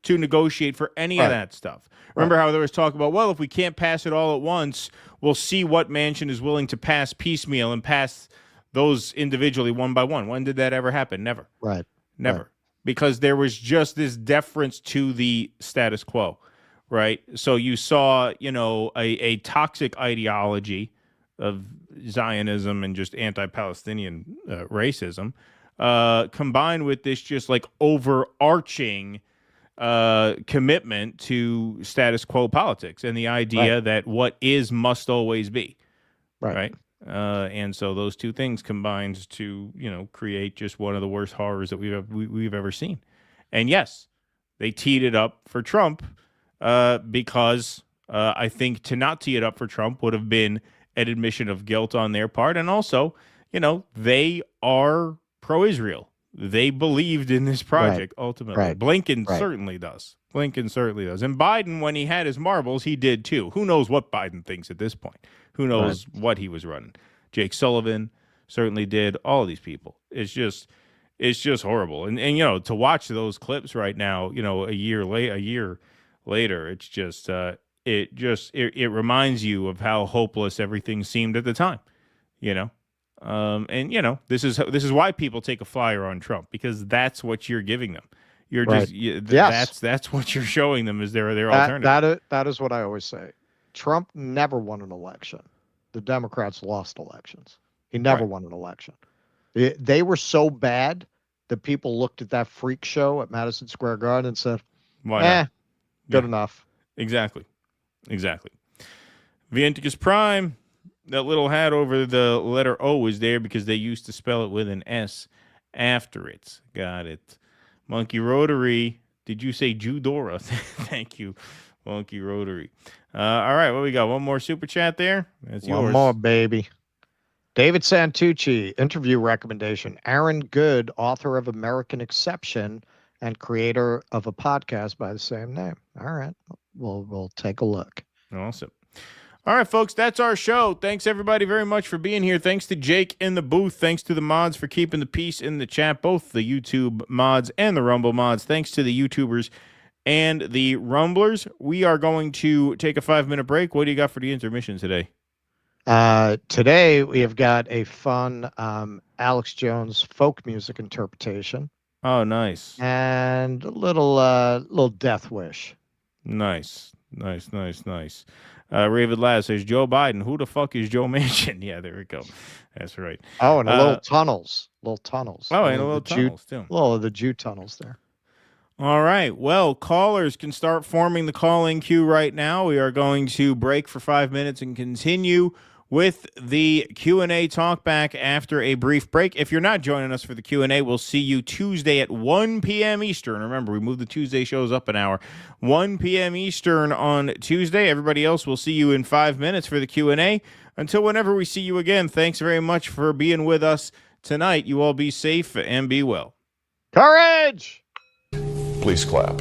J: to negotiate for any of that stuff. Remember how there was talk about, well, if we can't pass it all at once, we'll see what Manchin is willing to pass piecemeal and pass those individually one by one. When did that ever happen? Never.
K: Right.
J: Never.
K: Right.
J: Because there was just this deference to the status quo, right? So you saw, you know, a toxic ideology of Zionism and just anti-Palestinian racism combined with this just like overarching commitment to status quo politics and the idea that what is must always be, right? And so those two things combined to, you know, create just one of the worst horrors that we've ever seen. And yes, they teed it up for Trump because I think to not tee it up for Trump would have been an admission of guilt on their part. And also, you know, they are pro-Israel. they believed in this project ultimately.
K: Right.
J: Blinken
K: Right.
J: certainly does. Blinken certainly does. And Biden, when he had his marbles, he did too. Who knows what Biden thinks at this point? Who knows what he was running? Jake Sullivan certainly did. All of these people. It's just horrible. And you know, to watch those clips right now, you know, a year later, it's just it reminds you of how hopeless everything seemed at the time. You know. And you know, this is why people take a flyer on Trump, because that's what you're giving them. You're just that's what you're showing them is their alternative.
K: That is what I always say. Trump never won an election. The Democrats lost elections. He never won an election. They were so bad that people looked at that freak show at Madison Square Garden and said, good enough.
J: Exactly. Vienticus Prime. That little hat over the letter O is there because they used to spell it with an S after it. Got it. Monkey Rotary. Did you say Judora? Thank you, Monkey Rotary. All right, what we got? One more super chat there? That's yours.
K: One more, baby. David Santucci, interview recommendation. Aaron Good, author of American Exception and creator of a podcast by the same name. All right, we'll take a look.
J: Awesome. All right, folks, that's our show. Thanks, everybody, very much for being here. Thanks to Jake in the booth. Thanks to the mods for keeping the peace in the chat, both the YouTube mods and the Rumble mods. Thanks to the YouTubers and the Rumblers. We are going to take a 5-minute break. What do you got for the intermission today?
K: Today, we have got a fun Alex Jones folk music interpretation.
J: Oh, nice.
K: And a little Death Wish.
J: Nice. Raven Laz says, Joe Biden, who the fuck is Joe Manchin? Yeah, there we go. That's right.
K: Oh, and little tunnels.
J: Oh, and a little tunnels, too.
K: A little of the Jew tunnels there.
J: All right. Well, callers can start forming the calling queue right now. We are going to break for 5 minutes and continue with the Q&A talk back after a brief break. If you're not joining us for the Q&A, we'll see you Tuesday at 1 p.m. Eastern. Remember, we moved the Tuesday shows up an hour. 1 p.m. Eastern on Tuesday. Everybody else, will see you in 5 minutes for the Q&A. Until whenever we see you again, thanks very much for being with us tonight. You all be safe and be well.
K: Courage!
F: Please clap.